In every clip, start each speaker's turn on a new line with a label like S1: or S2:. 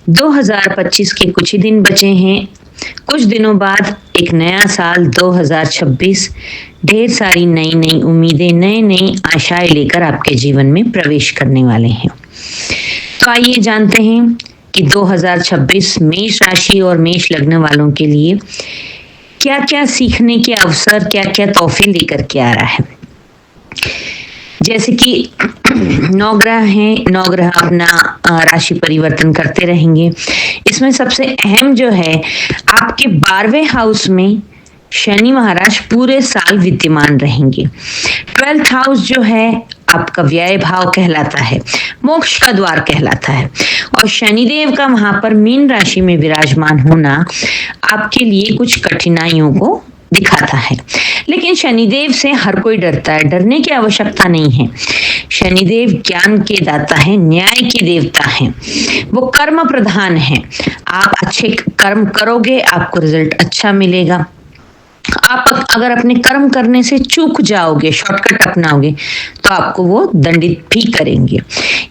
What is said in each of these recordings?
S1: 2025 के कुछ ही दिन बचे हैं। कुछ दिनों बाद एक नया साल 2026 ढेर सारी नई नई उम्मीदें, नई नई आशाएं लेकर आपके जीवन में प्रवेश करने वाले हैं। तो आइए जानते हैं कि 2026 मेष राशि और मेष लग्न वालों के लिए क्या क्या सीखने के अवसर, क्या क्या तोहफे लेकर के आ रहा है। जैसे कि 9 ग्रह हैं, 9 ग्रह अपना राशि परिवर्तन करते रहेंगे। इसमें सबसे अहम जो है, आपके 12वें हाउस में शनि महाराज पूरे साल विद्यमान रहेंगे। 12th हाउस जो है आपका व्यय भाव कहलाता है, मोक्ष का द्वार कहलाता है, और शनिदेव का वहां पर मीन राशि में विराजमान होना आपके लिए कुछ कठिनाइयों को दिखाता है। लेकिन शनिदेव से हर कोई डरता है, डरने की आवश्यकता नहीं है। शनिदेव ज्ञान के दाता है, न्याय के देवता हैं, वो कर्म प्रधान है। आप अच्छे कर्म करोगे, आपको रिजल्ट अच्छा मिलेगा। आप अगर अपने कर्म करने से चूक जाओगे, शॉर्टकट अपनाओगे, तो आपको वो दंडित भी करेंगे।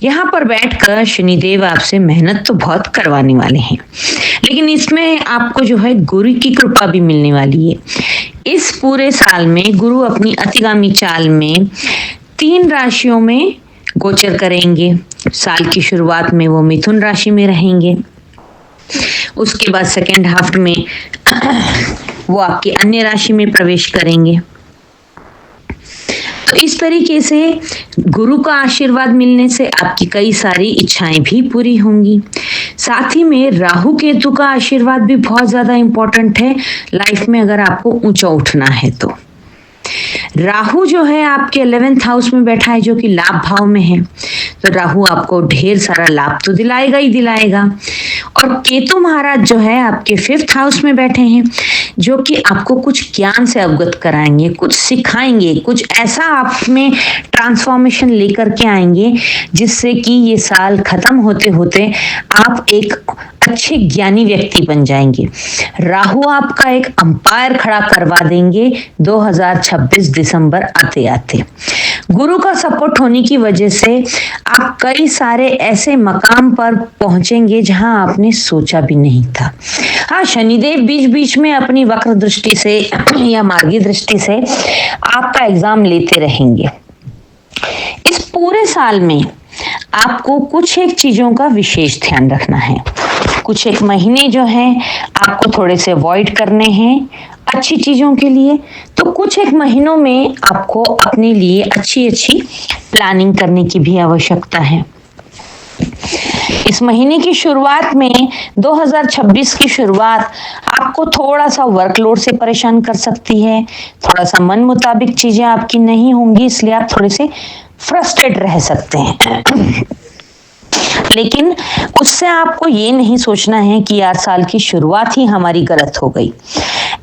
S1: यहाँ पर बैठकर शनिदेव आपसे मेहनत तो बहुत करवाने वाले हैं, लेकिन इसमें आपको जो है गुरु की कृपा भी मिलने वाली है। इस पूरे साल में गुरु अपनी अतिगामी चाल में 3 राशियों में गोचर करेंगे। साल की शुरुआत में वो मिथुन राशि में रहेंगे, उसके बाद सेकेंड हाफ में वो आपकी अन्य राशि में प्रवेश करेंगे। तो इस तरीके से गुरु का आशीर्वाद मिलने से आपकी कई सारी इच्छाएं भी पूरी होंगी। साथ ही में राहु केतु का आशीर्वाद भी बहुत ज्यादा इंपॉर्टेंट है लाइफ में, अगर आपको ऊंचा उठना है तो। राहु जो है आपके 11th हाउस में बैठा है, जो कि लाभ भाव में है, तो राहु आपको ढेर सारा लाभ तो दिलाएगा ही दिलाएगा। और केतु महाराज जो है आपके 5th हाउस में बैठे हैं, जो कि आपको कुछ ज्ञान से अवगत कराएंगे, कुछ सिखाएंगे, कुछ ऐसा आप में ट्रांसफॉर्मेशन लेकर के आएंगे जिससे कि ये साल खत्म होते होते आप एक अच्छे ज्ञानी व्यक्ति बन जाएंगे। राहु आपका एक अंपायर खड़ा करवा देंगे 2026 दिसंबर आते आते। गुरु का सपोर्ट होने की वजह से आप कई सारे ऐसे मकाम पर पहुंचेंगे जहां आपने सोचा भी नहीं था। हाँ, शनिदेव बीच बीच में अपनी वक्र दृष्टि से या मार्गी दृष्टि से आपका एग्जाम लेते रहेंगे। इस पूरे साल में आपको कुछ एक चीजों का विशेष ध्यान रखना है। कुछ एक महीने जो है आपको थोड़े से अवॉइड करने हैं अच्छी चीजों के लिए, तो कुछ एक महीनों में आपको अपने लिए अच्छी अच्छी प्लानिंग करने की भी आवश्यकता है। इस महीने की शुरुआत में 2026 की शुरुआत आपको थोड़ा सा वर्कलोड से परेशान कर सकती है, थोड़ा सा मन मुताबिक चीजें आपकी नहीं होंगी, इसलिए आप थोड़े से फ्रस्ट्रेट रह सकते हैं। लेकिन उससे आपको ये नहीं सोचना है कि यार साल की शुरुआत ही हमारी गलत हो गई,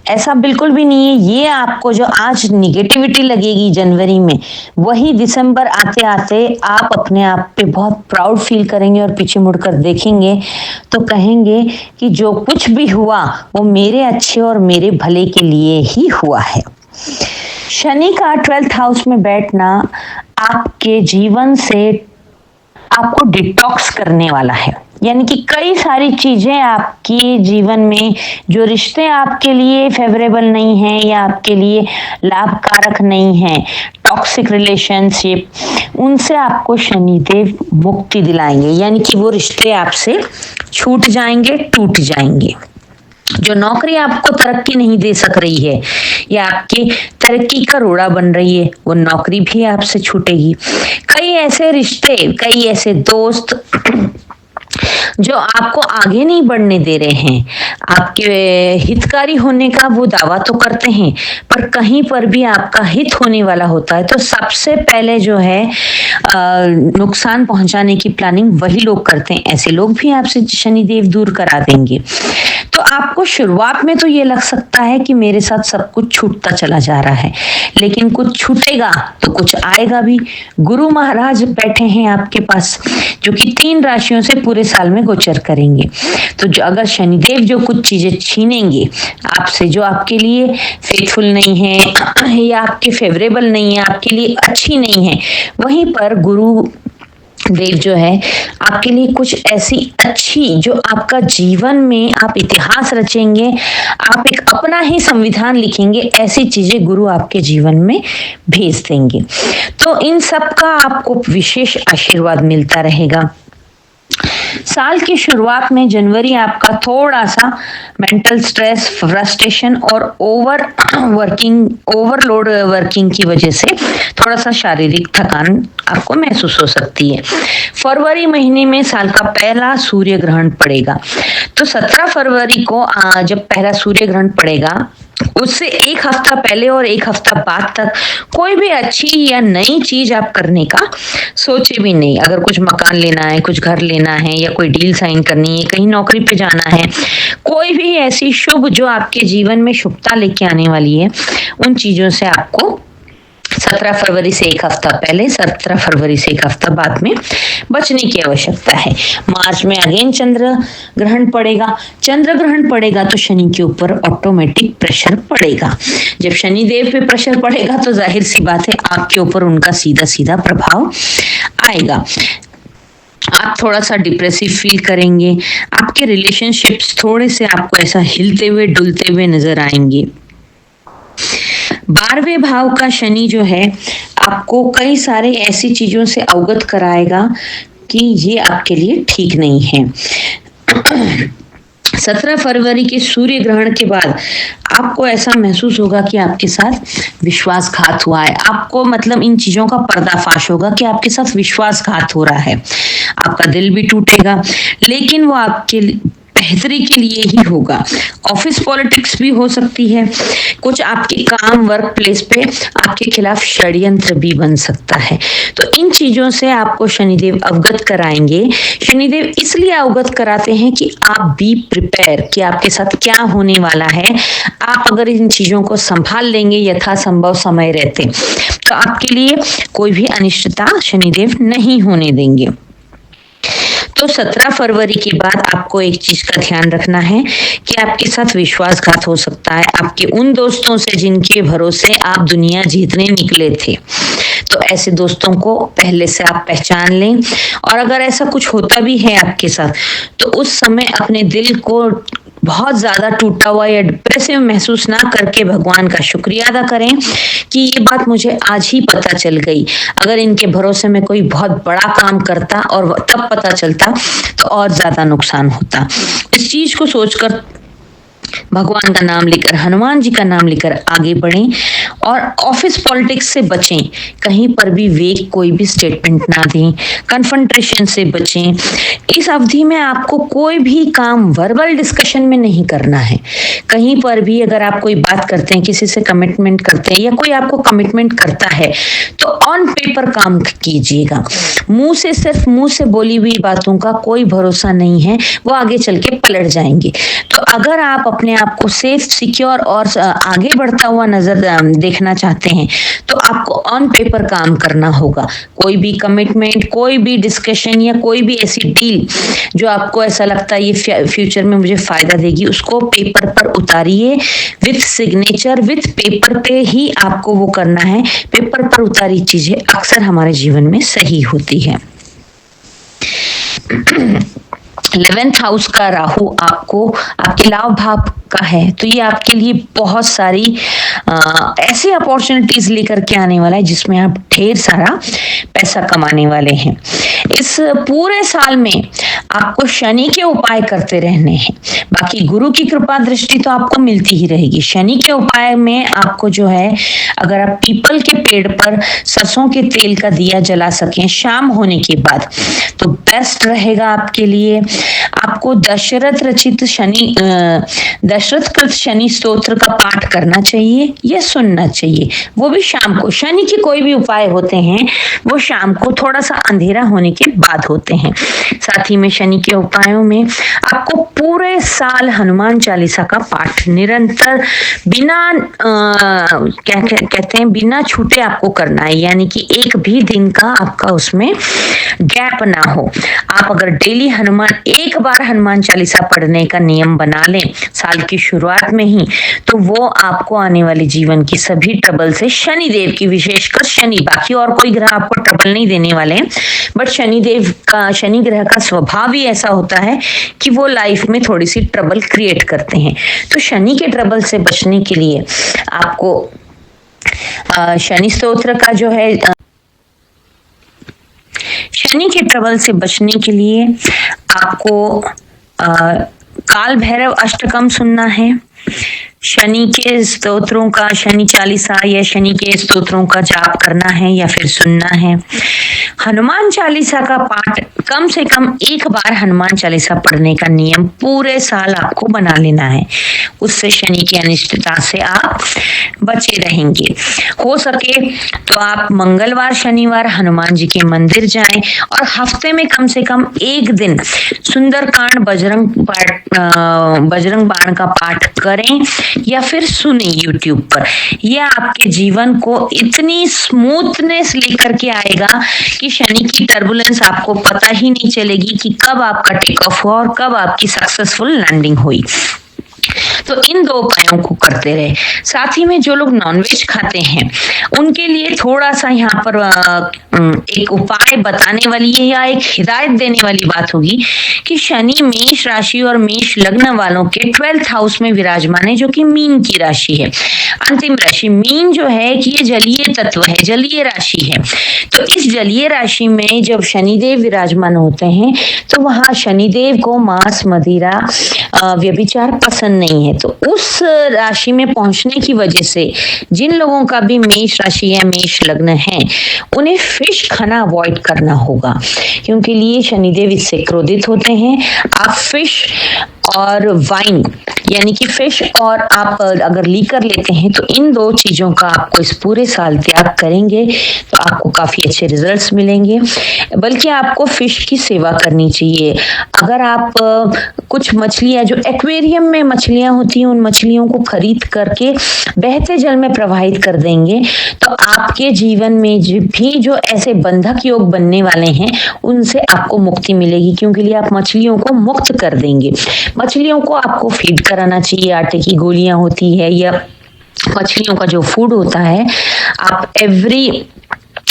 S1: ऐसा बिल्कुल भी नहीं है। ये आपको जो आज निगेटिविटी लगेगी जनवरी में, वही दिसंबर आते आते आप अपने आप पे बहुत प्राउड फील करेंगे और पीछे मुड़कर देखेंगे तो कहेंगे कि जो कुछ भी हुआ वो मेरे अच्छे और मेरे भले के लिए ही हुआ है। शनि का 12th हाउस में बैठना आपके जीवन से आपको डिटॉक्स करने वाला है, यानी कि कई सारी चीजें आपके जीवन में जो रिश्ते आपके लिए फेवरेबल नहीं हैं या आपके लिए लाभकारक नहीं हैं, टॉक्सिक रिलेशनशिप, उनसे आपको शनिदेव मुक्ति दिलाएंगे, यानी कि वो रिश्ते आपसे छूट जाएंगे, टूट जाएंगे। जो नौकरी आपको तरक्की नहीं दे सक रही है या आपकी तरक्की का रोड़ा बन रही है, वो नौकरी भी आपसे छूटेगी। कई ऐसे रिश्ते, कई ऐसे दोस्त जो आपको आगे नहीं बढ़ने दे रहे हैं, आपके हितकारी होने का वो दावा तो करते हैं, पर कहीं पर भी आपका हित होने वाला होता है तो सबसे पहले जो है नुकसान पहुंचाने की प्लानिंग वही लोग करते हैं। ऐसे लोग भी आपसे शनिदेव दूर करा देंगे। तो आपको शुरुआत में तो ये लग सकता है कि मेरे साथ सब कुछ छूटता चला जा रहा है, लेकिन कुछ छूटेगा तो कुछ आएगा भी। गुरु महाराज बैठे हैं आपके पास, जो कि 3 राशियों से पूरे साल में गोचर करेंगे। तो जो अगर शनिदेव जो कुछ चीजें छीनेंगे आपसे, जो आपके लिए फेथफुल नहीं है या आपके फेवरेबल नहीं है, आपके लिए अच्छी नहीं है, वहीं पर गुरु देव जो है आपके लिए कुछ ऐसी अच्छी, जो आपका जीवन में आप इतिहास रचेंगे, आप एक अपना ही संविधान लिखेंगे, ऐसी चीजें गुरु आपके जीवन में भेज देंगे। तो इन सब का आपको विशेष आशीर्वाद मिलता रहेगा। साल की शुरुआत में जनवरी आपका थोड़ा सा मेंटल स्ट्रेस, फ्रस्ट्रेशन और ओवरलोड वर्किंग की वजह से थोड़ा सा शारीरिक थकान आपको महसूस हो सकती है। फरवरी महीने में साल का पहला सूर्य ग्रहण पड़ेगा, तो 17 फरवरी को जब पहला सूर्य ग्रहण पड़ेगा, उससे एक हफ्ता पहले और एक हफ्ता बाद तक कोई भी अच्छी या नई चीज आप करने का सोचे भी नहीं। अगर कुछ मकान लेना है, कुछ घर लेना है, या कोई डील साइन करनी है, कहीं नौकरी पे जाना है, कोई भी ऐसी शुभ जो आपके जीवन में शुभता लेके आने वाली है, उन चीजों से आपको 17 फरवरी से एक हफ्ता पहले, 17 फरवरी से एक हफ्ता बाद में बचने की आवश्यकता है। मार्च में अगेन चंद्र ग्रहण पड़ेगा। चंद्र ग्रहण पड़ेगा तो शनि के ऊपर ऑटोमेटिक प्रेशर पड़ेगा। जब शनि देव पे प्रेशर पड़ेगा तो जाहिर सी बात है आपके ऊपर उनका सीधा सीधा प्रभाव आएगा। आप थोड़ा सा डिप्रेसिव फील करेंगे, आपके रिलेशनशिप्स थोड़े से आपको ऐसा हिलते हुए डुलते हुए नजर आएंगे। 12वें भाव का शनि जो है आपको कई सारे ऐसी चीजों से अवगत कराएगा कि ये आपके लिए ठीक नहीं है। 17 फरवरी के सूर्य ग्रहण के बाद आपको ऐसा महसूस होगा कि आपके साथ विश्वासघात हुआ है। आपको मतलब इन चीजों का पर्दाफाश होगा कि आपके साथ विश्वासघात हो रहा है। आपका दिल भी टूटेगा, लेकिन वो आपके बेहतरी के लिए ही होगा। ऑफिस पॉलिटिक्स भी हो सकती है, कुछ आपके काम वर्क प्लेस पे आपके खिलाफ षड्यंत्र भी बन सकता है। तो इन चीजों से आपको शनिदेव अवगत कराएंगे। शनिदेव इसलिए अवगत कराते हैं कि आप बी प्रिपेयर, कि आपके साथ क्या होने वाला है। आप अगर इन चीजों को संभाल लेंगे यथासंभव समय रहते, तो आपके लिए कोई भी अनिश्चितता शनिदेव नहीं होने देंगे। तो 17 फरवरी के बाद आपको एक चीज का ध्यान रखना है कि आपके साथ विश्वासघात हो सकता है, आपके उन दोस्तों से जिनके भरोसे आप दुनिया जीतने निकले थे। तो ऐसे दोस्तों को पहले से आप पहचान लें, और अगर ऐसा कुछ होता भी है आपके साथ, तो उस समय अपने दिल को बहुत ज्यादा टूटा हुआ या डिप्रेसिव महसूस ना करके भगवान का शुक्रिया अदा करें कि ये बात मुझे आज ही पता चल गई। अगर इनके भरोसे में कोई बहुत बड़ा काम करता और तब पता चलता तो और ज्यादा नुकसान होता। इस चीज को सोचकर भगवान का नाम लेकर, हनुमान जी का नाम लेकर आगे बढ़ें, और ऑफिस पॉलिटिक्स से बचें। कहीं पर भी वेग कोई भी स्टेटमेंट ना दें, कन्फ्रंटेशन से बचें। इस अवधि में आपको कोई भी काम वर्बल डिस्कशन में नहीं करना है। कहीं पर भी अगर आप कोई बात करते हैं, किसी से कमिटमेंट करते हैं, या कोई आपको कमिटमेंट करता है, तो ऑन पेपर काम कीजिएगा। मुंह से, सिर्फ मुंह से बोली हुई बातों का कोई भरोसा नहीं है, वो आगे चल के पलट जाएंगे। तो अगर आप अपने आप को सेफ, सिक्योर और आगे बढ़ता हुआ नजर देखना चाहते हैं, तो आपको ऑन पेपर काम करना होगा। कोई भी कमिटमेंट, कोई भी डिस्कशन, या कोई भी ऐसी डील जो आपको ऐसा लगता है ये फ्यूचर में मुझे फायदा देगी, उसको पेपर पर उतारिए विथ सिग्नेचर, विथ पेपर पे ही आपको वो करना है। पेपर पर उतारी चीजें अक्सर हमारे जीवन में सही होती है। 11th हाउस का राहु आपको आपके लाभ भाव का है, तो ये आपके लिए बहुत सारी ऐसी अपॉर्चुनिटीज लेकर के आने वाला है जिसमें आप ढेर सारा पैसा कमाने वाले हैं। इस पूरे साल में आपको शनि के उपाय करते रहने हैं। बाकी गुरु की कृपा दृष्टि तो आपको मिलती ही रहेगी। शनि के उपाय में आपको जो है, अगर आप पीपल के पेड़ पर सरसों के तेल का दिया जला सकें शाम होने के बाद, तो बेस्ट रहेगा आपके लिए। आपको दशरथ रचित शनि दशरथकृत शनि स्तोत्र का पाठ करना चाहिए या सुनना चाहिए, वो भी शाम को। शनि के कोई भी उपाय होते हैं वो शाम को थोड़ा सा अंधेरा होने के बाद होते हैं। साथ ही में शनि के उपायों में आपको पूरे साल हनुमान चालीसा का पाठ निरंतर बिना क्या कहते हैं, बिना छूटे आपको करना है, यानी कि एक भी दिन का आपका उसमें गैप ना हो। आप अगर डेली हनुमान एक बार बार हनुमान चालीसा पढ़ने का नियम बना लें साल की शुरुआत में ही, तो वो आपको आने वाले जीवन की सभी ट्रबल से, शनि देव की विशेषकर शनि, बाकी और कोई ग्रह आपको ट्रबल नहीं देने वाले हैं, बट शनि ग्रह का स्वभाव ही ऐसा होता है कि वो लाइफ में थोड़ी सी ट्रबल क्रिएट करते हैं। तो शनि के ट्रबल से बचने के लिए आपको शनि स्तोत्र का जो है, शनि के ट्रबल से बचने के लिए आपको काल भैरव अष्टकम सुनना है, शनि के स्तोत्रों का, शनि चालीसा या शनि के स्तोत्रों का जाप करना है या फिर सुनना है। हनुमान चालीसा का पाठ कम से कम एक बार हनुमान चालीसा पढ़ने का नियम पूरे साल आपको बना लेना है, उससे शनि की अनिष्टता से आप बचे रहेंगे। हो सके तो आप मंगलवार शनिवार हनुमान जी के मंदिर जाएं और हफ्ते में कम से कम एक दिन सुंदरकांड बजरंग बाण का पाठ करें या फिर सुने यूट्यूब पर। यह आपके जीवन को इतनी स्मूथनेस लेकर के आएगा कि शनि की टर्बुलेंस आपको पता ही नहीं चलेगी कि कब आपका टेक ऑफ हुआ और कब आपकी सक्सेसफुल लैंडिंग हुई। तो इन दो उपायों को करते रहे। साथ ही में जो लोग नॉनवेज खाते हैं उनके लिए थोड़ा सा यहाँ पर एक उपाय बताने वाली है या एक हिदायत देने वाली बात होगी कि शनि मेष राशि और मेष लग्न वालों के 12th हाउस में विराजमान है, जो कि मीन की राशि है, अंतिम राशि। मीन जो है कि ये जलीय तत्व है, जलीय राशि है। तो इस जलीय राशि में जब शनिदेव विराजमान होते हैं तो वहां शनिदेव को मांस मदिरा व्यभिचार पसंद नहीं है। तो उस राशि में पहुंचने की वजह से जिन लोगों का भी मेष राशि या मेष लग्न है उन्हें फिश खाना अवॉइड करना होगा, क्योंकि लिए शनिदेव इससे क्रोधित होते हैं। आप फिश और वाइन यानी कि फिश और आप अगर लीकर लेते हैं तो इन दो चीजों का आपको इस पूरे साल त्याग करेंगे तो आपको काफी अच्छे रिजल्ट्स मिलेंगे। बल्कि आपको फिश की सेवा करनी चाहिए। अगर आप कुछ मछलियां जो एक्वेरियम में मछलियां होती हैं उन मछलियों को खरीद करके बहते जल में प्रवाहित कर देंगे तो आपके जीवन में भी जो ऐसे बंधक योग बनने वाले हैं उनसे आपको मुक्ति मिलेगी, क्योंकि लिए आप मछलियों को मुक्त कर देंगे। मछलियों को आपको फीड कराना चाहिए, आटे की गोलियां होती है या मछलियों का जो फूड होता है, आप एवरी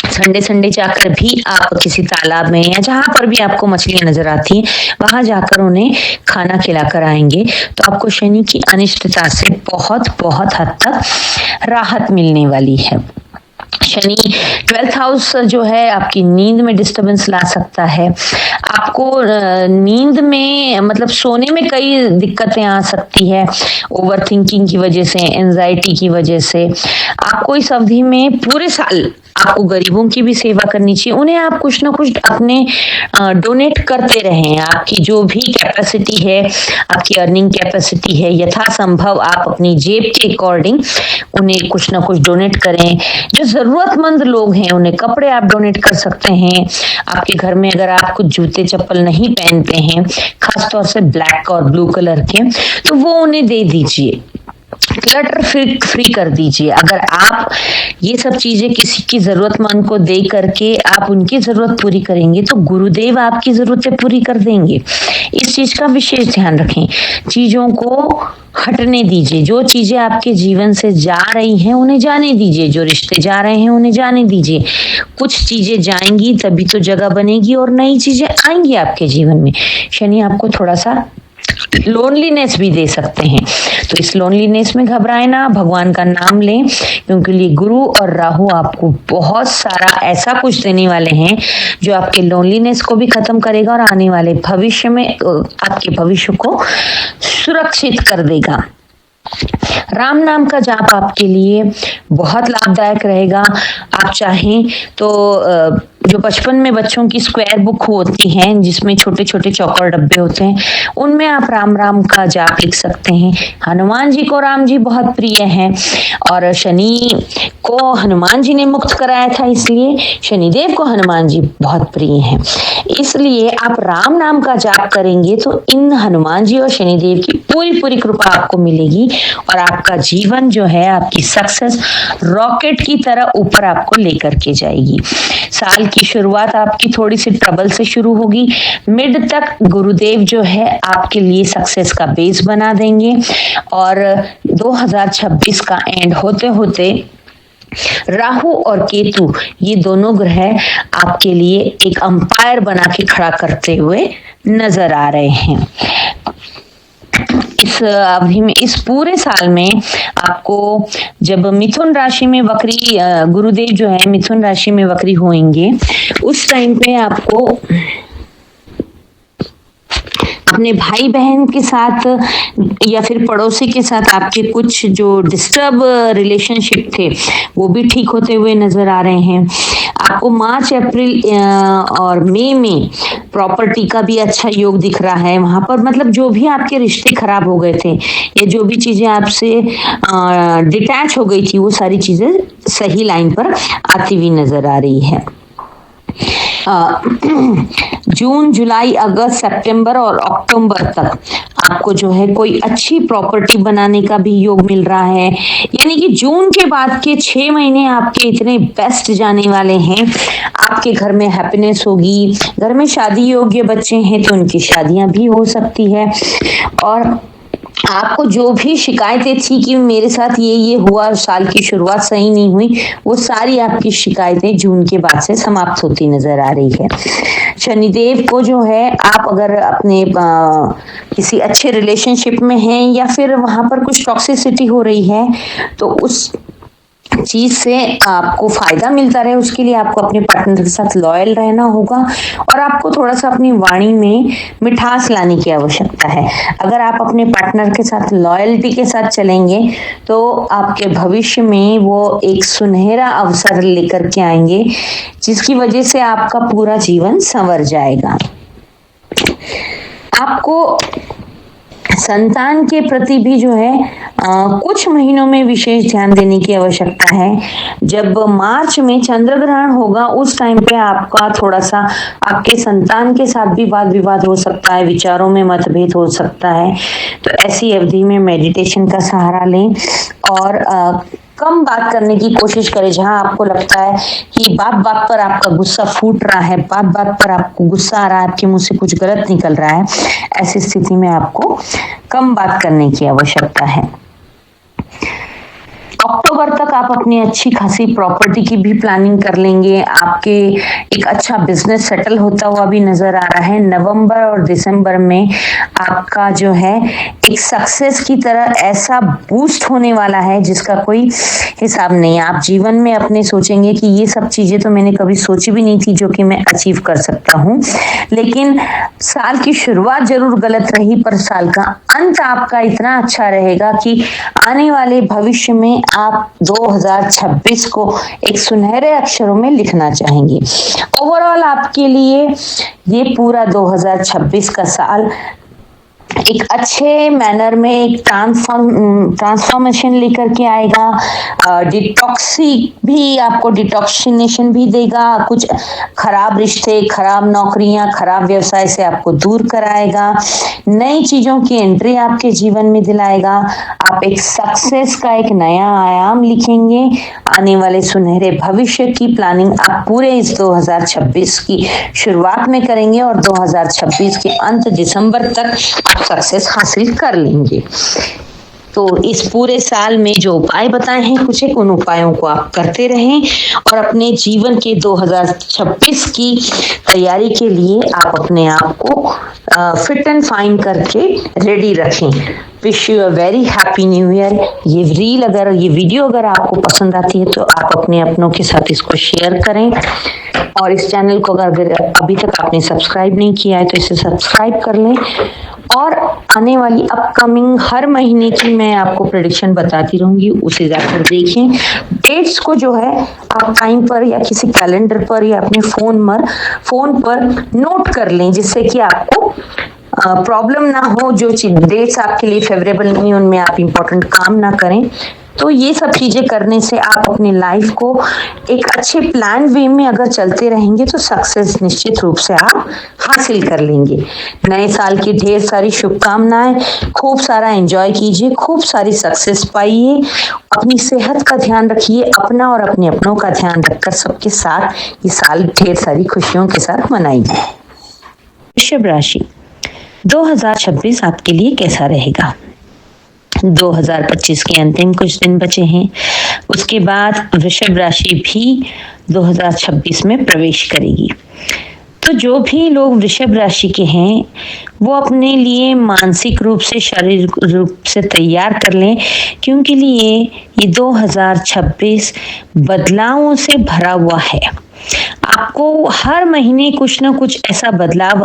S1: संडे जाकर भी आप किसी तालाब में या जहां पर भी आपको मछलियां नजर आती हैं वहां जाकर उन्हें खाना खिलाकर आएंगे तो आपको शनि की अनिष्टता से बहुत बहुत हद तक राहत मिलने वाली है। शनि 12th हाउस जो है आपकी नींद में डिस्टरबेंस ला सकता है। आपको नींद में मतलब सोने में कई दिक्कतें आ सकती है, ओवर थिंकिंग की वजह से, एंजाइटी की वजह से। आपको इस अवधि में पूरे साल आपको गरीबों की भी सेवा करनी चाहिए। उन्हें आप कुछ ना कुछ अपने डोनेट करते रहें। आपकी जो भी कैपेसिटी है, आपकी अर्निंग कैपेसिटी है, यथासंभव आप अपनी जेब के अकॉर्डिंग उन्हें कुछ ना कुछ डोनेट करें। जो जरूरतमंद लोग हैं उन्हें कपड़े आप डोनेट कर सकते हैं। आपके घर में अगर आप कुछ जूते चप्पल नहीं पहनते हैं, खासतौर से ब्लैक और ब्लू कलर के, तो वो उन्हें दे दीजिए। क्लटर फ्री कर दीजिए। अगर आप ये सब चीजें किसी की जरूरतमंद को दे करके आप उनकी जरूरत पूरी करेंगे तो गुरुदेव आपकी जरूरतें पूरी कर देंगे। इस चीज का विशेष ध्यान रखें। चीजों को हटने दीजिए। जो चीजें आपके जीवन से जा रही हैं उन्हें जाने दीजिए। जो रिश्ते जा रहे हैं उन्हें जाने दीजिए। कुछ चीजें जाएंगी तभी तो जगह बनेगी और नई चीजें आएंगी आपके जीवन में। शनि आपको थोड़ा सा लोनलीनेस भी दे सकते हैं, तो इस लोनलीनेस में घबराए ना, भगवान का नाम लें, क्योंकि लिए गुरु और राहु आपको बहुत सारा ऐसा कुछ देने वाले हैं जो आपके लोनलीनेस को भी खत्म करेगा और आने वाले भविष्य में आपके भविष्य को सुरक्षित कर देगा। राम नाम का जाप आपके लिए बहुत लाभदायक रहेगा। आप चाहें तो जो बचपन में बच्चों की स्क्वायर बुक होती हैं जिसमें छोटे छोटे चौकोर डब्बे होते हैं उनमें आप राम राम का जाप लिख सकते हैं। हनुमान जी को राम जी बहुत प्रिय हैं और शनि को हनुमान जी ने मुक्त कराया था, इसलिए शनिदेव को हनुमान जी बहुत प्रिय हैं। इसलिए आप राम नाम का जाप करेंगे तो इन हनुमान जी और शनिदेव की पूरी कृपा आपको मिलेगी और आपका जीवन जो है, आपकी सक्सेस रॉकेट की तरह ऊपर आपको लेकर के जाएगी। साल की शुरुआत आपकी थोड़ी सी ट्रबल से शुरू होगी। मिड तक गुरुदेव जो है आपके लिए सक्सेस का बेस बना देंगे और 2026 का एंड होते होते राहु और केतु ये दोनों ग्रह आपके लिए एक अंपायर बना के खड़ा करते हुए नजर आ रहे हैं। इस अवधि में, इस पूरे साल में आपको जब मिथुन राशि में वक्री गुरुदेव जो है मिथुन राशि में वक्री होंगे, उस टाइम पे आपको अपने भाई बहन के साथ या फिर पड़ोसी के साथ आपके कुछ जो डिस्टर्ब रिलेशनशिप थे वो भी ठीक होते हुए नजर आ रहे हैं। आपको मार्च अप्रैल और मई में प्रॉपर्टी का भी अच्छा योग दिख रहा है। वहां पर मतलब जो भी आपके रिश्ते खराब हो गए थे या जो भी चीजें आपसे डिटैच हो गई थी वो सारी चीजें सही लाइन पर आती हुई नजर आ रही है। जून, जुलाई, अगस्त, सितंबर और अक्टूबर तक आपको जो है कोई अच्छी प्रॉपर्टी बनाने का भी योग मिल रहा है। यानी कि जून के बाद के 6 महीने आपके इतने बेस्ट जाने वाले हैं। आपके घर में हैप्पीनेस होगी। घर में शादी योग्य बच्चे हैं तो उनकी शादियां भी हो सकती है। और आपको जो भी शिकायतें थी कि मेरे साथ ये हुआ, साल की शुरुआत सही नहीं हुई, वो सारी आपकी शिकायतें जून के बाद से समाप्त होती नजर आ रही है। शनिदेव को जो है आप अगर अपने किसी अच्छे रिलेशनशिप में हैं या फिर वहां पर कुछ टॉक्सिसिटी हो रही है तो उस चीज से आपको फायदा मिलता रहे, उसके लिए आपको अपने पार्टनर के साथ लॉयल रहना होगा और आपको थोड़ा सा अपनी वाणी में मिठास लाने की आवश्यकता है। अगर आप अपने पार्टनर के साथ लॉयल्टी के साथ चलेंगे तो आपके भविष्य में वो एक सुनहरा अवसर लेकर के आएंगे जिसकी वजह से आपका पूरा जीवन संवर जाएगा। आपको संतान के प्रति भी जो है कुछ महीनों में विशेष ध्यान देने की आवश्यकता है। जब मार्च में चंद्र ग्रहण होगा उस टाइम पे आपका थोड़ा सा आपके संतान के साथ भी वाद विवाद हो सकता है, विचारों में मतभेद हो सकता है। तो ऐसी अवधि में मेडिटेशन का सहारा लें और कम बात करने की कोशिश करें। जहां आपको लगता है कि बात बात पर आपका गुस्सा फूट रहा है, बात बात पर आपको गुस्सा आ रहा है, आपके मुंह से कुछ गलत निकल रहा है, ऐसी स्थिति में आपको कम बात करने की आवश्यकता है। अक्टूबर तक आप अपनी अच्छी खासी प्रॉपर्टी की भी प्लानिंग कर लेंगे। आपके एक अच्छा बिजनेस सेटल होता हुआ भी नजर आ रहा है। नवंबर और दिसंबर में आपका जो है एक सक्सेस की तरह ऐसा बूस्ट होने वाला है जिसका कोई हिसाब नहीं। आप जीवन में अपने सोचेंगे कि ये सब चीजें तो मैंने कभी सोची भी नहीं थी जो कि मैं अचीव कर सकता हूँ। लेकिन साल की शुरुआत जरूर गलत रही पर साल का अंत आपका इतना अच्छा रहेगा कि आने वाले भविष्य में आप 2026 को एक सुनहरे अक्षरों में लिखना चाहेंगे। ओवरऑल आपके लिए ये पूरा 2026 का साल एक अच्छे मैनर में एक ट्रांसफॉर्मेशन लेकर के आएगा। डिटॉक्सिनेशन भी देगा। कुछ खराब रिश्ते, खराब नौकरियां, खराब व्यवसाय से आपको दूर कराएगा। नई चीजों की एंट्री आपके जीवन में दिलाएगा। आप एक सक्सेस का एक नया आयाम लिखेंगे। आने वाले सुनहरे भविष्य की प्लानिंग आप पूरे इस 2026 की शुरुआत में करेंगे और 2026 के अंत दिसंबर तक सक्सेस हासिल कर लेंगे। तो इस पूरे साल में जो उपाय बताए हैं कुछ एक उन उपायों को आप करते रहें और अपने जीवन के 2026 की तैयारी के लिए आप अपने आप को फिट एंड फाइन करके रेडी रखें। Wish you a very happy new year. ये वीडियो अगर आपको पसंद आती है तो आप अपने अपनों के साथ इसको शेयर करें और इस चैनल को अगर अभी तक आपने सब्सक्राइब नहीं किया है तो इसे सब्सक्राइब कर लें और आने वाली अपकमिंग हर महीने की मैं आपको प्रेडिक्शन बताती रहूंगी, उसे जाकर देखें। डेट्स को जो है आप टाइम पर या किसी कैलेंडर पर या अपने फोन पर नोट कर लें जिससे कि आपको प्रॉब्लम ना हो। जो डेट्स आपके लिए फेवरेबल नहीं उनमें आप इंपॉर्टेंट काम ना करें। तो ये सब चीजें करने से आप अपनी लाइफ को एक अच्छे प्लान वे में अगर चलते रहेंगे तो सक्सेस निश्चित रूप से आप हासिल कर लेंगे। नए साल की ढेर सारी शुभकामनाएं, खूब सारा एंजॉय कीजिए, खूब सारी सक्सेस पाइए, अपनी सेहत का ध्यान रखिए, अपना और अपने अपनों का ध्यान रखकर सबके साथ ये साल ढेर सारी खुशियों के साथ मनाइए। वृषभ राशि, 2026 आपके लिए कैसा रहेगा? 2025 के अंतिम कुछ दिन बचे हैं, उसके बाद वृषभ राशि भी 2026 में प्रवेश करेगी। तो जो भी लोग वृषभ राशि के हैं वो अपने लिए मानसिक रूप से, शारीरिक रूप से तैयार कर लें, क्योंकि लिए ये 2026 बदलावों से भरा हुआ है। आपको हर महीने कुछ ना कुछ ऐसा बदलाव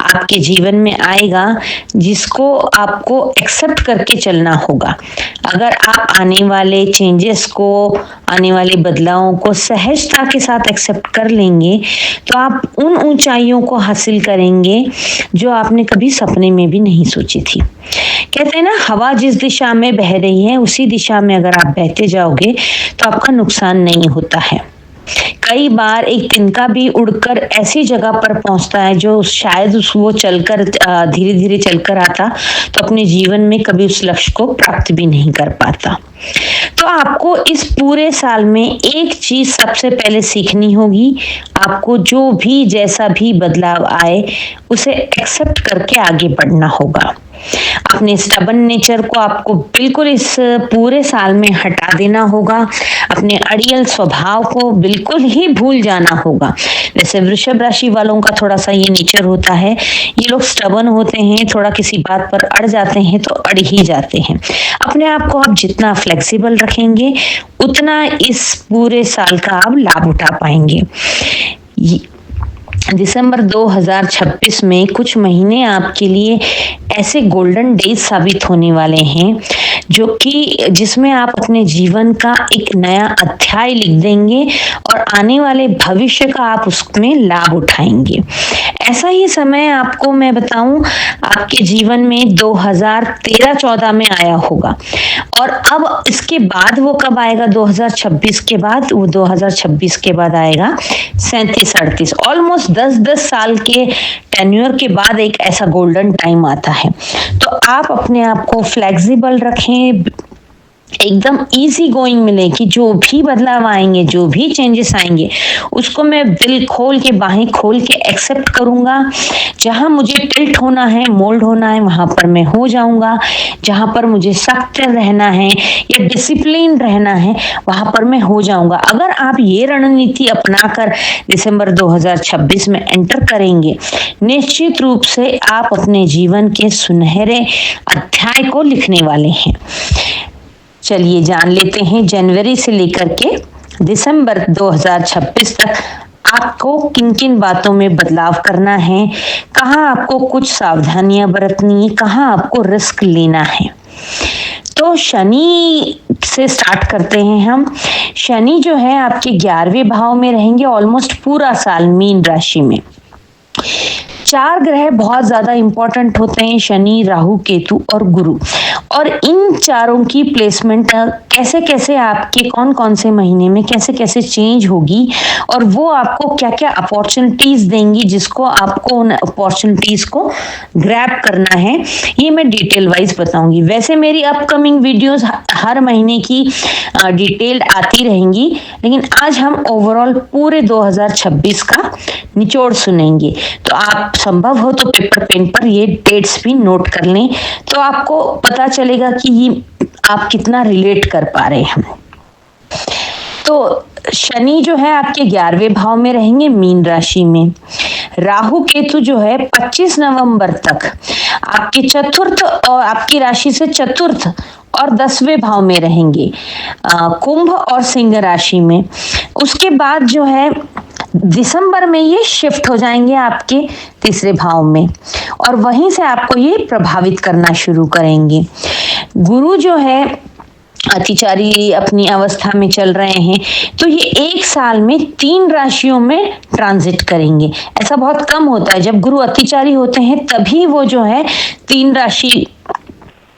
S1: आपके जीवन में आएगा जिसको आपको एक्सेप्ट करके चलना होगा। अगर आप आने वाले चेंजेस को, आने वाले बदलावों को सहजता के साथ एक्सेप्ट कर लेंगे तो आप उन ऊंचाइयों को हासिल करेंगे जो आपने कभी सपने में भी नहीं सोची थी। कहते हैं ना, हवा जिस दिशा में बह रही है उसी दिशा में अगर आप बहते जाओगे तो आपका नुकसान नहीं होता है। कई बार एक तिनका भी उड़कर ऐसी जगह पर पहुंचता है जो शायद वो चलकर धीरे धीरे चलकर आता तो अपने जीवन में कभी उस लक्ष्य को प्राप्त भी नहीं कर पाता। तो आपको इस पूरे साल में एक चीज सबसे पहले सीखनी होगी, आपको जो भी जैसा भी बदलाव आए उसे एक्सेप्ट करके आगे बढ़ना होगा। अपने स्टबन नेचर को आपको बिल्कुल इस पूरे साल में हटा देना होगा, अपने अड़ियल स्वभाव को बिल्कुल ही भूल जाना होगा। वैसे वृषभ राशि वालों का थोड़ा सा ये नेचर होता है, ये लोग स्टबन होते हैं, थोड़ा किसी बात पर अड़ जाते हैं तो अड़ ही जाते हैं। अपने आप को आप जितना फ्लेक्सिबल रखेंगे उतना इस पूरे साल का आप लाभ उठा पाएंगे। दिसंबर 2026 में कुछ महीने आपके लिए ऐसे गोल्डन डेज साबित होने वाले हैं जो कि जिसमें आप अपने जीवन का एक नया अध्याय लिख देंगे और आने वाले भविष्य का आप उसमें लाभ उठाएंगे। ऐसा ही समय आपको मैं बताऊं आपके जीवन में 2013-14 में आया होगा, और अब इसके बाद वो कब आएगा? 2026 के बाद, वो 2026 के बाद आएगा 37-38, ऑलमोस्ट 10 साल के टेन्योर के बाद एक ऐसा गोल्डन टाइम आता है। तो आप अपने आप को फ्लेक्सिबल रखें, एकदम इजी गोइंग मिले कि जो भी बदलाव आएंगे, जो भी चेंजेस आएंगे उसको मैं दिल खोल के, बाहें खोल के एक्सेप्ट करूंगा। जहां मुझे टिल्ट होना है, मोल्ड होना है, वहां पर मैं हो जाऊंगा। जहां पर मुझे सख्त रहना है या डिसिप्लिन रहना है वहां पर मैं हो जाऊंगा। अगर आप ये रणनीति अपनाकर दिसंबर 2026 में एंटर करेंगे, निश्चित रूप से आप अपने जीवन के सुनहरे अध्याय को लिखने वाले हैं। चलिए जान लेते हैं जनवरी से लेकर के दिसंबर 2026 तक आपको किन किन बातों में बदलाव करना है, कहाँ आपको कुछ सावधानियां बरतनी है, कहाँ आपको रिस्क लेना है। तो शनि से स्टार्ट करते हैं हम। शनि जो है आपके 11वें भाव में रहेंगे ऑलमोस्ट पूरा साल, मीन राशि में। 4 ग्रह बहुत ज्यादा इंपॉर्टेंट होते हैं, शनि, राहु, केतु और गुरु, और इन चारों की प्लेसमेंट कैसे कैसे आपके कौन कौन से महीने में कैसे कैसे चेंज होगी और वो आपको क्या क्या अपॉर्चुनिटीज देंगी, जिसको आपको उन अपॉर्चुनिटीज को ग्रैब करना है, ये मैं डिटेल वाइज बताऊंगी। वैसे मेरी अपकमिंग वीडियोस हर महीने की डिटेल्ड आती रहेंगी, लेकिन आज हम ओवरऑल पूरे 2026 का निचोड़ सुनेंगे। तो आप संभव हो तो पेपर पेन पर ये डेट्स भी नोट कर लें, तो आपको पता चलेगा कि ये आप कितना रिलेट कर पा रहे हैं। तो शनि जो है आपके 11वें भाव में रहेंगे, मीन राशि में। राहु केतु जो है 25 नवंबर तक आपके चतुर्थ और आपकी राशि से चतुर्थ और 10वें भाव में रहेंगे, कुंभ और सिंह राशि में। उसके बाद जो है दिसंबर में ये शिफ्ट हो जाएंगे आपके 3रे भाव में, और वहीं से आपको ये प्रभावित करना शुरू करेंगे। गुरु जो है अतिचारी अपनी अवस्था में चल रहे हैं, तो ये एक साल में 3 राशियों में ट्रांजिट करेंगे। ऐसा बहुत कम होता है, जब गुरु अतिचारी होते हैं तभी वो जो है 3 राशि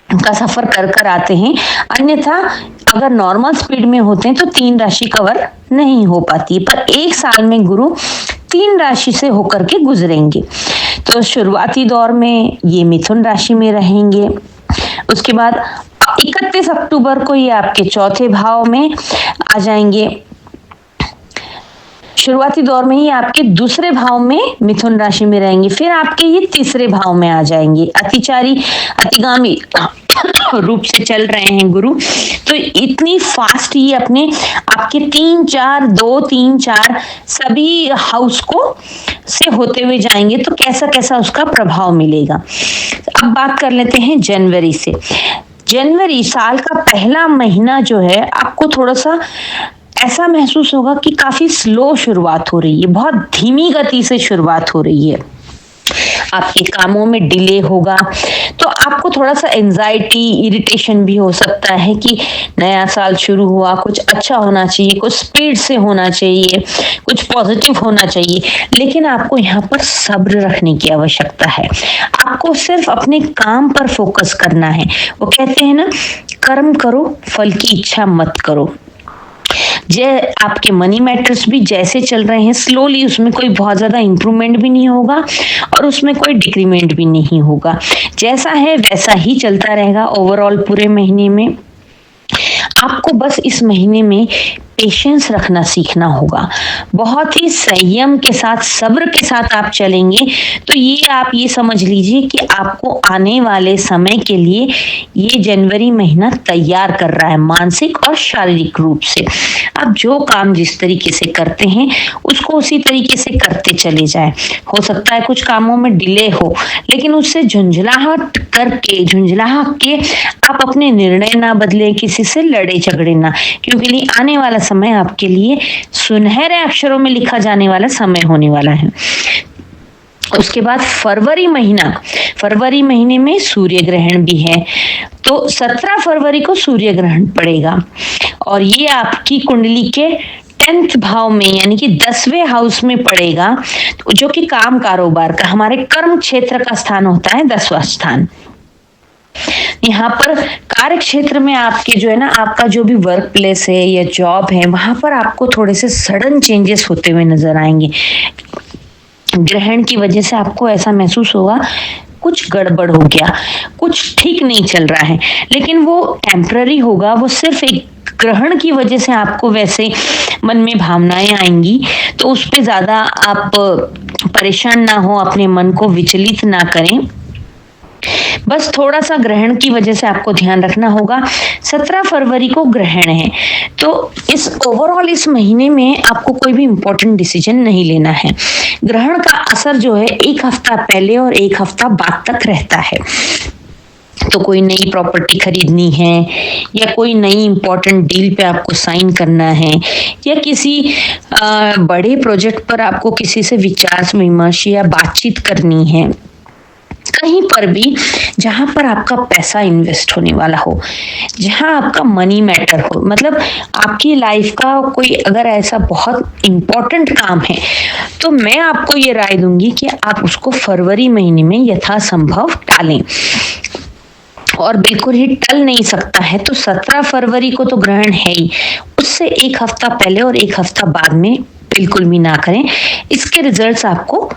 S1: का सफर कर कर आते हैं। अन्यथा अगर नॉर्मल स्पीड में होते हैं तो 3 राशि कवर नहीं हो पाती, पर एक साल में गुरु 3 राशि से होकर के गुजरेंगे। तो शुरुआती दौर में ये मिथुन राशि में रहेंगे। उसके बाद 31 अक्टूबर को ये आपके चौथे भाव में आ जाएंगे। शुरुआती दौर में ही आपके दूसरे भाव में मिथुन राशि में रहेंगे, फिर आपके ये तीसरे भाव में आ जाएंगे। अतिगामी रूप से चल रहे हैं गुरु, तो इतनी फास्ट ये अपने आपके 3-4 सभी हाउस को से होते हुए जाएंगे, तो कैसा कैसा उसका प्रभाव मिलेगा। अब बात कर लेते हैं जनवरी से। जनवरी साल का पहला महीना जो है, आपको थोड़ा सा ऐसा महसूस होगा कि काफी स्लो शुरुआत हो रही है, बहुत धीमी गति से शुरुआत हो रही है, आपके कामों में डिले होगा, तो आपको थोड़ा सा एंजाइटी, इरिटेशन भी हो सकता है कि नया साल शुरू हुआ, कुछ अच्छा होना चाहिए, कुछ स्पीड से होना चाहिए, कुछ पॉजिटिव होना चाहिए, लेकिन आपको यहाँ पर सब्र रखने की आवश्यकता है। आपको सिर्फ अपने काम पर फोकस करना है। वो कहते हैं ना, कर्म करो, फल की इच्छा मत करो। आपके मनी मैटर्स भी जैसे चल रहे हैं स्लोली, उसमें कोई बहुत ज्यादा इंप्रूवमेंट भी नहीं होगा और उसमें कोई डिक्रीमेंट भी नहीं होगा। जैसा है वैसा ही चलता रहेगा ओवरऑल पूरे महीने में। आपको बस इस महीने में पेशेंस रखना सीखना होगा। बहुत ही संयम के साथ, सब्र के साथ आप चलेंगे तो ये आप ये समझ लीजिए कि आपको आने वाले समय के लिए ये जनवरी महीना तैयार कर रहा है, मानसिक और शारीरिक रूप से। आप जो काम जिस तरीके से करते हैं उसको उसी तरीके से करते चले जाएं। हो सकता है कुछ कामों में डिले हो, लेकिन उससे झुंझला के आप अपने निर्णय ना बदले, किसी से लड़े झगड़े ना, क्योंकि आने वाला समय आपके लिए सुनहरे अक्षरों में लिखा जाने वाला समय होने वाला है। उसके बाद फरवरी महीने में सूर्य ग्रहण भी है, तो 17 फरवरी को सूर्य ग्रहण पड़ेगा और ये आपकी कुंडली के 10th भाव में यानी कि 10वें हाउस में पड़ेगा, जो कि काम कारोबार का, हमारे कर्म क्षेत्र का स्थान होता है 10वां स्थान। यहाँ पर कार्य क्षेत्र में आपके जो है ना, आपका जो भी वर्क प्लेस है या जॉब है, वहां पर आपको थोड़े से सडन चेंजेस होते हुए नजर आएंगे। ग्रहण की वजह से आपको ऐसा महसूस होगा कुछ गड़बड़ हो गया, कुछ ठीक नहीं चल रहा है, लेकिन वो टेम्पररी होगा। वो सिर्फ एक ग्रहण की वजह से आपको वैसे मन में भावनाएं आएंगी, तो उस पे ज्यादा आप परेशान ना हो, अपने मन को विचलित ना करें। बस थोड़ा सा ग्रहण की वजह से आपको ध्यान रखना होगा। 17 फरवरी को ग्रहण है, तो इस ओवरऑल इस महीने में आपको कोई भी इंपॉर्टेंट डिसीजन नहीं लेना है। ग्रहण का असर जो है 1 हफ्ता पहले और 1 हफ्ता बाद तक रहता है। तो कोई नई प्रॉपर्टी खरीदनी है या कोई नई इंपॉर्टेंट डील पे आपको साइन करना है या किसी बड़े प्रोजेक्ट पर आपको किसी से विचार विमर्श या बातचीत करनी है, कहीं पर भी जहां पर आपका पैसा इन्वेस्ट होने वाला हो, जहां आपका मनी मैटर हो, मतलब आपकी लाइफ का कोई अगर ऐसा बहुत इंपॉर्टेंट काम है, तो मैं आपको ये राय दूंगी कि आप उसको फरवरी महीने में यथासंभव टालें। और बिल्कुल ही टल नहीं सकता है तो 17 फरवरी को तो ग्रहण है ही, उससे 1 हफ्ता पहले और 1 हफ्ता बाद में बिल्कुल भी ना करें। इसके रिजल्ट्स आपको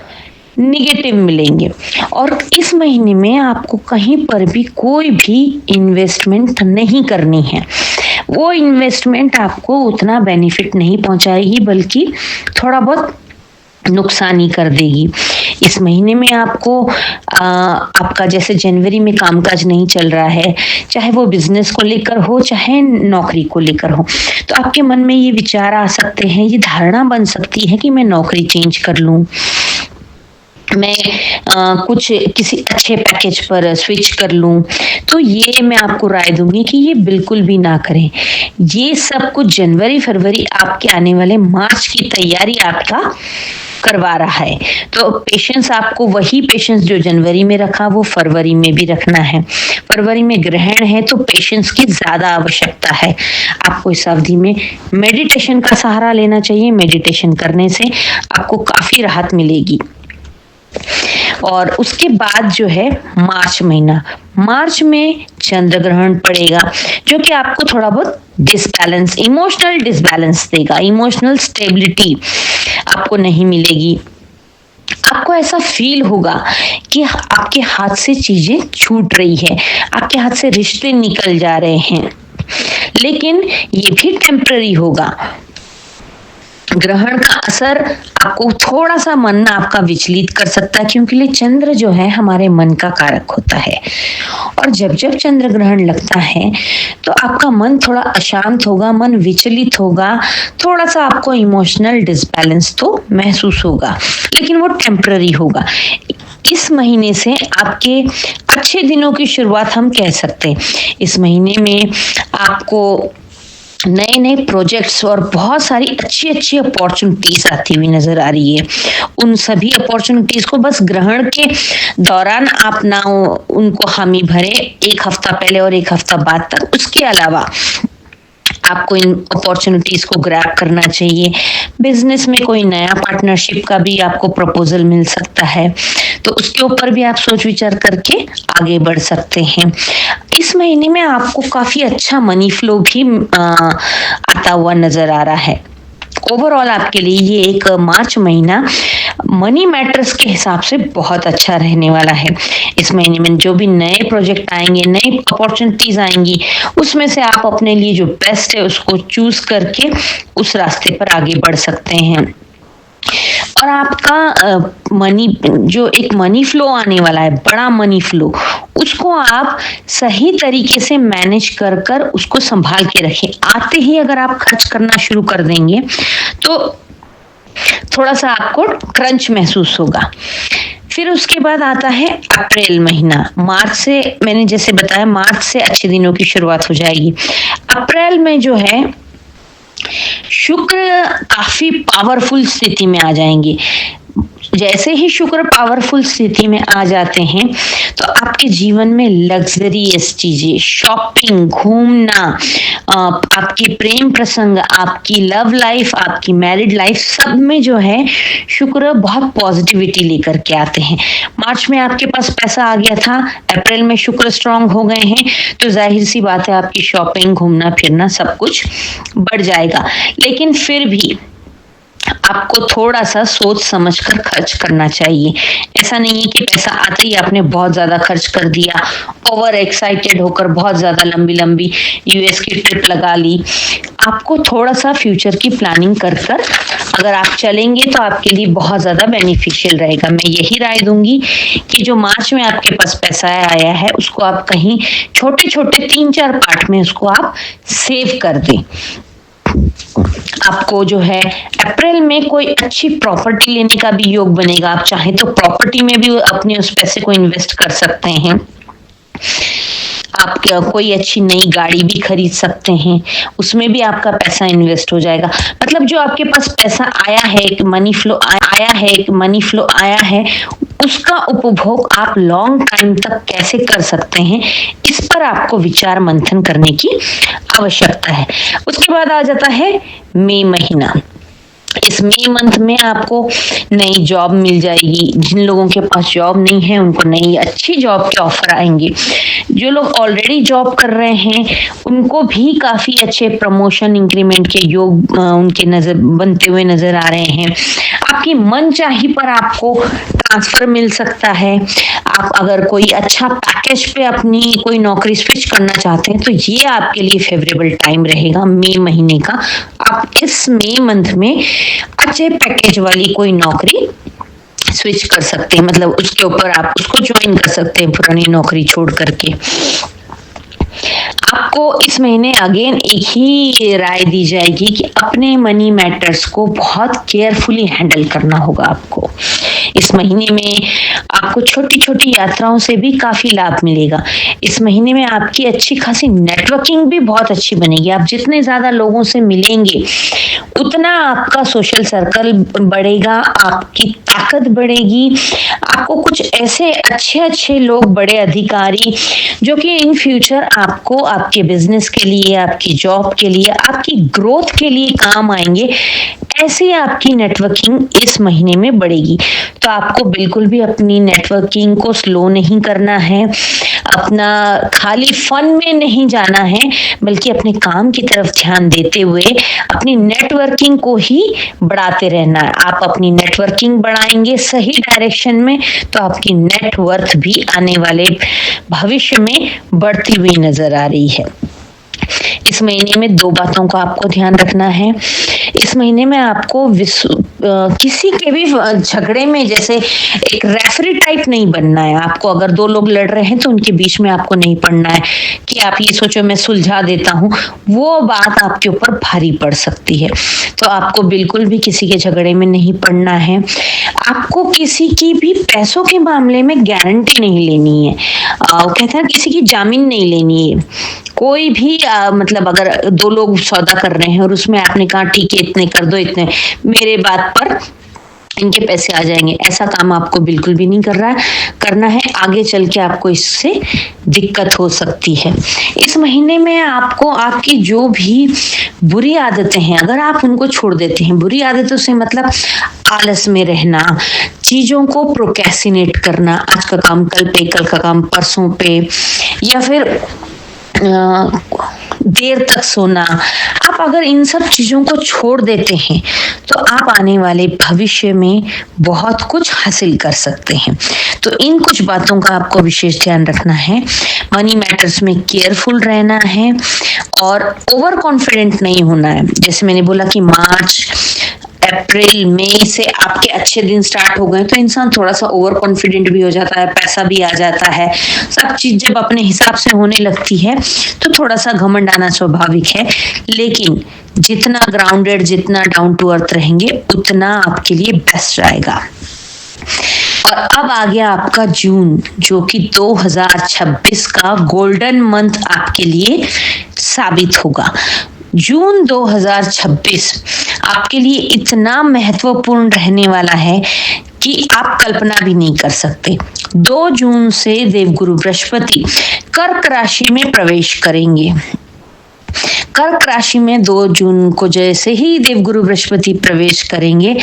S1: निगेटिव मिलेंगे। और इस महीने में आपको कहीं पर भी कोई भी इन्वेस्टमेंट नहीं करनी है। वो इन्वेस्टमेंट आपको उतना बेनिफिट नहीं पहुंचाएगी, बल्कि थोड़ा बहुत नुकसान ही कर देगी। इस महीने में आपको आपका जैसे जनवरी में कामकाज नहीं चल रहा है, चाहे वो बिजनेस को लेकर हो चाहे नौकरी को लेकर हो, तो आपके मन में ये विचार आ सकते हैं, ये धारणा बन सकती है कि मैं नौकरी चेंज कर लूं, मैं कुछ किसी अच्छे पैकेज पर स्विच कर लूं। तो ये मैं आपको राय दूंगी कि ये बिल्कुल भी ना करें। ये सब कुछ जनवरी फरवरी आपके आने वाले मार्च की तैयारी आपका करवा रहा है। तो पेशेंस, आपको वही पेशेंस जो जनवरी में रखा वो फरवरी में भी रखना है। फरवरी में ग्रहण है तो पेशेंस की ज्यादा आवश्यकता है। आपको इस अवधि में मेडिटेशन का सहारा लेना चाहिए। मेडिटेशन करने से आपको काफी राहत मिलेगी। और उसके बाद जो है मार्च महीना, मार्च में चंद्र ग्रहण पड़ेगा, जो कि आपको थोड़ा बहुत डिसबैलेंस, इमोशनल डिसबैलेंस देगा, इमोशनल स्टेबिलिटी आपको नहीं मिलेगी। आपको ऐसा फील होगा कि आपके हाथ से चीजें छूट रही है, आपके हाथ से रिश्ते निकल जा रहे हैं, लेकिन ये भी टेम्पररी होगा। ग्रहण का असर आपको थोड़ा सा मन आपका विचलित कर सकता है, क्योंकि चंद्र जो है हमारे मन का कारक होता है, और जब जब चंद्र ग्रहण लगता है तो आपका मन थोड़ा अशांत होगा, मन विचलित होगा, थोड़ा सा आपको इमोशनल डिसबैलेंस तो महसूस होगा, लेकिन वो टेम्पररी होगा। इस महीने से आपके अच्छे दिनों की शुरुआत हम कह सकते हैं। इस महीने में आपको नए नए प्रोजेक्ट्स और बहुत सारी अच्छी अच्छी अपॉर्चुनिटीज आती हुई नजर आ रही है। उन सभी अपॉर्चुनिटीज को बस ग्रहण के दौरान आप ना उनको हामी भरे, एक हफ्ता पहले और एक हफ्ता बाद तक। उसके अलावा आपको इन अपॉर्चुनिटीज को ग्रैब करना चाहिए। बिजनेस में कोई नया पार्टनरशिप का भी आपको प्रपोजल मिल सकता है, तो उसके ऊपर भी आप सोच विचार करके आगे बढ़ सकते हैं। इस महीने में आपको काफी अच्छा मनी फ्लो भी आता हुआ नजर आ रहा है। ओवरऑल आपके लिए ये एक मार्च महीना मनी मैटर्स के हिसाब से बहुत अच्छा रहने वाला है। इस महीने में जो भी नए प्रोजेक्ट आएंगे, नई अपॉर्चुनिटीज आएंगी, उसमें से आप अपने लिए जो बेस्ट है उसको चूज करके उस रास्ते पर आगे बढ़ सकते हैं। और आपका मनी, जो एक मनी फ्लो आने वाला है, बड़ा मनी फ्लो, उसको आप सही तरीके से मैनेज कर कर उसको संभाल के रखें। आते ही अगर आप खर्च करना शुरू कर देंगे तो थोड़ा सा आपको क्रंच महसूस होगा। फिर उसके बाद आता है अप्रैल महीना। मार्च से, मैंने जैसे बताया, मार्च से अच्छे दिनों की शुरुआत हो जाएगी। अप्रैल में जो है शुक्र काफी पावरफुल स्थिति में आ जाएंगे। जैसे ही शुक्र पावरफुल स्थिति में आ जाते हैं तो आपके जीवन में लग्जरियस चीजें, शॉपिंग, घूमना, आपके प्रेम प्रसंग, आपकी लव लाइफ, आपकी मैरिड लाइफ, सब में जो है शुक्र बहुत पॉजिटिविटी लेकर के आते हैं। मार्च में आपके पास पैसा आ गया था, अप्रैल में शुक्र स्ट्रांग हो गए हैं, तो जाहिर सी बात है आपकी शॉपिंग, घूमना फिरना सब कुछ बढ़ जाएगा। लेकिन फिर भी आपको थोड़ा सा सोच समझकर खर्च करना चाहिए। ऐसा नहीं है कि पैसा आते ही आपने बहुत ज्यादा खर्च कर दिया, ओवर एक्साइटेड होकर बहुत ज्यादा लंबी लंबी यूएस की ट्रिप लगा ली। आपको थोड़ा सा फ्यूचर की प्लानिंग कर कर अगर आप चलेंगे तो आपके लिए बहुत ज्यादा बेनिफिशियल रहेगा। मैं यही राय दूंगी कि जो मार्च में आपके पास पैसा आया है उसको आप कहीं छोटे छोटे 3-4 पार्ट में उसको आप सेव कर दें। आपको जो है अप्रैल में कोई अच्छी प्रॉपर्टी लेने का भी योग बनेगा। आप चाहे तो प्रॉपर्टी में भी अपने उस पैसे को इन्वेस्ट कर सकते हैं। आप कोई अच्छी नई गाड़ी भी खरीद सकते हैं, उसमें भी आपका पैसा इन्वेस्ट हो जाएगा। मतलब जो आपके पास पैसा आया है, मनी फ्लो आया है, उसका उपभोग आप लॉन्ग टाइम तक कैसे कर सकते हैं, इस पर आपको विचार मंथन करने की आवश्यकता है। उसके बाद आ जाता है मई महीना। इस मई मंथ में आपको नई जॉब मिल जाएगी। जिन लोगों के पास जॉब नहीं है उनको नई अच्छी जॉब के ऑफर आएंगे। जो लोग ऑलरेडी जॉब कर रहे हैं उनको भी काफी अच्छे प्रमोशन, इंक्रीमेंट के योग उनके नजर बनते हुए नजर आ रहे हैं। आपकी मनचाही पर आपको ट्रांसफर मिल सकता है। आप अगर कोई अच्छा पैकेज पे अपनी कोई नौकरी स्विच करना चाहते हैं तो ये आपके लिए फेवरेबल टाइम रहेगा मई महीने का। आप इस मई मंथ में अच्छे पैकेज वाली कोई नौकरी स्विच कर सकते हैं, मतलब उसके ऊपर आप उसको ज्वाइन कर सकते हैं पुरानी नौकरी छोड़ करके। आपको इस महीने अगेन एक ही राय दी जाएगी कि अपने मनी मैटर्स को बहुत केयरफुली हैंडल करना होगा आपको। इस महीने में आपको छोटी छोटी यात्राओं से भी काफी लाभ मिलेगा। इस महीने में आपकी अच्छी खासी नेटवर्किंग भी बहुत अच्छी बनेगी। आप जितने ज्यादा लोगों से मिलेंगे उतना आपका सोशल सर्कल बढ़ेगा, आपकी ताकत बढ़ेगी। आपको कुछ ऐसे अच्छे अच्छे लोग, बड़े अधिकारी जो कि इन फ्यूचर आपको आपके बिजनेस के लिए, आपकी जॉब के लिए, आपकी ग्रोथ के लिए काम आएंगे, ऐसे आपकी नेटवर्किंग इस महीने में बढ़ेगी। तो आपको बिल्कुल भी अपनी नेटवर्किंग को स्लो नहीं करना है। अपना खाली फन में नहीं जाना है, बल्कि अपने काम की तरफ ध्यान देते हुए अपनी नेटवर्किंग को ही बढ़ाते रहना है। आप अपनी नेटवर्किंग बढ़ाएंगे सही डायरेक्शन में तो आपकी नेटवर्थ भी आने वाले भविष्य में बढ़ती हुई नजर आ रही है। इस महीने में 2 बातों का आपको ध्यान रखना है। इस महीने में आपको किसी के भी झगड़े में जैसे एक रेफरी टाइप नहीं बनना है। आपको अगर 2 लोग लड़ रहे हैं तो उनके बीच में आपको नहीं पड़ना है कि आप ये सोचो मैं सुलझा देता हूँ, वो बात आपके ऊपर भारी पड़ सकती है। तो आपको बिल्कुल भी किसी के झगड़े में नहीं पड़ना है। आपको किसी की भी पैसों के मामले में गारंटी नहीं लेनी है। कहते हैं किसी की जामीन नहीं लेनी है। कोई भी मतलब अगर 2 लोग सौदा कर रहे हैं और उसमें आपने कहा ठीक है इतने कर दो, इतने मेरे बात पर इनके पैसे आ जाएंगे, ऐसा काम आपको बिल्कुल भी नहीं करना है। आगे चल के आपको इससे दिक्कत हो सकती है। इस महीने में आपको आपकी जो भी बुरी आदतें हैं अगर आप उनको छोड़ देते हैं, बुरी आदतों से मतलब आलस में रहना, चीजों को प्रोक्रेस्टिनेट करना, आज का काम कल पे, कल का काम परसों पे, या फिर देर तक सोना, आप अगर इन सब चीजों को छोड़ देते हैं तो आप आने वाले भविष्य में बहुत कुछ हासिल कर सकते हैं। तो इन कुछ बातों का आपको विशेष ध्यान रखना है। मनी मैटर्स में केयरफुल रहना है और ओवर कॉन्फिडेंट नहीं होना है। जैसे मैंने बोला कि मार्च, अप्रैल, मई से आपके अच्छे दिन स्टार्ट हो गए तो इंसान थोड़ा सा ओवर कॉन्फिडेंट भी हो जाता है, पैसा भी आ जाता है, सब चीज जब अपने हिसाब से होने लगती है तो थोड़ा सा घमंड आना स्वाभाविक है। लेकिन जितना ग्राउंडेड, जितना डाउन टू अर्थ रहेंगे उतना आपके लिए बेस्ट रहेगा। और अब आ गया आपका जून, जो कि 2026 का गोल्डन मंथ आपके लिए साबित होगा। जून 2026 आपके लिए इतना महत्वपूर्ण रहने वाला है कि आप कल्पना भी नहीं कर सकते। 2 जून से देवगुरु बृहस्पति कर्क राशि में प्रवेश करेंगे। कर्क राशि में 2 जून को जैसे ही देवगुरु बृहस्पति प्रवेश करेंगे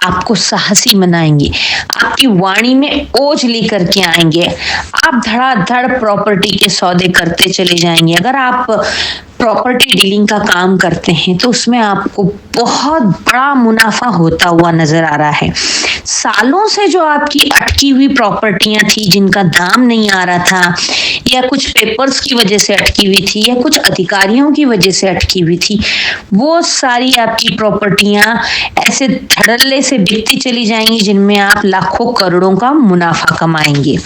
S1: आपको साहसी बनाएंगे, आपकी वाणी में ओज लेकर के आएंगे, आप धड़ाधड़ प्रॉपर्टी के सौदे करते चले जाएंगे। अगर आप प्रॉपर्टी डीलिंग का काम करते हैं तो उसमें आपको बहुत बड़ा मुनाफा होता हुआ नजर आ रहा है। सालों से जो आपकी अटकी हुई प्रॉपर्टियां थी जिनका दाम नहीं आ रहा था, या कुछ पेपर्स की वजह से अटकी हुई थी, या कुछ अधिकारियों की वजह से अटकी हुई थी, वो सारी आपकी प्रॉपर्टियां ऐसे धड़ल्ले से बिकती चली जाएंगी जिनमें आप लाखों करोड़ों का मुनाफा कमाएंगे।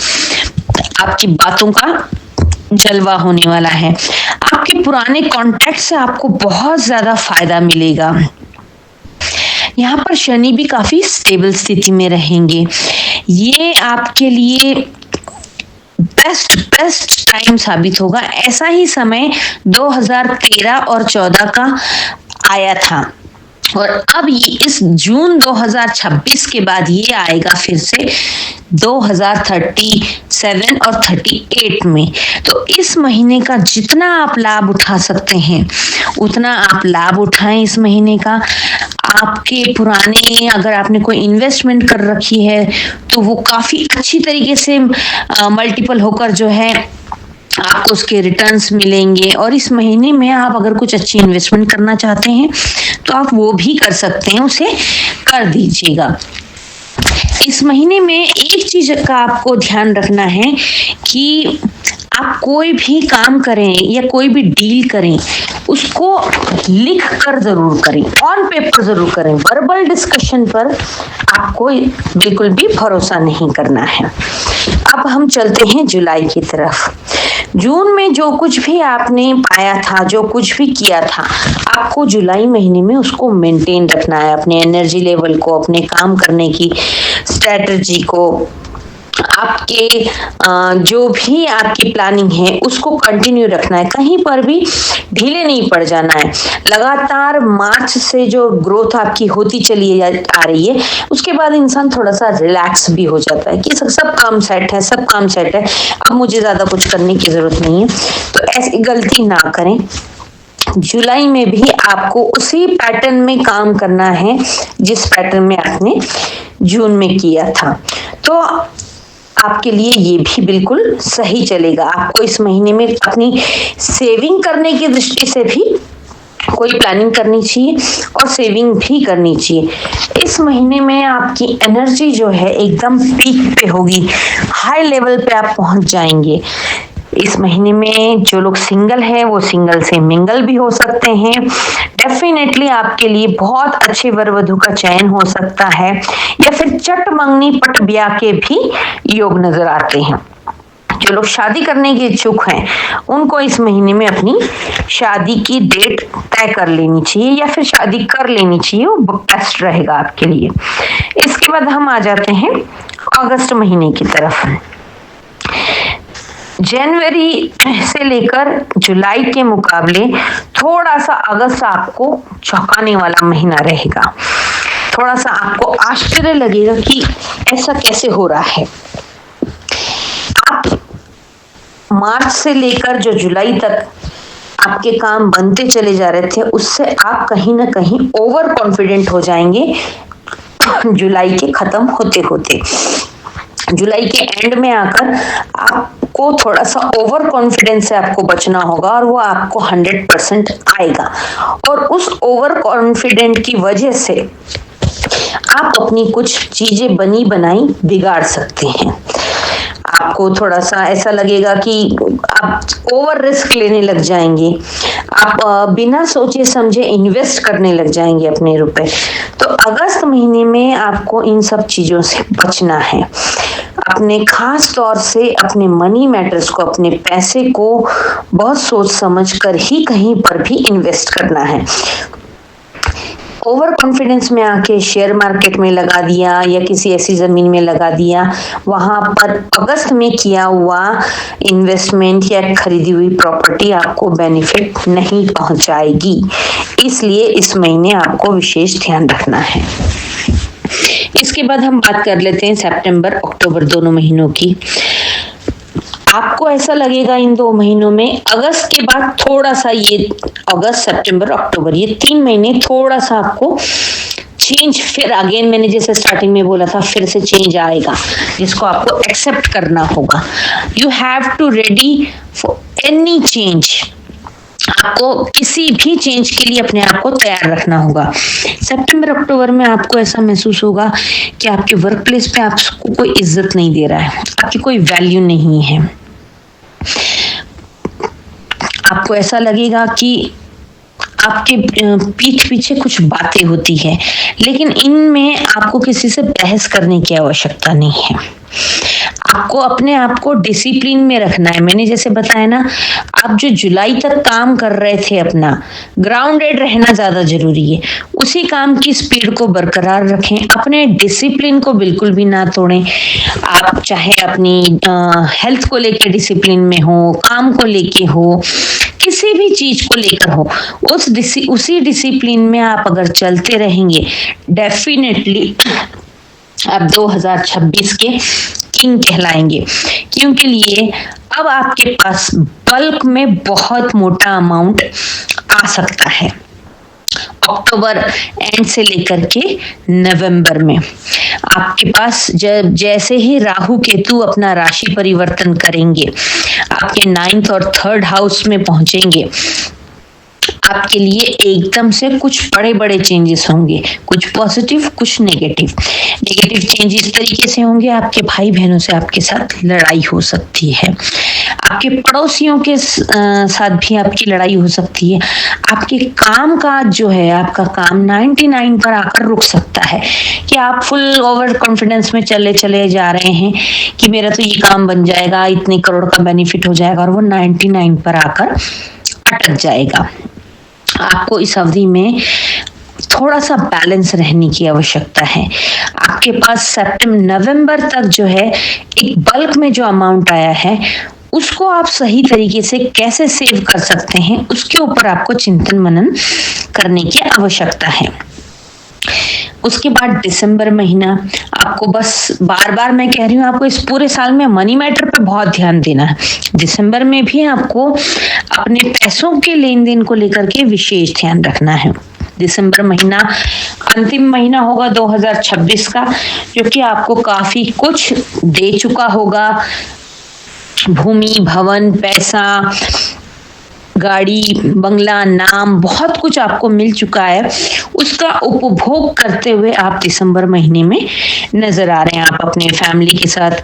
S1: आपकी बातों का जलवा होने वाला है। आपके पुराने कॉन्टैक्ट से आपको बहुत ज्यादा फायदा मिलेगा। यहाँ पर शनि भी काफी स्टेबल स्थिति में रहेंगे। ये आपके लिए बेस्ट टाइम साबित होगा। ऐसा ही समय 2013 और 14 का आया था और अब इस जून 2026 के बाद ये आएगा फिर से 2037 और 38 में। तो इस महीने का जितना आप लाभ उठा सकते हैं उतना आप लाभ उठाएं इस महीने का। आपके पुराने अगर आपने कोई इन्वेस्टमेंट कर रखी है तो वो काफी अच्छी तरीके से मल्टीपल होकर जो है आपको उसके रिटर्न्स मिलेंगे। और इस महीने में आप अगर कुछ अच्छी इन्वेस्टमेंट करना चाहते हैं तो आप वो भी कर सकते हैं, उसे कर दीजिएगा। इस महीने में एक चीज का आपको ध्यान रखना है कि आप कोई भी काम करें या कोई भी डील करें उसको लिख कर जरूर करें, ऑन पेपर जरूर करें। वर्बल डिस्कशन पर आपको बिल्कुल भी भरोसा नहीं करना है। अब हम चलते हैं जुलाई की तरफ। जून में जो कुछ भी आपने पाया था, जो कुछ भी किया था, आपको जुलाई महीने में उसको मेंटेन रखना है। अपने एनर्जी लेवल को, अपने काम करने की स्ट्रेटजी को, आपके जो भी आपकी प्लानिंग है उसको कंटिन्यू रखना है। कहीं पर भी ढीले नहीं पड़ जाना है। लगातार मार्च से जो ग्रोथ आपकी होती चली आ रही है उसके बाद इंसान थोड़ा सा रिलैक्स भी हो जाता है कि सब काम सेट है, सब काम सेट है, अब मुझे ज्यादा कुछ करने की जरूरत नहीं है। तो ऐसी गलती ना करें। जुलाई में भी आपको उसी पैटर्न में काम करना है जिस पैटर्न में आपने जून में किया था। तो आपके लिए ये भी बिल्कुल सही चलेगा। आपको इस महीने में अपनी सेविंग करने की दृष्टि से भी कोई प्लानिंग करनी चाहिए और सेविंग भी करनी चाहिए। इस महीने में आपकी एनर्जी जो है एकदम पीक पे होगी, हाई लेवल पे आप पहुंच जाएंगे। इस महीने में जो लोग सिंगल हैं वो सिंगल से मिंगल भी हो सकते हैं। डेफिनेटली आपके लिए बहुत अच्छे वर वधु का चयन हो सकता है, या फिर चट मंगनी पट ब्याह के भी योग नजर आते हैं। जो लोग शादी करने के इच्छुक हैं उनको इस महीने में अपनी शादी की डेट तय कर लेनी चाहिए या फिर शादी कर लेनी चाहिए, वो बेस्ट रहेगा आपके लिए। इसके बाद हम आ जाते हैं अगस्त महीने की तरफ। जनवरी से लेकर जुलाई के मुकाबले थोड़ा सा अगस्त आपको चौंकाने वाला महीना रहेगा। थोड़ा सा आपको आश्चर्य लगेगा कि ऐसा कैसे हो रहा है। आप मार्च से लेकर जो जुलाई तक आपके काम बनते चले जा रहे थे, उससे आप कहीं ना कहीं ओवर कॉन्फिडेंट हो जाएंगे जुलाई के खत्म होते होते। जुलाई के एंड में आकर आपको थोड़ा सा ओवर कॉन्फिडेंस से आपको बचना होगा और वो आपको 100% आएगा, और उस ओवर कॉन्फिडेंट की वजह से आप अपनी कुछ चीजें बनी बनाई बिगाड़ सकते हैं। आपको थोड़ा सा ऐसा लगेगा कि आप ओवर रिस्क लेने लग जाएंगे, आप बिना सोचे समझे इन्वेस्ट करने लग जाएंगे अपने रुपए। तो अगस्त महीने में आपको इन सब चीजों से बचना है। अपने खास तौर से अपने मनी मैटर्स को, अपने पैसे को बहुत सोच समझ कर ही कहीं पर भी इन्वेस्ट करना है। ओवर कॉन्फिडेंस में आके शेयर मार्केट में लगा दिया या किसी ऐसी जमीन में लगा दिया, वहां पर अगस्त में किया हुआ इन्वेस्टमेंट या खरीदी हुई प्रॉपर्टी आपको बेनिफिट नहीं पहुंचाएगी। इसलिए इस महीने आपको विशेष ध्यान रखना है। इसके बाद हम बात कर लेते हैं सितंबर अक्टूबर दोनों महीनों की। आपको ऐसा लगेगा इन 2 महीनों में, अगस्त के बाद थोड़ा सा, ये अगस्त सितंबर अक्टूबर ये 3 महीने थोड़ा सा आपको चेंज, फिर अगेन मैंने जैसे स्टार्टिंग में बोला था, फिर से चेंज आएगा जिसको आपको एक्सेप्ट करना होगा। You have to ready for any change. आपको किसी भी चेंज के लिए अपने आप को तैयार रखना होगा। सितंबर अक्टूबर में आपको ऐसा महसूस होगा कि आपके वर्क प्लेस पे आपको कोई इज्जत नहीं दे रहा है, आपकी कोई वैल्यू नहीं है। आपको ऐसा लगेगा कि आपके पीठ पीछे कुछ बातें होती है, लेकिन इनमें आपको किसी से बहस करने की आवश्यकता नहीं है। आपको अपने आप को डिसिप्लिन में रखना है। मैंने जैसे बताया ना, आप जो जुलाई तक काम कर रहे थे अपना, ग्राउंडेड रहना ज्यादा जरूरी है। उसी काम की स्पीड को बरकरार रखें, अपने डिसिप्लिन को बिल्कुल भी ना तोड़ें। आप चाहे अपनी हेल्थ को लेके डिसिप्लिन में हो, काम को लेके हो, किसी भी चीज को लेकर हो, उसी डिसिप्लिन में आप अगर चलते रहेंगे, डेफिनेटली आप 2026 के किंग कहलाएंगे। क्योंकि लिए अब आपके पास बल्क में बहुत मोटा अमाउंट आ सकता है। अक्टूबर एंड से लेकर के नवंबर में आपके पास जब जैसे ही राहु केतु अपना राशि परिवर्तन करेंगे, आपके 9th और 3rd हाउस में पहुंचेंगे, आपके लिए एकदम से कुछ बड़े बड़े चेंजेस होंगे, कुछ पॉजिटिव कुछ नेगेटिव। नेगेटिव चेंजेस इस तरीके से होंगे, आपके भाई बहनों से आपके साथ लड़ाई हो सकती है, आपके पड़ोसियों के साथ भी आपकी लड़ाई हो सकती है। आपके काम काज जो है, आपका काम 99 पर आकर रुक सकता है कि आप फुल ओवर कॉन्फिडेंस में चले जा रहे हैं कि मेरा तो ये काम बन जाएगा, इतने करोड़ का बेनिफिट हो जाएगा, और वो 99 पर आकर अटक जाएगा। आपको इस अवधि में थोड़ा सा बैलेंस रहने की आवश्यकता है। आपके पास सितंबर नवंबर तक जो है एक बल्क में जो अमाउंट आया है, उसको आप सही तरीके से कैसे सेव कर सकते हैं, उसके ऊपर आपको चिंतन मनन करने की आवश्यकता है। उसके बाद दिसंबर महीना, आपको बस बार बार मैं कह रही हूँ, आपको इस पूरे साल में मनी मैटर पे बहुत ध्यान देना है। दिसंबर में भी आपको अपने पैसों के लेन देन को लेकर के विशेष ध्यान रखना है। दिसंबर महीना अंतिम महीना होगा 2026 का, जो कि आपको काफी कुछ दे चुका होगा। भूमि, भवन, पैसा, गाड़ी, बंगला, नाम, बहुत कुछ आपको मिल चुका है। उसका उपभोग करते हुए आप दिसंबर महीने में नजर आ रहे हैं। आप अपने फैमिली के साथ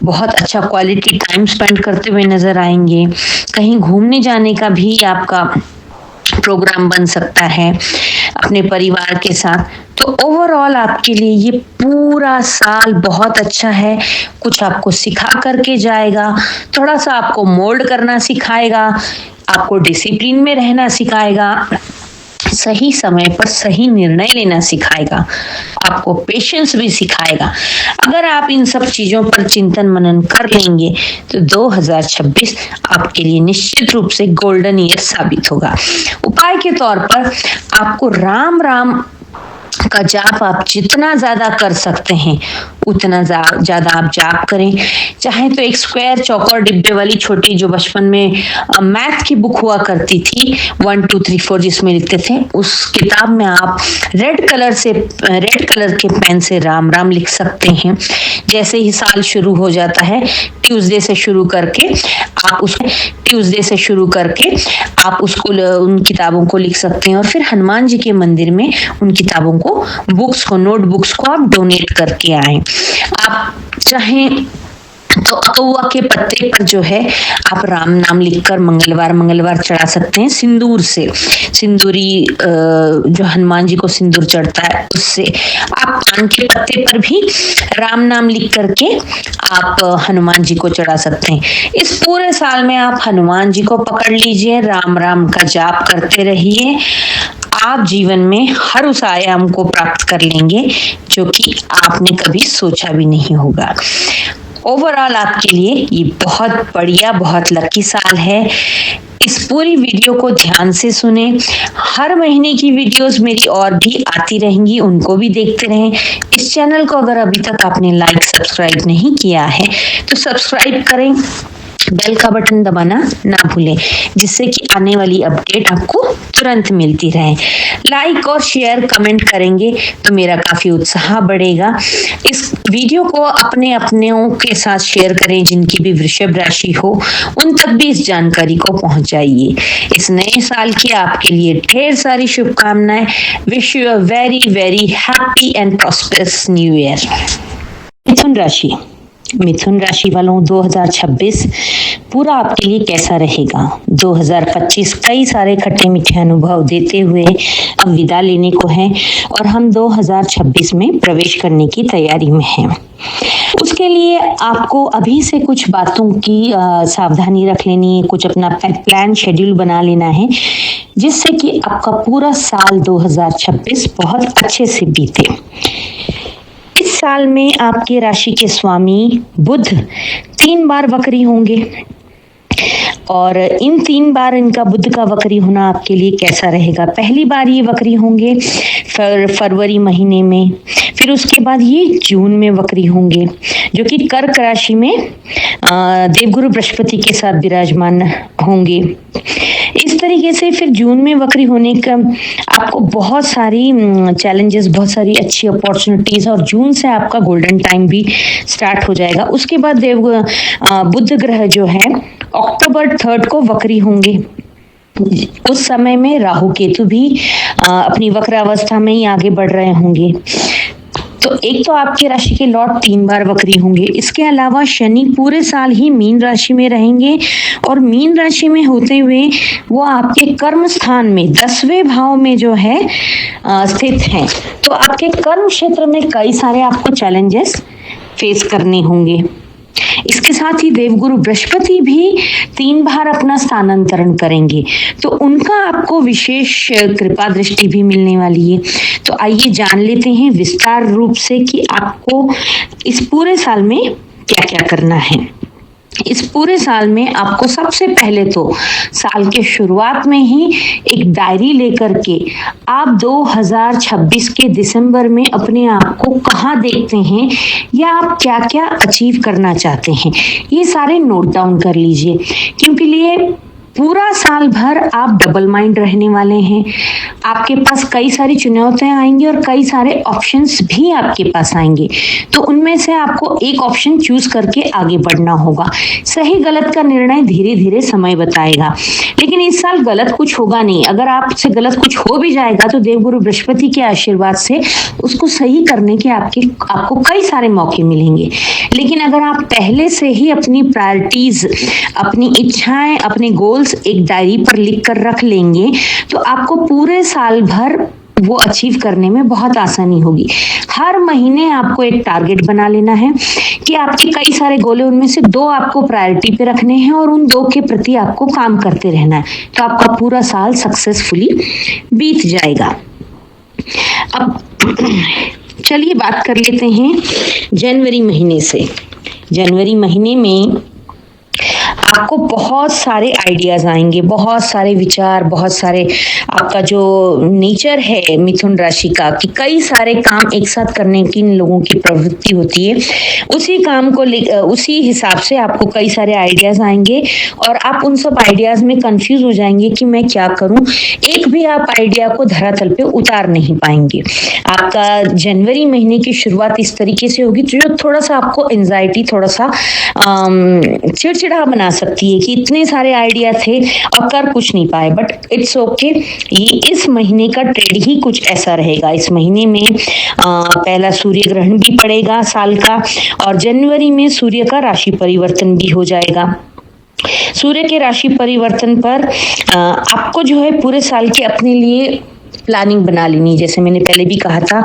S1: बहुत अच्छा क्वालिटी टाइम स्पेंड करते हुए नजर आएंगे। कहीं घूमने जाने का भी आपका प्रोग्राम बन सकता है अपने परिवार के साथ। तो ओवरऑल आपके लिए ये पूरा साल बहुत अच्छा है। कुछ आपको सिखा करके जाएगा, थोड़ा सा आपको मोल्ड करना सिखाएगा, आपको डिसिप्लिन में रहना सिखाएगा, सही समय पर सही निर्णय लेना सिखाएगा, आपको पेशेंस भी सिखाएगा। अगर आप इन सब चीजों पर चिंतन मनन कर लेंगे तो 2026 आपके लिए निश्चित रूप से गोल्डन ईयर साबित होगा। उपाय के तौर पर आपको राम राम का जाप आप जितना ज्यादा कर सकते हैं उतना ज्यादा आप जाप करें। चाहे तो एक स्क्वायर चौकोर डिब्बे वाली छोटी जो बचपन में मैथ की बुक हुआ करती थी 1 2 3 4 जिसमें लिखते थे, उस किताब में आप रेड कलर के पेन से राम राम लिख सकते हैं। जैसे ही साल शुरू हो जाता है ट्यूसडे से शुरू करके आप उसको उन किताबों को लिख सकते हैं और फिर हनुमान जी के मंदिर में उन किताबों को नोटबुक्स को आप डोनेट करके आए। आप चाहें तो अकौआ के पत्ते पर जो है आप राम नाम लिखकर मंगलवार चढ़ा सकते हैं सिंदूरी जो हनुमान जी को सिंदूर चढ़ता है उससे। आप पान के पत्ते पर भी राम नाम लिख करके आप हनुमान जी को चढ़ा सकते हैं। इस पूरे साल में आप हनुमान जी को पकड़ लीजिए, राम राम का जाप करते रहिए। आप जीवन में हर उस आयाम को प्राप्त कर लेंगे जो कि आपने कभी सोचा भी नहीं होगा। ओवरऑल आपके लिए ये बहुत बढ़िया, बहुत लकी साल है। इस पूरी वीडियो को ध्यान से सुने। हर महीने की वीडियोस मेरी और भी आती रहेंगी, उनको भी देखते रहें। इस चैनल को अगर अभी तक आपने लाइक सब्सक्राइब नहीं किया है तो सब्सक्राइब करें, बेल का बटन दबाना ना भूलें, जिससे कि आने वाली अपडेट आपको तुरंत मिलती रहे। लाइक और शेयर कमेंट करेंगे तो मेरा काफी उत्साह बढ़ेगा। इस वीडियो को अपनों के साथ शेयर करें जिनकी भी वृषभ राशि हो, उन तक भी इस जानकारी को पहुंचाइए। इस नए साल की आपके लिए ढेर सारी शुभकामनाएं। Wish you a very very happy and prosperous new year. मिथुन राशि वालों 2026 पूरा आपके लिए कैसा रहेगा? 2025 कई सारे खट्टे मीठे अनुभव देते हुए अब विदा लेने को है और हम 2026 में प्रवेश करने की तैयारी में हैं। उसके लिए आपको अभी से कुछ बातों की सावधानी रख लेनी है, कुछ अपना प्लान शेड्यूल बना लेना है, जिससे कि आपका पूरा साल 2026 बहुत अच्छे से बीते। इस साल में आपके राशि के स्वामी बुध 3 बार वक्री होंगे और इन 3 बार इनका बुध का वक्री होना आपके लिए कैसा रहेगा? पहली बार ये वक्री होंगे फरवरी महीने में, फिर उसके बाद ये जून में वक्री होंगे, जो कि कर्क राशि में देवगुरु बृहस्पति के साथ विराजमान होंगे। इस तरीके से फिर जून में वक्री होने का आपको बहुत सारी चैलेंजेस, बहुत सारी अच्छी अपॉर्चुनिटीज, और जून से आपका गोल्डन टाइम भी स्टार्ट हो जाएगा। उसके बाद बुध ग्रह जो है अक्टूबर 3 को वक्री होंगे। उस समय में राहु केतु भी अपनी वक्रावस्था में ही आगे बढ़ रहे होंगे। तो एक तो आपके राशि के लॉर्ड 3 बार वक्री होंगे। इसके अलावा शनि पूरे साल ही मीन राशि में रहेंगे और मीन राशि में होते हुए वो आपके कर्म स्थान में 10वें भाव में जो है स्थित हैं। तो आपके कर्म क्षेत्र में कई सारे आपको चैलेंजेस फेस करने होंगे। इसके साथ ही देवगुरु बृहस्पति भी 3 बार अपना स्थानांतरण करेंगे, तो उनका आपको विशेष कृपा दृष्टि भी मिलने वाली है। तो आइए जान लेते हैं विस्तार रूप से कि आपको इस पूरे साल में क्या क्या करना है। इस पूरे साल में आपको सबसे पहले तो साल के शुरुआत में ही एक डायरी लेकर के आप 2026 के दिसंबर में अपने आप को कहाँ देखते हैं या आप क्या क्या अचीव करना चाहते हैं, ये सारे नोट डाउन कर लीजिए। क्योंकि लिए पूरा साल भर आप डबल माइंड रहने वाले हैं। आपके पास कई सारी चुनौतियां आएंगी और कई सारे ऑप्शंस भी आपके पास आएंगे, तो उनमें से आपको एक ऑप्शन चूज करके आगे बढ़ना होगा। सही गलत का निर्णय धीरे धीरे समय बताएगा, लेकिन इस साल गलत कुछ होगा नहीं। अगर आपसे गलत कुछ हो भी जाएगा तो देवगुरु बृहस्पति के आशीर्वाद से उसको सही करने के आपको कई सारे मौके मिलेंगे। लेकिन अगर आप पहले से ही अपनी प्रायोरिटीज, अपनी इच्छाएं, अपने गोल्स एक डायरी पर लिख कर रख लेंगे तो आपको पूरे साल भर वो अचीव करने में बहुत आसानी होगी। हर महीने आपको एक टारगेट बना लेना है कि आपके कई सारे गोल हैं, उनमें से 2 आपको प्रायोरिटी पे रखने हैं और उन 2 के प्रति आपको काम करते रहना है, तो आपका पूरा साल सक्सेसफुली बीत जाएगा। अब चलिए बात कर लेते हैं जनवरी महीने से। जनवरी महीने में आपको बहुत सारे आइडियाज आएंगे, बहुत सारे विचार, बहुत सारे आपका जो नेचर है मिथुन राशि का कि कई सारे काम एक साथ करने की इन लोगों की प्रवृत्ति होती है। उसी काम को उसी हिसाब से आपको कई सारे आइडियाज आएंगे और आप उन सब आइडियाज में कंफ्यूज हो जाएंगे कि मैं क्या करूं। एक भी आप आइडिया को धरातल पे उतार नहीं पाएंगे। आपका जनवरी महीने की शुरुआत इस तरीके से होगी जो थोड़ा सा आपको एंजाइटी, थोड़ा सा चिड़चिड़ा बना सकती है कि इतने सारे आइडिया थे और कर कुछ नहीं पाए, बट इट्स ओके। ये इस महीने का ट्रेड ही कुछ ऐसा रहेगा। इस महीने में पहला सूर्य ग्रहण भी पड़ेगा साल का, और जनवरी में सूर्य का राशि परिवर्तन भी हो जाएगा। सूर्य के राशि परिवर्तन पर आपको जो है पूरे साल के अपने लिए प्लानिंग बना लेनी। जैसे मैंने पहले भी कहा था,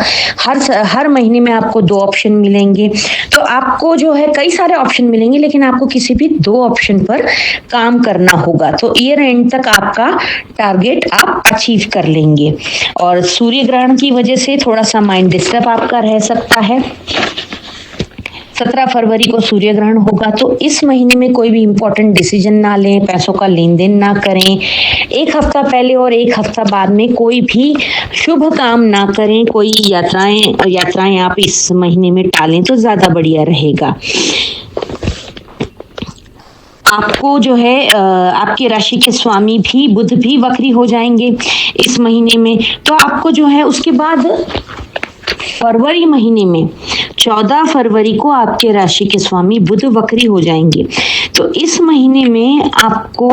S1: हर महीने में आपको 2 ऑप्शन मिलेंगे, तो आपको जो है कई सारे ऑप्शन मिलेंगे, लेकिन आपको किसी भी 2 ऑप्शन पर काम करना होगा, तो ईयर एंड तक आपका टारगेट आप अचीव कर लेंगे। और सूर्य ग्रहण की वजह से थोड़ा सा माइंड डिस्टर्ब आपका रह सकता है। 17 फरवरी को सूर्य ग्रहण होगा, तो इस महीने में कोई भी इंपॉर्टेंट डिसीजन ना लें, पैसों का लेन देन ना करें। एक हफ्ता पहले और एक हफ्ता बाद में कोई भी शुभ काम ना करें। कोई यात्राएं आप इस महीने में टालें तो ज्यादा बढ़िया रहेगा। आपको जो है आपकी राशि के स्वामी भी बुध भी वक्री हो जाएंगे इस महीने में, तो आपको जो है उसके बाद फरवरी महीने में 14 फरवरी को आपके राशि के स्वामी बुध वक्री हो जाएंगे। तो इस महीने में आपको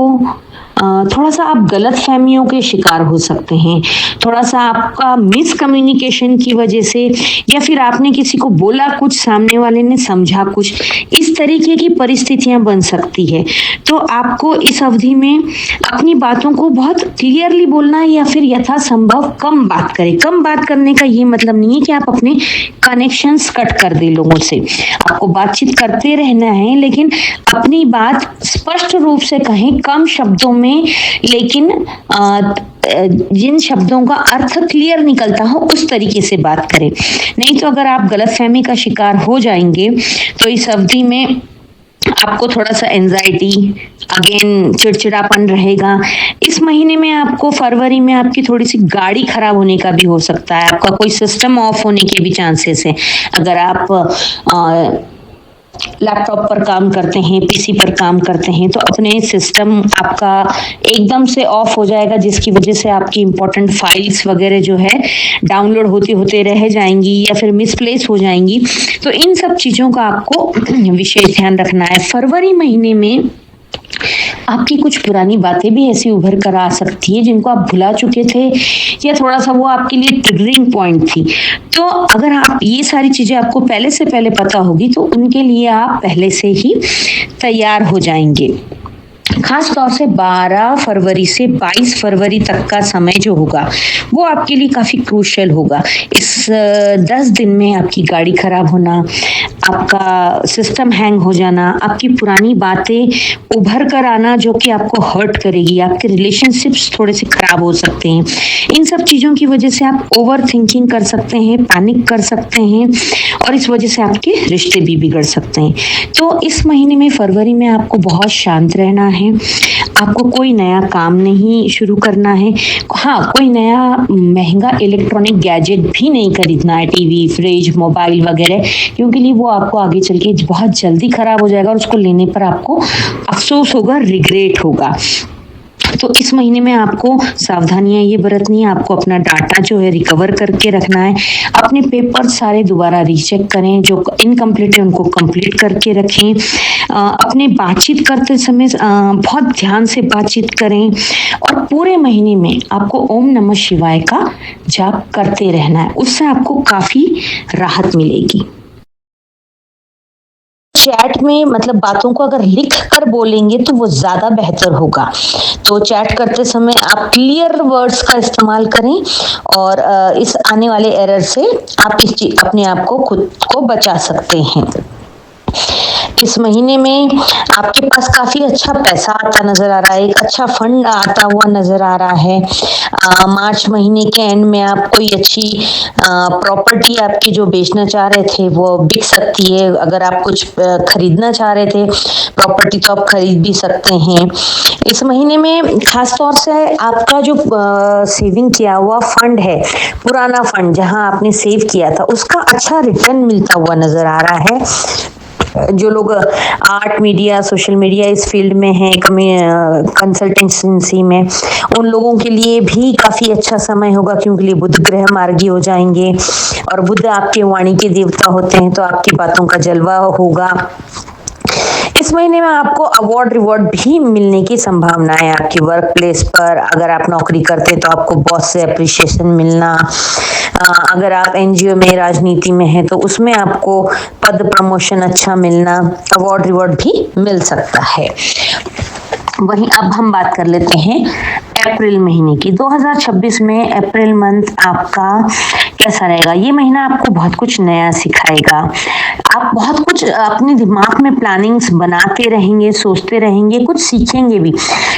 S1: थोड़ा सा आप गलत फहमियों के शिकार हो सकते हैं। थोड़ा सा आपका मिसकम्युनिकेशन की वजह से, या फिर आपने किसी को बोला कुछ, सामने वाले ने समझा कुछ, इस तरीके की परिस्थितियां बन सकती है। तो आपको इस अवधि में अपनी बातों को बहुत क्लियरली बोलना है, या फिर यथासंभव कम बात करें। कम बात करने का ये मतलब नहीं है कि आप अपने कनेक्शंस कट कर दें लोगों से। आपको बातचीत करते रहना है, लेकिन अपनी बात स्पष्ट रूप से कहें, कम शब्दों में, लेकिन जिन शब्दों का अर्थ क्लियर निकलता हो उस तरीके से बात करें। नहीं तो अगर आप गलतफहमी का शिकार हो जाएंगे तो इस अवधि में आपको थोड़ा सा एंजाइटी, अगेन चिड़चिड़ापन रहेगा। इस महीने में आपको फरवरी में आपकी थोड़ी सी गाड़ी खराब होने का भी हो सकता है। आपका कोई सिस्टम ऑफ होने के भी चांसेस है। अगर आप लैपटॉप पर काम करते हैं, पीसी पर काम करते हैं, तो अपने सिस्टम आपका एकदम से ऑफ हो जाएगा, जिसकी वजह से आपकी इंपॉर्टेंट फाइल्स वगैरह जो है डाउनलोड होते होते रह जाएंगी या फिर मिसप्लेस हो जाएंगी। तो इन सब चीज़ों का आपको विशेष ध्यान रखना है। फरवरी महीने में आपकी कुछ पुरानी बातें भी ऐसी उभर कर आ सकती है जिनको आप भुला चुके थे, या थोड़ा सा वो आपके लिए ट्रिगरिंग पॉइंट थी। तो अगर आप ये सारी चीजें आपको पहले से पहले पता होगी तो उनके लिए आप पहले से ही तैयार हो जाएंगे। खास तौर से 12 फरवरी से 22 फरवरी तक का समय जो होगा वो आपके लिए काफी क्रूशियल होगा। इस 10 दिन में आपकी गाड़ी खराब होना, आपका सिस्टम हैंग हो जाना, आपकी पुरानी बातें उभर कर आना जो कि आपको हर्ट करेगी, आपके रिलेशनशिप्स थोड़े से खराब हो सकते हैं। इन सब चीज़ों की वजह से आप ओवर थिंकिंग कर सकते हैं, पैनिक कर सकते हैं, और इस वजह से आपके रिश्ते भी बिगड़ सकते हैं। तो इस महीने में फरवरी में आपको बहुत शांत रहना है। आपको कोई नया काम नहीं शुरू करना है। हाँ, कोई नया महंगा इलेक्ट्रॉनिक गैजेट भी नहीं खरीदना है, टीवी, फ्रिज, मोबाइल वगैरह, क्योंकि वो आपको आगे चल के बहुत जल्दी खराब हो जाएगा और उसको लेने पर आपको अफसोस होगा, रिग्रेट होगा। तो इस महीने में आपको सावधानियां ये बरतनी है, आपको अपना डाटा जो है रिकवर करके रखना है, अपने पेपर सारे दोबारा रीचेक करें, जो इनकम्प्लीट है उनको कंप्लीट करके रखें, अपने बातचीत करते समय बहुत ध्यान से बातचीत करें और पूरे महीने में आपको ओम नमः शिवाय का जाप करते रहना है, उससे आपको काफी राहत मिलेगी। चैट में मतलब बातों को अगर लिख कर बोलेंगे तो वो ज्यादा बेहतर होगा, तो चैट करते समय आप क्लियर वर्ड्स का इस्तेमाल करें और इस आने वाले एरर से आप अपने आप को खुद को बचा सकते हैं। इस महीने में आपके पास काफी अच्छा पैसा आता नजर आ रहा है, एक अच्छा फंड आता हुआ नजर आ रहा है। मार्च महीने के एंड में आप कोई अच्छी प्रॉपर्टी आपकी जो बेचना चाह रहे थे वो बिक सकती है। अगर आप कुछ खरीदना चाह रहे थे प्रॉपर्टी तो आप खरीद भी सकते हैं। इस महीने में खास तौर से आपका जो सेविंग किया हुआ फंड है, पुराना फंड जहां आपने सेव किया था, उसका अच्छा रिटर्न मिलता हुआ नजर आ रहा है। जो लोग आर्ट मीडिया सोशल मीडिया इस फील्ड में हैं, कंसल्टेंसी में, उन लोगों के लिए भी काफी अच्छा समय होगा क्योंकि बुध ग्रह मार्गी हो जाएंगे और बुध आपके वाणी के देवता होते हैं, तो आपकी बातों का जलवा होगा। इस महीने में आपको अवार्ड रिवॉर्ड भी मिलने की संभावना है। आपकी वर्क प्लेस पर अगर आप नौकरी करते हैं तो आपको बॉस से अप्रिशिएशन मिलना, अगर आप एनजीओ में राजनीति में हैं तो उसमें आपको पद प्रमोशन अच्छा मिलना, अवार्ड रिवॉर्ड भी मिल सकता है। वहीं अब हम बात कर लेते हैं अप्रैल महीने की। 2026 में अप्रैल मंथ आपका कैसा रहेगा? ये महीना आपको बहुत कुछ नया सिखाएगा। आप बहुत कुछ अपने दिमाग में प्लानिंग्स बनाते रहेंगे, सोचते रहेंगे, कुछ सीखेंगे भी,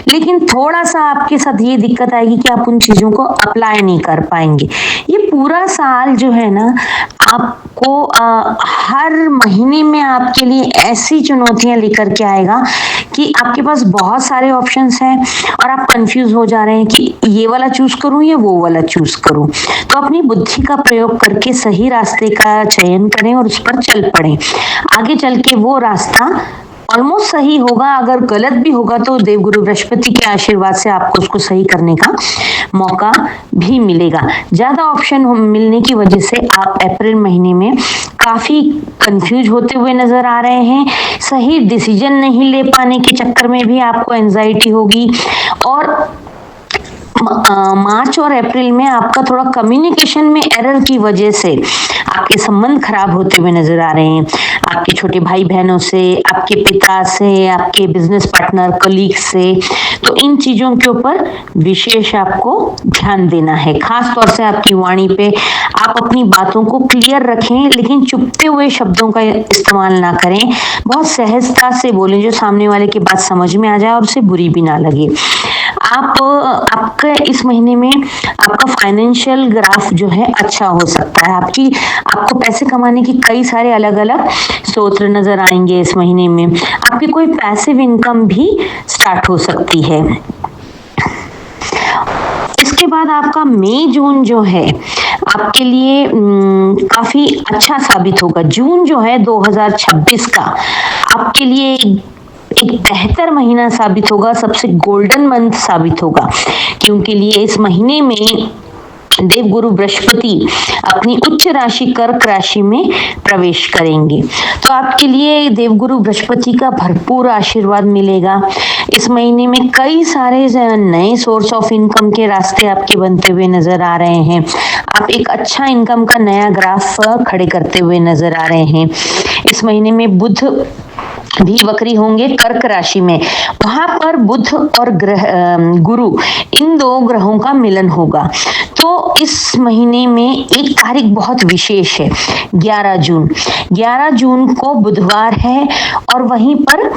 S1: लेकिन थोड़ा सा आपके साथ ये दिक्कत आएगी कि आप उन चीजों को अप्लाई नहीं कर पाएंगे। ये पूरा साल जो है ना, आपको हर महीने में आपके लिए ऐसी चुनौतियां लेकर के आएगा कि आपके पास बहुत सारे ऑप्शंस हैं और आप कंफ्यूज हो जा रहे हैं कि ये वाला चूज करूं या वो वाला चूज करूं। तो अपनी बुद्धि का प्रयोग करके सही रास्ते का चयन करें और उस पर चल पड़ें। आगे चल के वो रास्ता ऑलमोस्ट सही होगा, अगर गलत भी होगा तो देवगुरु बृहस्पति के आशीर्वाद से आपको उसको सही करने का मौका भी मिलेगा। ज्यादा ऑप्शन मिलने की वजह से आप अप्रैल महीने में काफी कंफ्यूज होते हुए नजर आ रहे हैं। सही डिसीजन नहीं ले पाने के चक्कर में भी आपको एंजाइटी होगी और मार्च और अप्रैल में आपका थोड़ा कम्युनिकेशन में एरर की वजह से आपके संबंध खराब होते हुए नजर आ रहे हैं। आपके छोटे भाई बहनों से, आपके पिता से, आपके बिजनेस पार्टनर कलीग से, तो इन चीजों के ऊपर विशेष आपको ध्यान देना है। खास तौर से आपकी वाणी पे आप अपनी बातों को क्लियर रखें, लेकिन चुपते हुए शब्दों का इस्तेमाल ना करें। बहुत सहजता से बोलें जो सामने वाले की बात समझ में आ जाए और उसे बुरी भी ना लगे। आपका इस महीने में आपका फाइनेंशियल ग्राफ जो है अच्छा हो सकता है। आपको पैसे कमाने की कई सारे अलग अलग स्रोत नजर आएंगे इस महीने में। आपकी कोई पैसिव इनकम भी स्टार्ट हो सकती है। इसके बाद आपका मई जून जो है आपके लिए काफी अच्छा साबित होगा। जून जो है 2026 का आपके लिए एक बेहतर महीना साबित होगा, सबसे गोल्डन मंथ साबित होगा, क्योंकि लिए इस महीने में देवगुरु बृहस्पति अपनी उच्च राशि कर्क राशि में प्रवेश करेंगे, तो आपके लिए देवगुरु बृहस्पति का भरपूर आशीर्वाद मिलेगा। इस महीने में कई सारे नए सोर्स ऑफ इनकम के रास्ते आपके बनते हुए नजर आ रहे हैं। आप एक अच्छा इनकम का नया ग्राफ खड़े करते हुए नजर आ रहे हैं। इस महीने में बुध भी वक्री होंगे कर्क राशि में, वहां पर बुध और गुरु इन दो ग्रहों का मिलन होगा। तो इस महीने में एक तारीख बहुत विशेष है, 11 जून। 11 जून को बुधवार है और वहीं पर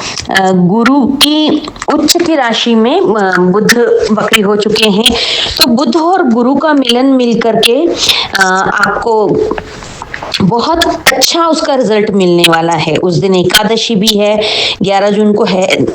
S1: गुरु की उच्च की राशि में बुध वक्री हो चुके हैं। तो बुध और गुरु का मिलन मिल करके आपको बहुत अच्छा उसका रिजल्ट मिलने वाला है। उस दिन एकादशी भी है, 11 जून को है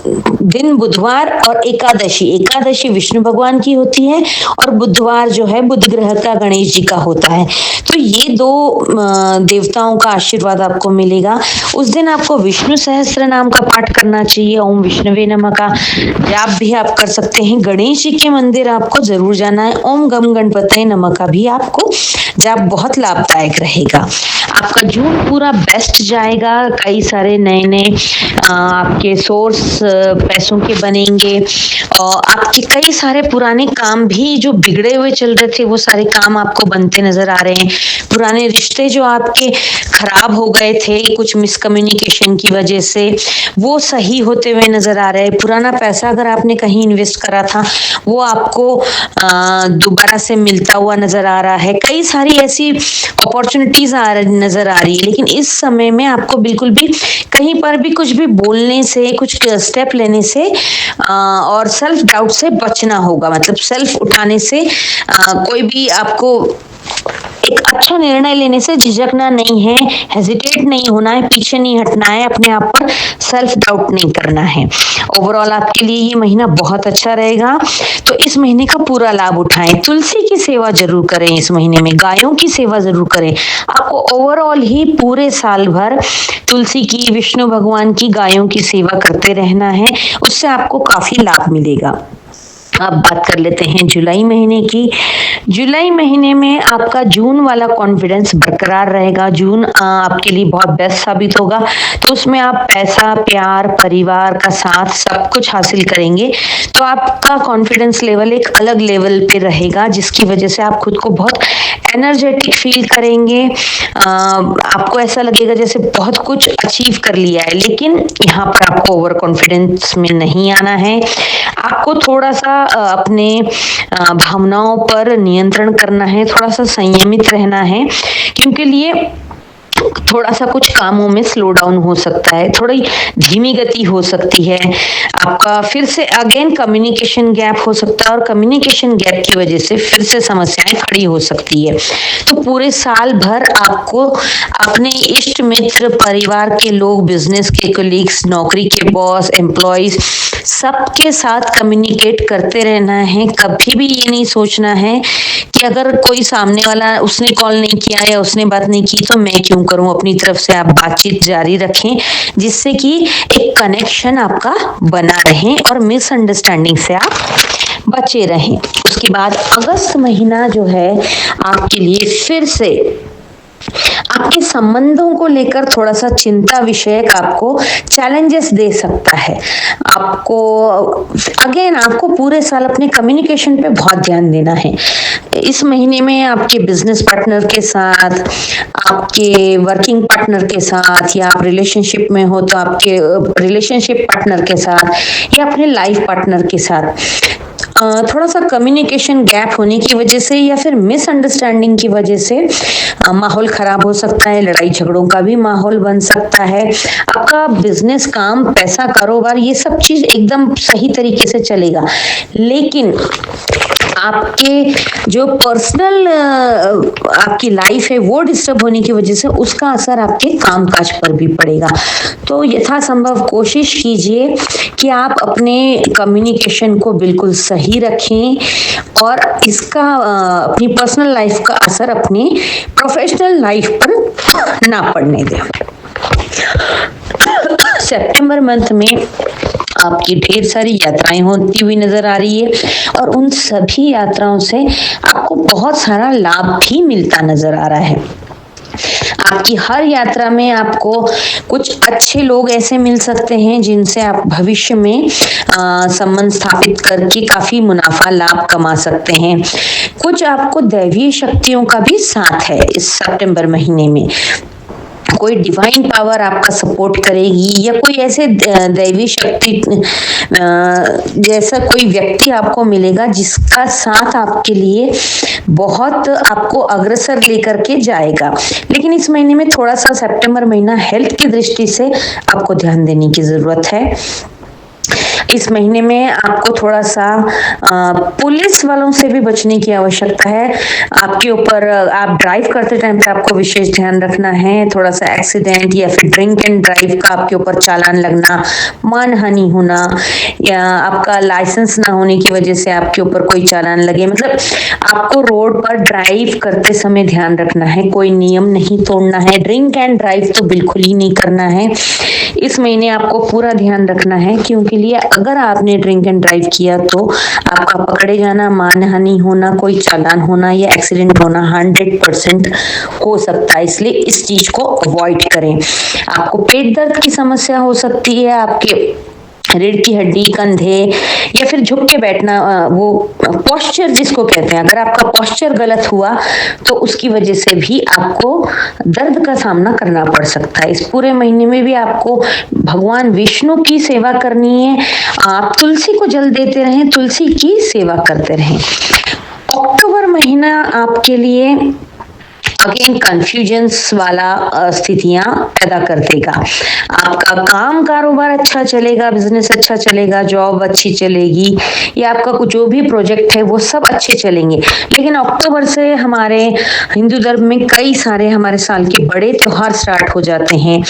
S1: दिन बुधवार और एकादशी विष्णु भगवान की होती है और बुधवार जो है बुध ग्रह का गणेश जी का होता है। तो ये दो देवताओं का आशीर्वाद आपको मिलेगा। उस दिन आपको विष्णु सहस्त्र नाम का पाठ करना चाहिए, ओम विष्णुवे नमः का जाप भी आप कर सकते हैं। गणेश जी के मंदिर आपको जरूर जाना है, ओम गम गणपतये नमः का भी आपको जाप बहुत लाभदायक रहेगा। आपका जून पूरा बेस्ट जाएगा, कई सारे नए नए आपके सोर्स पैसों के बनेंगे और आपके कई सारे पुराने काम भी जो बिगड़े हुए चल रहे थे वो सारे काम आपको बनते नजर आ रहे हैं। पुराने रिश्ते जो आपके खराब हो गए थे कुछ मिसकम्युनिकेशन की वजह से, वो सही होते हुए नजर आ रहे हैं। पुराना पैसा अगर आपने कहीं इन्वेस्ट करा था वो आपको दोबारा से मिलता हुआ नजर आ रहा है। कई सारी ऐसी अपॉर्चुनिटीज नजर आ रही है, लेकिन इस समय में आपको बिल्कुल भी कहीं पर भी कुछ भी बोलने से, कुछ स्टेप लेने से और सेल्फ डाउट से बचना होगा। मतलब सेल्फ उठाने से कोई भी आपको एक अच्छा निर्णय लेने से झिझकना नहीं है, हेजिटेट नहीं होना है, पीछे नहीं हटना है, अपने आप पर सेल्फ डाउट नहीं करना है। ओवरऑल आपके लिए ये महीना बहुत अच्छा रहेगा, तो इस महीने का पूरा लाभ उठाएं। तुलसी की सेवा जरूर करें, इस महीने में गायों की सेवा जरूर करें। आपको ओवरऑल ही पूरे साल भर तुलसी की, विष्णु भगवान की, गायों की सेवा करते रहना है, उससे आपको काफी लाभ मिलेगा। अब बात कर लेते हैं जुलाई महीने की। जुलाई महीने में आपका जून वाला कॉन्फिडेंस बरकरार रहेगा। जून आपके लिए बहुत बेस्ट साबित होगा, तो उसमें आप पैसा, प्यार, परिवार का साथ सब कुछ हासिल करेंगे। तो आपका कॉन्फिडेंस लेवल एक अलग लेवल पे रहेगा, जिसकी वजह से आप खुद को बहुत एनर्जेटिक फील करेंगे। आपको ऐसा लगेगा जैसे बहुत कुछ अचीव कर लिया है, लेकिन यहाँ पर आपको ओवर कॉन्फिडेंस में नहीं आना है। आपको थोड़ा सा अपने भावनाओं पर नियंत्रण करना है, थोड़ा सा संयमित रहना है, क्योंकि लिए थोड़ा सा कुछ कामों में स्लो डाउन हो सकता है, थोड़ी धीमी गति हो सकती है। आपका फिर से अगेन कम्युनिकेशन गैप हो सकता है और कम्युनिकेशन गैप की वजह से फिर से समस्याएं खड़ी हो सकती है। तो पूरे साल भर आपको अपने इष्ट मित्र, परिवार के लोग, बिजनेस के कोलीग्स, नौकरी के बॉस, एम्प्लॉइज, सबके साथ कम्युनिकेट करते रहना है। कभी भी ये नहीं सोचना है कि अगर कोई सामने वाला, उसने कॉल नहीं किया या उसने बात नहीं की तो मैं क्यों करूं। अपनी तरफ से आप बातचीत जारी रखें, जिससे कि एक कनेक्शन आपका बना रहे और मिसअंडरस्टैंडिंग से आप बचे रहें। उसके बाद अगस्त महीना जो है आपके लिए फिर से आपके संबंधों को लेकर थोड़ा सा चिंता विषयक आपको चैलेंजेस दे सकता है। आपको पूरे साल अपने कम्युनिकेशन पे बहुत ध्यान देना है। इस महीने में आपके बिजनेस पार्टनर के साथ, आपके वर्किंग पार्टनर के साथ, या आप रिलेशनशिप में हो तो आपके रिलेशनशिप पार्टनर के साथ या अपने लाइफ पार्टनर के साथ थोड़ा सा कम्युनिकेशन गैप होने की वजह से या फिर मिसअंडरस्टैंडिंग की वजह से माहौल खराब हो सकता है, लड़ाई झगड़ों का भी माहौल बन सकता है। आपका बिजनेस, काम, पैसा, कारोबार, ये सब चीज एकदम सही तरीके से चलेगा, लेकिन आपके जो पर्सनल आपकी लाइफ है वो डिस्टर्ब होने की वजह से उसका असर आपके कामकाज पर भी पड़ेगा। तो यथासंभव कोशिश कीजिए कि आप अपने कम्युनिकेशन को बिल्कुल सही रखें और इसका अपनी पर्सनल लाइफ का असर अपनी प्रोफेशनल लाइफ पर ना पड़ने दें। सितंबर मंथ में आपकी ढेर सारी यात्राएं होती हुई नजर आ रही है और उन सभी यात्राओं से आपको बहुत सारा लाभ भी मिलता नजर आ रहा है। आपकी हर यात्रा में आपको कुछ अच्छे लोग ऐसे मिल सकते हैं जिनसे आप भविष्य में संबंध स्थापित करके काफी मुनाफा, लाभ कमा सकते हैं। कुछ आपको दैवीय शक्तियों का भी साथ है इस सितंबर महीने में। कोई डिवाइन पावर आपका सपोर्ट करेगी या कोई ऐसे दैवी शक्ति जैसा कोई व्यक्ति आपको मिलेगा जिसका साथ आपके लिए बहुत आपको अग्रसर लेकर के जाएगा। लेकिन इस महीने में थोड़ा सा, सितंबर महीना हेल्थ की दृष्टि से आपको ध्यान देने की जरूरत है। इस महीने में आपको थोड़ा सा पुलिस वालों से भी बचने की आवश्यकता है। आपके ऊपर आप ड्राइव करते टाइम पे आपको विशेष ध्यान रखना है। थोड़ा सा एक्सीडेंट या फिर ड्रिंक एंड ड्राइव का आपके ऊपर चालान लगना, मानहानि होना, या आपका लाइसेंस ना होने की वजह से आपके ऊपर कोई चालान लगे। मतलब आपको रोड पर ड्राइव करते समय ध्यान रखना है, कोई नियम नहीं तोड़ना है। ड्रिंक एंड ड्राइव तो बिल्कुल ही नहीं करना है। इस महीने आपको पूरा ध्यान रखना है, क्योंकि लिए अगर आपने ड्रिंक एंड ड्राइव किया तो आपका पकड़े जाना, मानहानि होना, कोई चालान होना या एक्सीडेंट होना 100% हो सकता है। इसलिए इस चीज को अवॉइड करें। आपको पेट दर्द की समस्या हो सकती है, आपके रीढ़ की हड्डी, कंधे या फिर झुक के बैठना, वो पोस्चर जिसको कहते हैं, अगर आपका पोस्चर गलत हुआ तो उसकी वजह से भी आपको दर्द का सामना करना पड़ सकता है। इस पूरे महीने में भी आपको भगवान विष्णु की सेवा करनी है। आप तुलसी को जल देते रहें, तुलसी की सेवा करते रहें। अक्टूबर महीना आपके लिए अगेन कंफ्यूजन्स वाला स्थितियां पैदा कर देगा। आपका काम कारोबार अच्छा चलेगा, बिजनेस अच्छा चलेगा, जॉब अच्छी चलेगी, या आपका कुछ जो भी प्रोजेक्ट है वो सब अच्छे चलेंगे। लेकिन अक्टूबर से हमारे हिंदू धर्म में कई सारे हमारे साल के बड़े त्योहार स्टार्ट हो जाते हैं।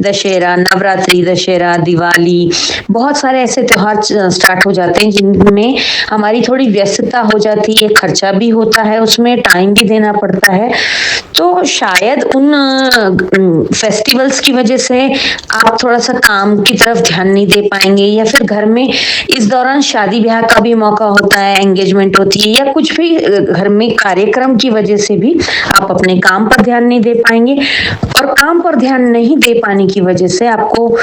S1: दशहरा, नवरात्रि, दशहरा, दिवाली, बहुत सारे ऐसे त्योहार स्टार्ट हो जाते हैं जिनमें हमारी थोड़ी व्यस्तता हो जाती है, खर्चा भी होता है, उसमें टाइम भी देना पड़ता है। तो शायद उन फेस्टिवल्स की वजह से आप थोड़ा सा काम की तरफ ध्यान नहीं दे पाएंगे, या फिर घर में इस दौरान शादी ब्याह का भी मौका होता है, एंगेजमेंट होती है, या कुछ भी घर में कार्यक्रम की वजह से भी आप अपने काम पर ध्यान नहीं दे पाएंगे। और काम पर ध्यान नहीं दे पाने की वजह से आपको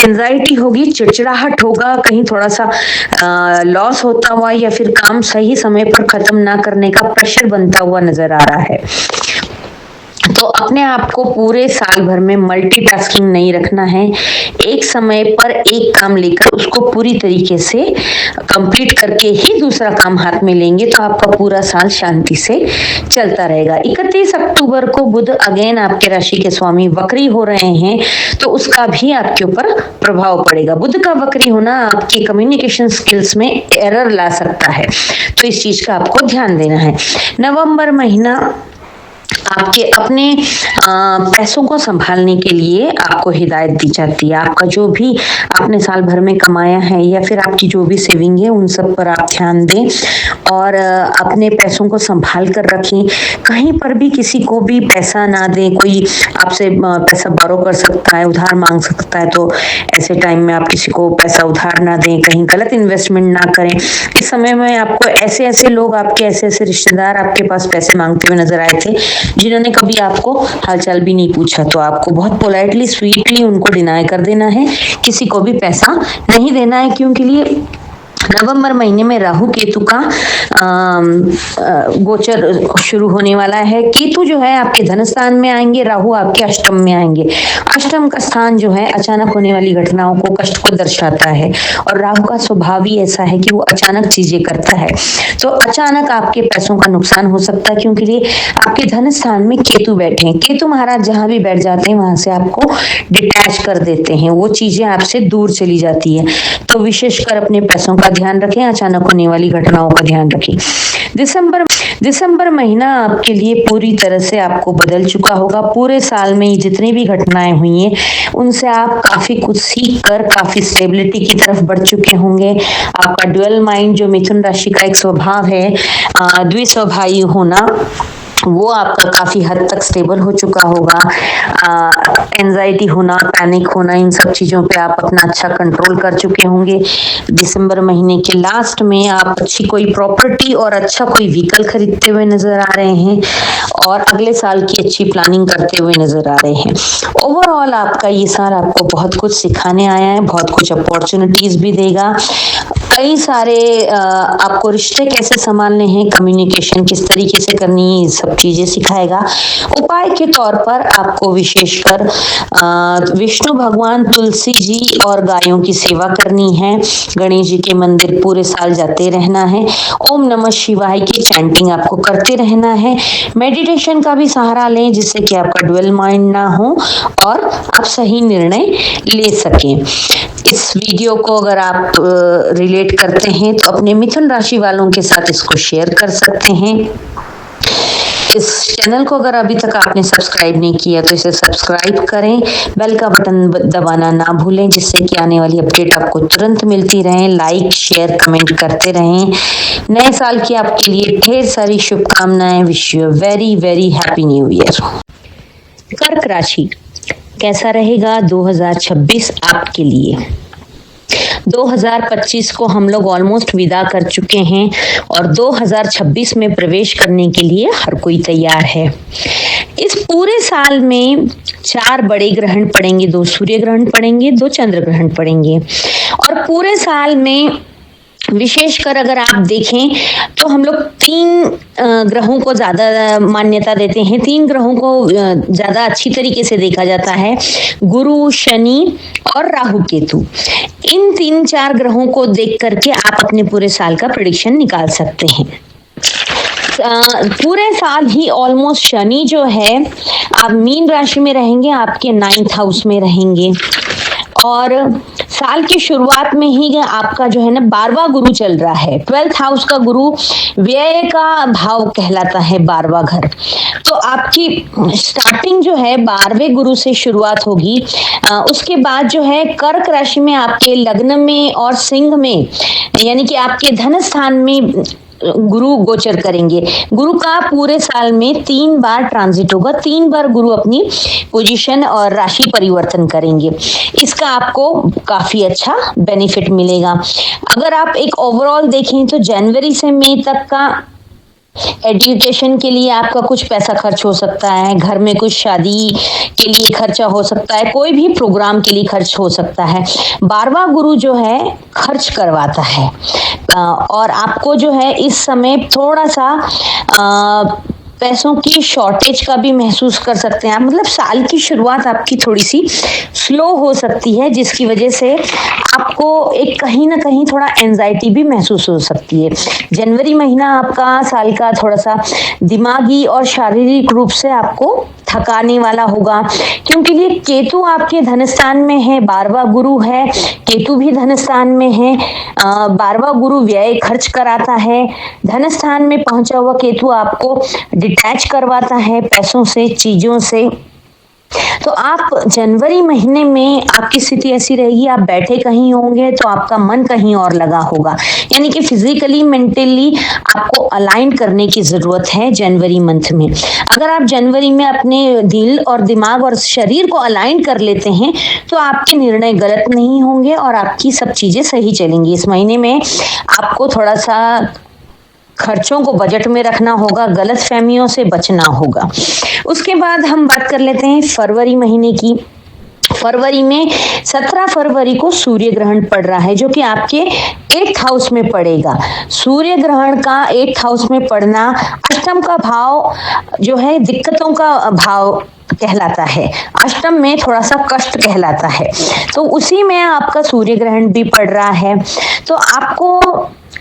S1: एंजाइटी होगी, चिड़चिड़ाहट होगा, कहीं थोड़ा सा लॉस होता हुआ, या फिर काम सही समय पर खत्म ना करने का प्रेशर बनता हुआ नजर आ रहा है। तो अपने आप को पूरे साल भर में मल्टीटास्किंग नहीं रखना है। एक समय पर एक काम लेकर उसको पूरी तरीके से कंप्लीट करके ही दूसरा काम हाथ में लेंगे तो आपका पूरा साल शांति से चलता रहेगा। 31 अक्टूबर को बुध अगेन आपके राशि के स्वामी वक्री हो रहे हैं, तो उसका भी आपके ऊपर प्रभाव पड़ेगा। बुध का वक्री होना आपकी कम्युनिकेशन स्किल्स में एरर ला सकता है, तो इस चीज का आपको ध्यान देना है। नवंबर महीना आपके अपने पैसों को संभालने के लिए आपको हिदायत दी जाती है। आपका जो भी आपने साल भर में कमाया है या फिर आपकी जो भी सेविंग है उन सब पर आप ध्यान दें और अपने पैसों को संभाल कर रखें। कहीं पर भी किसी को भी पैसा ना दें। कोई आपसे पैसा बोरो कर सकता है, उधार मांग सकता है, तो ऐसे टाइम में आप किसी को पैसा उधार ना दें। कहीं गलत इन्वेस्टमेंट ना करें। इस समय में आपको ऐसे ऐसे लोग, आपके ऐसे ऐसे रिश्तेदार आपके पास पैसे मांगते हुए नजर आए थे जिन्होंने कभी आपको हालचाल भी नहीं पूछा, तो आपको बहुत पोलाइटली स्वीटली उनको डिनाई कर देना है, किसी को भी पैसा नहीं देना है। क्योंकि लिए नवंबर महीने में राहु केतु का गोचर शुरू होने वाला है। केतु जो है आपके धन स्थान में आएंगे, राहु आपके अष्टम में आएंगे। अष्टम का स्थान जो है अचानक होने वाली घटनाओं को, कष्ट को दर्शाता है, और राहु का स्वभाव ही ऐसा है कि वो अचानक चीजें करता है। तो अचानक आपके पैसों का नुकसान हो सकता है, क्योंकि लिए आपके धन स्थान में केतु बैठे हैं। केतु महाराज जहां भी बैठ जाते हैं वहां से आपको डिटैच कर देते हैं, वो चीजें आपसे दूर चली जाती है। तो विशेषकर अपने पैसों का ध्यान रखें, अचानक होने वाली घटनाओं का ध्यान रखें। दिसंबर महीना आपके लिए पूरी तरह से आपको बदल चुका होगा। पूरे साल में जितनी भी घटनाएं हुई हैं उनसे आप काफी कुछ सीख कर काफी स्टेबिलिटी की तरफ बढ़ चुके होंगे। आपका ड्यूअल माइंड जो मिथुन राशि का एक स्वभाव है, द्विस्वभावी होना, वो आपका काफी हद तक स्टेबल हो चुका होगा। एंजाइटी होना, पैनिक होना, इन सब चीजों पे आप अपना अच्छा कंट्रोल कर चुके होंगे। दिसंबर महीने के लास्ट में आप अच्छी कोई प्रॉपर्टी और अच्छा कोई व्हीकल खरीदते हुए नजर आ रहे हैं और अगले साल की अच्छी प्लानिंग करते हुए नजर आ रहे हैं। ओवरऑल आपका ये साल आपको बहुत कुछ सिखाने आया है, बहुत कुछ अपॉर्चुनिटीज भी देगा। कई सारे आपको रिश्ते कैसे संभालने हैं, कम्युनिकेशन किस तरीके से करनी है, ये सब चीजें सिखाएगा। उपाय के तौर पर आपको विशेषकर विष्णु भगवान, तुलसी जी और गायों की सेवा करनी है। गणेश जी के मंदिर पूरे साल जाते रहना है। ओम नमः शिवाय की चैंटिंग आपको करते रहना है। मेडिटेशन का भी सहारा लें जिससे कि आपका ड्वेल माइंड ना हो और आप सही निर्णय ले सकें। इस वीडियो को अगर आप रिलेट करते हैं तो अपने मिथुन राशि वालों के साथ इसको शेयर कर सकते हैं। इस चैनल को अगर अभी तक आपने सब्सक्राइब नहीं किया तो इसे सब्सक्राइब करें, बेल का बटन दबाना ना भूलें जिससे कि आने वाली अपडेट आपको तुरंत मिलती रहे। लाइक, शेयर, कमेंट करते रहें। नए साल की आपके लिए ढेर सारी शुभकामनाएं। Wish you very very happy new year. कर्क राशि, कैसा रहेगा 2026 आपके लिए? 2025 को हम लोग ऑलमोस्ट विदा कर चुके हैं और 2026 में प्रवेश करने के लिए हर कोई तैयार है। इस पूरे साल में 4 बड़े ग्रहण पड़ेंगे, 2 सूर्य ग्रहण पड़ेंगे, 2 चंद्र ग्रहण पड़ेंगे और पूरे साल में विशेषकर अगर आप देखें तो हम लोग 3 ग्रहों को ज्यादा मान्यता देते हैं, 3 ग्रहों को ज्यादा अच्छी तरीके से देखा जाता है, गुरु, शनि और राहु केतु। इन 3-4 ग्रहों को देख करके आप अपने पूरे साल का प्रेडिक्शन निकाल सकते हैं। पूरे साल ही ऑलमोस्ट शनि जो है आप मीन राशि में रहेंगे, आपके 9th हाउस में रहेंगे और साल की शुरुआत में ही आपका जो है ना 12वां गुरु चल रहा है। 12th हाउस का गुरु व्यय का भाव कहलाता है, 12वां घर। तो आपकी स्टार्टिंग जो है 12वें गुरु से शुरुआत होगी। उसके बाद जो है कर्क राशि में आपके लग्न में और सिंह में यानी कि आपके धन स्थान में गुरु गोचर करेंगे। गुरु का पूरे साल में 3 बार ट्रांजिट होगा, 3 बार गुरु अपनी पोजीशन और राशि परिवर्तन करेंगे। इसका आपको काफी अच्छा बेनिफिट मिलेगा। अगर आप एक ओवरऑल देखें तो जनवरी से मई तक का एजुकेशन के लिए आपका कुछ पैसा खर्च हो सकता है, घर में कुछ शादी के लिए खर्चा हो सकता है, कोई भी प्रोग्राम के लिए खर्च हो सकता है। 12वां गुरु जो है खर्च करवाता है और आपको जो है इस समय थोड़ा सा पैसों की शॉर्टेज का भी महसूस कर सकते हैं आप। मतलब साल की शुरुआत आपकी थोड़ी सी स्लो हो सकती है जिसकी वजह से आपको एक कहीं ना कहीं थोड़ा एंजाइटी भी महसूस हो सकती है। जनवरी महीना आपका साल का थोड़ा सा दिमागी और शारीरिक रूप से आपको थकाने वाला होगा क्योंकि ये केतु आपके धनस्थान में है, 12वां गुरु है, केतु भी धनस्थान में है। 12वां गुरु व्यय खर्च कराता है, धनस्थान में पहुंचा हुआ केतु आपको डिटैच करवाता है पैसों से, चीजों से। तो आप जनवरी महीने में आपकी स्थिति ऐसी रहेगी, आप बैठे कहीं होंगे तो आपका मन कहीं और लगा होगा, यानी कि फिजिकली मेंटली आपको अलाइन करने की जरूरत है जनवरी मंथ में। अगर आप जनवरी में अपने दिल और दिमाग और शरीर को अलाइन कर लेते हैं तो आपके निर्णय गलत नहीं होंगे और आपकी सब चीजें सही चलेंगी। इस महीने में आपको थोड़ा सा खर्चों को बजट में रखना होगा, गलत फहमियों से बचना होगा। उसके बाद हम बात कर लेते हैं फरवरी महीने की। फरवरी में 17 फरवरी को सूर्य ग्रहण पड़ रहा है जो कि आपके 8th हाउस में पड़ेगा। सूर्य ग्रहण का 8th हाउस में पड़ना अष्टम का भाव जो है दिक्कतों का भाव कहलाता है, अष्टम में थोड़ा सा कष्ट कहलाता है। तो उसी में आपका सूर्य ग्रहण भी पड़ रहा है। तो आपको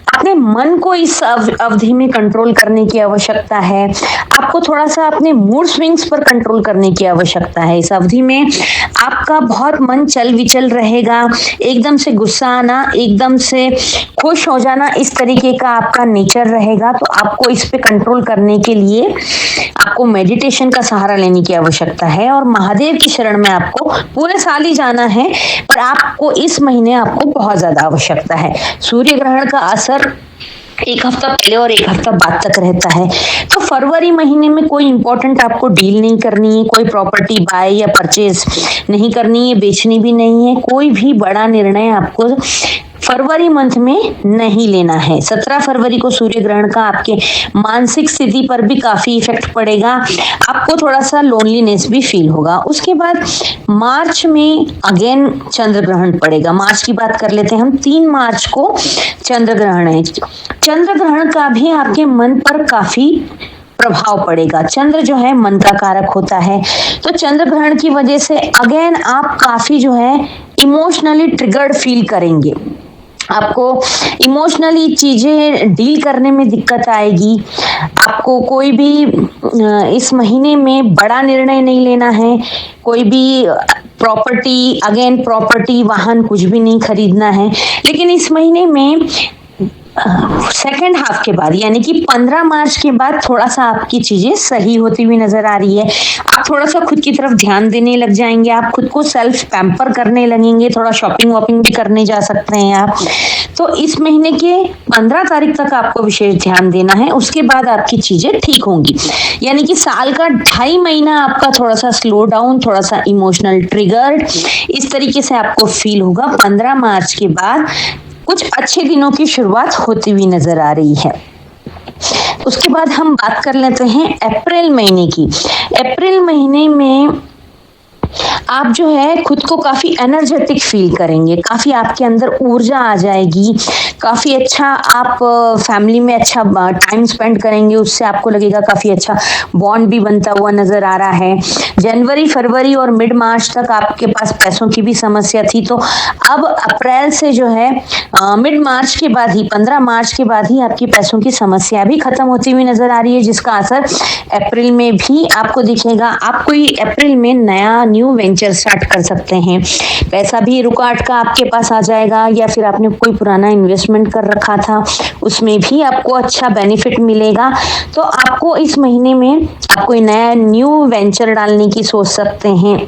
S1: अपने मन को इस अवधि में कंट्रोल करने की आवश्यकता है। आपको थोड़ा सा अपने मूड स्विंग्स पर कंट्रोल करने की आवश्यकता है। इस अवधि में आपका बहुत मन चल विचल रहेगा, एकदम से गुस्सा आना, एकदम से खुश हो जाना, इस तरीके का आपका नेचर रहेगा। तो आपको इस पे कंट्रोल करने के लिए आपको मेडिटेशन का सहारा लेने की आवश्यकता है और महादेव की शरण में आपको पूरे साल ही जाना है, पर आपको इस महीने आपको बहुत ज्यादा आवश्यकता है। सूर्य ग्रहण का असर एक हफ्ता पहले और एक हफ्ता बाद तक रहता है। तो फरवरी महीने में कोई इंपॉर्टेंट आपको डील नहीं करनी है, कोई प्रॉपर्टी बाय या परचेज नहीं करनी है, बेचनी भी नहीं है, कोई भी बड़ा निर्णय आपको फरवरी मंथ में नहीं लेना है। 17 फरवरी को सूर्य ग्रहण का आपके मानसिक स्थिति पर भी काफी इफेक्ट पड़ेगा, आपको थोड़ा सा लोनलीनेस भी फील होगा। उसके बाद मार्च में अगेन चंद्र ग्रहण पड़ेगा। मार्च की बात कर लेते हैं हम। 3 मार्च को चंद्र ग्रहण है। चंद्र ग्रहण का भी आपके मन पर काफी प्रभाव पड़ेगा। चंद्र जो है मन का कारक होता है, तो चंद्र ग्रहण की वजह से अगेन आप काफी जो है इमोशनली ट्रिगर्ड फील करेंगे। आपको इमोशनली चीजें डील करने में दिक्कत आएगी। आपको कोई भी इस महीने में बड़ा निर्णय नहीं लेना है। कोई भी प्रॉपर्टी, वाहन कुछ भी नहीं खरीदना है। लेकिन इस महीने में सेकेंड हाफ के बाद यानी कि 15 मार्च के बाद थोड़ा सा आपकी चीजें सही होती हुई नजर आ रही है। आप थोड़ा सा खुद की तरफ ध्यान देने लग जाएंगे, आप खुद को सेल्फ पैम्पर करने लगेंगे, थोड़ा शॉपिंग वॉपिंग भी करने जा सकते हैं आप। तो इस महीने के 15 तारीख तक आपको विशेष ध्यान देना है, उसके बाद आपकी चीजें ठीक होंगी। यानी कि साल का 2.5 महीना आपका थोड़ा सा स्लो डाउन, थोड़ा सा इमोशनल ट्रिगर्ड इस तरीके से आपको फील होगा। 15 मार्च के बाद कुछ अच्छे दिनों की शुरुआत होती हुई नजर आ रही है। उसके बाद हम बात कर लेते हैं अप्रैल महीने की। अप्रैल महीने में आप जो है खुद को काफी एनर्जेटिक फील करेंगे, काफी आपके अंदर ऊर्जा आ जाएगी, काफी अच्छा आप फैमिली में अच्छा टाइम स्पेंड करेंगे, उससे आपको लगेगा काफी अच्छा बॉन्ड भी बनता हुआ नजर आ रहा है। जनवरी, फरवरी और मिड मार्च तक आपके पास पैसों की भी समस्या थी, तो अब अप्रैल से जो है मिड मार्च के बाद ही 15 मार्च के बाद ही आपकी पैसों की समस्या भी खत्म होती हुई नजर आ रही है, जिसका असर अप्रैल में भी आपको दिखेगा। आप कोई अप्रैल में नया न्यू वेंचर स्टार्ट कर सकते हैं, पैसा भी रुका अटका आपके पास आ जाएगा, या फिर आपने कोई पुराना इन्वेस्टमेंट कर रखा था उसमें भी आपको अच्छा बेनिफिट मिलेगा। तो आपको इस महीने में आप कोई नया न्यू वेंचर डालने की सोच सकते हैं।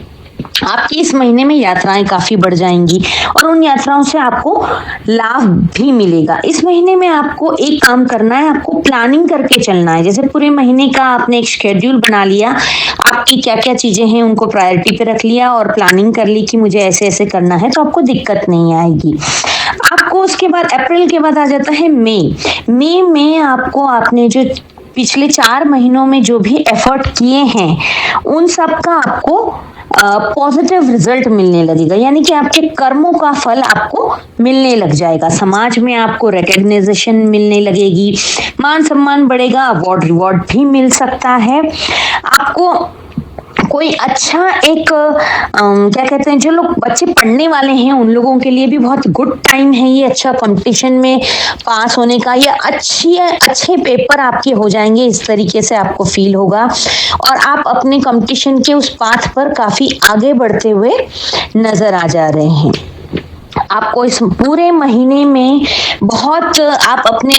S1: आपकी इस महीने में यात्राएं काफी बढ़ जाएंगी और उन यात्राओं से आपको लाभ भी मिलेगा। इस महीने में आपको एक काम करना है, आपको प्लानिंग करके चलना है। जैसे पूरे महीने का आपने एक शेड्यूल बना लिया, आपकी क्या क्या चीजें हैं उनको प्रायोरिटी पे रख लिया और प्लानिंग कर ली कि मुझे ऐसे ऐसे करना है, तो आपको दिक्कत नहीं आएगी। आपको उसके बाद अप्रैल के बाद आ जाता है मई में आपको आपने जो पिछले 4 महीनों में जो भी एफर्ट किए हैं उन सब का आपको पॉजिटिव रिजल्ट मिलने लगेगा, यानी कि आपके कर्मों का फल आपको मिलने लग जाएगा। समाज में आपको रिकॉग्निशन मिलने लगेगी, मान सम्मान बढ़ेगा, अवार्ड रिवॉर्ड भी मिल सकता है। आपको कोई अच्छा एक क्या कहते हैं, जो लोग बच्चे पढ़ने वाले हैं उन लोगों के लिए भी बहुत गुड टाइम है ये, अच्छा कंपटीशन में पास होने का, या अच्छे पेपर आपके हो जाएंगे, इस तरीके से आपको फील होगा और आप अपने कंपटीशन के उस पाथ पर काफी आगे बढ़ते हुए नजर आ जा रहे हैं। आपको इस पूरे महीने में बहुत आप अपने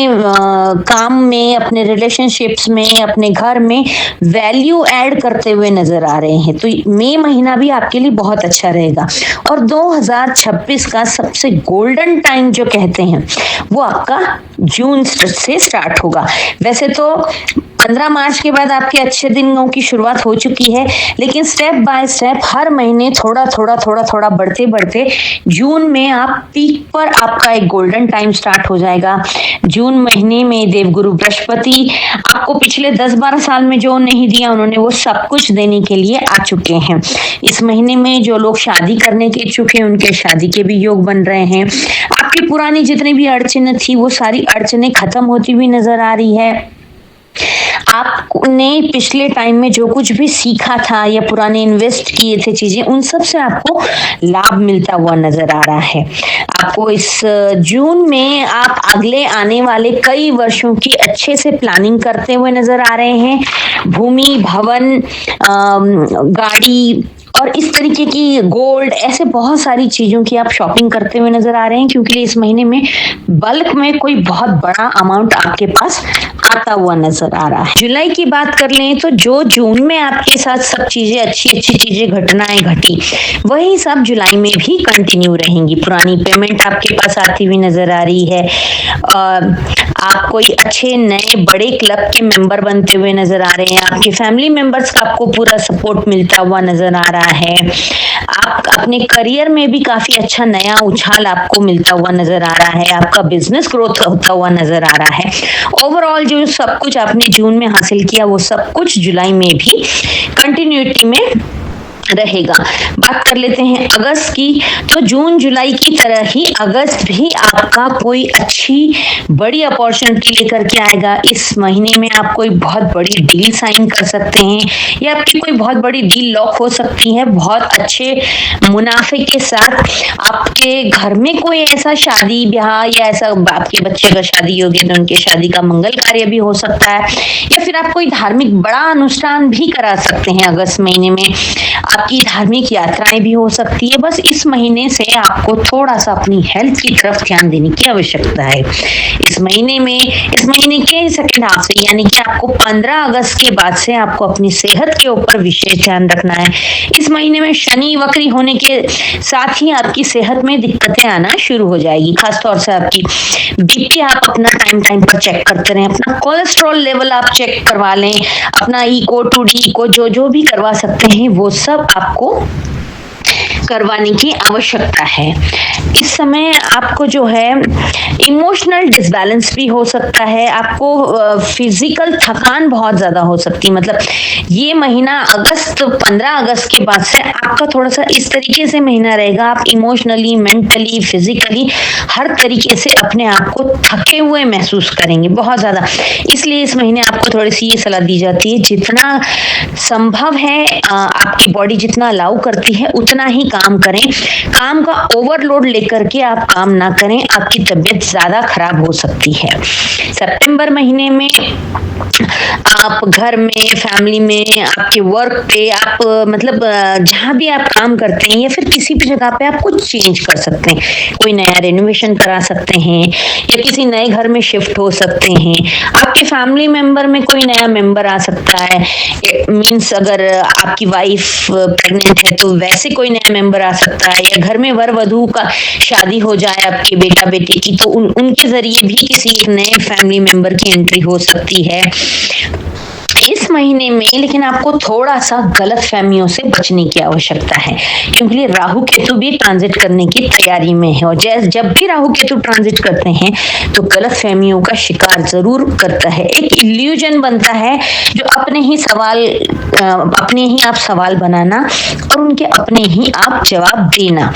S1: काम में, अपने रिलेशनशिप्स में, अपने घर में वैल्यू ऐड करते हुए नजर आ रहे हैं। तो मई महीना भी आपके लिए बहुत अच्छा रहेगा। और 2026 का सबसे गोल्डन टाइम जो कहते हैं वो आपका जून से स्टार्ट होगा। वैसे तो 15 मार्च के बाद आपके अच्छे दिनों की शुरुआत हो चुकी है, लेकिन स्टेप बाय स्टेप हर महीने थोड़ा बढ़ते बढ़ते जून में आप पीक पर आपका एक गोल्डन टाइम स्टार्ट हो जाएगा। जून महीने में देवगुरु बृहस्पति आपको पिछले 10-12 साल में जो नहीं दिया उन्होंने वो सब कुछ देने के लिए आ चुके हैं। इस महीने में जो लोग शादी करने के इच्छुक हैं उनके शादी के भी योग बन रहे हैं। आपकी पुरानी जितनी भी अड़चनें थी वो सारी अड़चनें खत्म होती हुई नजर आ रही है। आपने पिछले टाइम में जो कुछ भी सीखा था या पुराने इन्वेस्ट किए थे चीजें, उन सब से आपको लाभ मिलता हुआ नजर आ रहा है। आपको इस जून में आप अगले आने वाले कई वर्षों की अच्छे से प्लानिंग करते हुए नजर आ रहे हैं। भूमि, भवन, गाड़ी और इस तरीके की गोल्ड, ऐसे बहुत सारी चीजों की आप शॉपिंग करते हुए नजर आ रहे हैं, क्योंकि इस महीने में बल्क में कोई बहुत बड़ा अमाउंट आपके पास आता हुआ नजर आ रहा है। जुलाई की बात कर लें तो जो जून में आपके साथ सब चीजें अच्छी चीजें घटनाएं घटी वही सब जुलाई में भी कंटिन्यू रहेंगी। पुरानी पेमेंट आपके पास आती हुई नजर आ रही है। आप कोई अच्छे नए बड़े क्लब के मेंबर बनते हुए नजर आ रहे हैं। आपके फैमिली मेंबर्स का आपको पूरा सपोर्ट मिलता हुआ नजर आ रहा है। आप अपने करियर में भी काफी अच्छा नया उछाल आपको मिलता हुआ नजर आ रहा है। आपका बिजनेस ग्रोथ होता हुआ नजर आ रहा है। ओवरऑल जो सब कुछ आपने जून में हासिल किया वो सब कुछ जुलाई में भी कंटिन्यूटी में रहेगा। बात कर लेते हैं अगस्त की, तो जून जुलाई की तरह ही अगस्त भी आपका कोई अच्छी बड़ी अपॉर्चुनिटी लेकर के आएगा। इस महीने में आप कोई बहुत बड़ी डील साइन कर सकते हैं या आपकी कोई बहुत बड़ी डील लॉक हो सकती है बहुत अच्छे मुनाफे के साथ। आपके घर में कोई ऐसा शादी ब्याह या ऐसा आपके बच्चे का शादी हो गया तो उनके शादी का मंगल कार्य भी हो सकता है, या फिर आप कोई धार्मिक बड़ा अनुष्ठान भी करा सकते हैं अगस्त महीने में। आपकी धार्मिक यात्राएं भी हो सकती है। बस इस महीने से आपको थोड़ा सा अपनी हेल्थ की तरफ ध्यान देने की आवश्यकता है। इस महीने के सेकंड हाफ से यानी कि आपको 15 अगस्त के बाद से आपको अपनी सेहत के ऊपर विशेष ध्यान रखना है। इस महीने में शनि वक्री होने के साथ ही आपकी सेहत में दिक्कतें आना शुरू हो जाएगी। खासतौर से आपकी बीपी आप अपना टाइम पर चेक करते रहें, अपना कोलेस्ट्रॉल लेवल आप चेक करवा लें, अपना इको 2D इको जो भी करवा सकते हैं वो सब आपको करवाने की आवश्यकता है। इस समय आपको जो है इमोशनल डिसबैलेंस भी हो सकता है। आपको फिजिकल थकान बहुत ज्यादा हो सकती है। मतलब ये महीना अगस्त 15 अगस्त के बाद से आपका थोड़ा सा इस तरीके से महीना रहेगा। आप इमोशनली, मेंटली, फिजिकली हर तरीके से अपने आप को थके हुए महसूस करेंगे बहुत ज्यादा। इसलिए इस महीने आपको थोड़ी सी ये सलाह दी जाती है जितना संभव है आपकी बॉडी जितना अलाउ करती है उतना ही काम करें। काम का ओवरलोड लेकर के आप काम ना करें, आपकी तबीयत ज्यादा खराब हो सकती है। सितंबर महीने में आप घर में, फैमिली में, आपके वर्क पे, आप मतलब जहां भी आप काम करते हैं या फिर किसी भी जगह पे आप कुछ चेंज कर सकते हैं। कोई नया रेनोवेशन करा सकते हैं या किसी नए घर में शिफ्ट हो सकते हैं। आपके फैमिली मेंबर में कोई नया मेंबर आ सकता है। मींस अगर आपकी वाइफ प्रेग्नेंट है तो वैसे कोई नया मेंबर आ सकता है, या घर में वर वधू का शादी हो जाए आपके बेटा बेटी की तो उनके जरिए भी किसी एक नए फैमिली मेंबर की एंट्री हो सकती है इस महीने में। लेकिन आपको थोड़ा सा गलत फहमियों से बचने की आवश्यकता है क्योंकि राहु केतु भी ट्रांजिट करने की तैयारी में है, और जब भी राहु केतु ट्रांजिट करते हैं तो गलत फहमियों का शिकार जरूर करता है। एक इल्यूजन बनता है जो अपने ही आप सवाल बनाना और उनके अपने ही आप जवाब देना।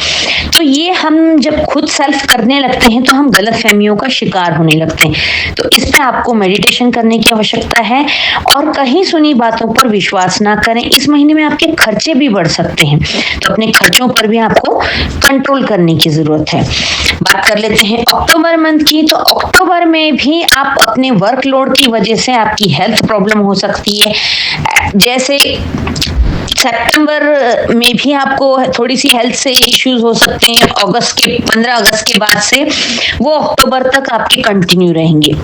S1: तो ये हम जब खुद सेल्फ करने लगते हैं तो हम गलत फहमियों का शिकार होने लगते हैं। तो इस पे आपको मेडिटेशन करने की आवश्यकता है और कहीं सुनी बातों पर विश्वास ना करें। इस महीने में आपके खर्चे भी बढ़ सकते हैं तो अपने खर्चों पर भी आपको कंट्रोल करने की जरूरत है। बात कर लेते हैं अक्टूबर मंथ की, तो अक्टूबर में भी आप अपने वर्कलोड की वजह से आपकी हेल्थ प्रॉब्लम हो सकती है। जैसे सितंबर में भी आपको थोड़ी सी हेल्थ से इश्यूज हो सकते हैं। 15 अगस्त के बाद से वो अक्टूबर तक आपके कंटिन्यू रहेंगे।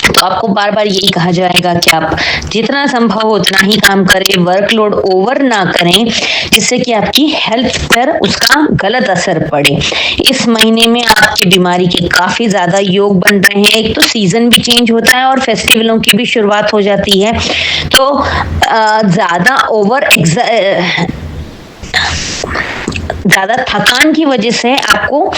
S1: तो आपको बार बार यही कहा जाएगा कि आप जितना संभव हो उतना ही काम करें, वर्कलोड ओवर ना करें जिससे कि आपकी हेल्थ पर उसका गलत असर पड़े। इस महीने में आपकी बीमारी के काफी ज्यादा योग बन रहे हैं। एक तो सीजन भी चेंज होता है और फेस्टिवलों की भी शुरुआत हो जाती है, तो ज्यादा थकान की वजह से आपको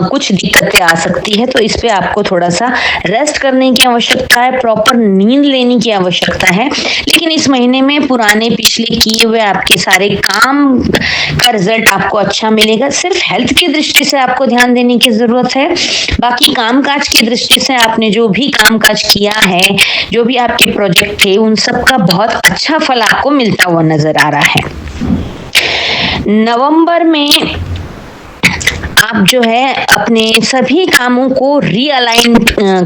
S1: कुछ दिक्कतें आ सकती है। तो इस पे आपको थोड़ा सा रेस्ट करने की आवश्यकता है, प्रॉपर नींद लेने की आवश्यकता है। लेकिन इस महीने में पुराने पिछले किए हुए आपके सारे काम का रिजल्ट आपको अच्छा मिलेगा। सिर्फ हेल्थ की दृष्टि से आपको ध्यान देने की जरूरत है। बाकी कामकाज की दृष्टि से आपने जो भी कामकाज किया है, जो भी आपके प्रोजेक्ट थे, उन सब का बहुत अच्छा फल आपको मिलता हुआ नजर आ रहा है। नवंबर में आप जो है अपने सभी कामों को रीअलाइन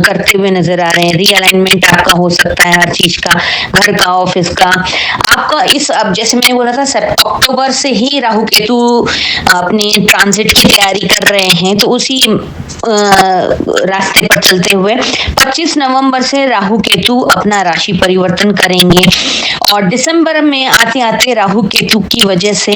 S1: करते हुए नजर आ रहे हैं। रीअलाइनमेंट आपका हो सकता है हर चीज का, घर का, ऑफिस का। आपका अब जैसे मैंने बोला था अक्टूबर से ही राहु केतु अपने ट्रांजिट की तैयारी कर रहे हैं, तो उसी रास्ते पर चलते हुए 25 नवंबर से राहु केतु अपना राशि परिवर्तन करेंगे और दिसंबर में आते आते राहु केतु की वजह से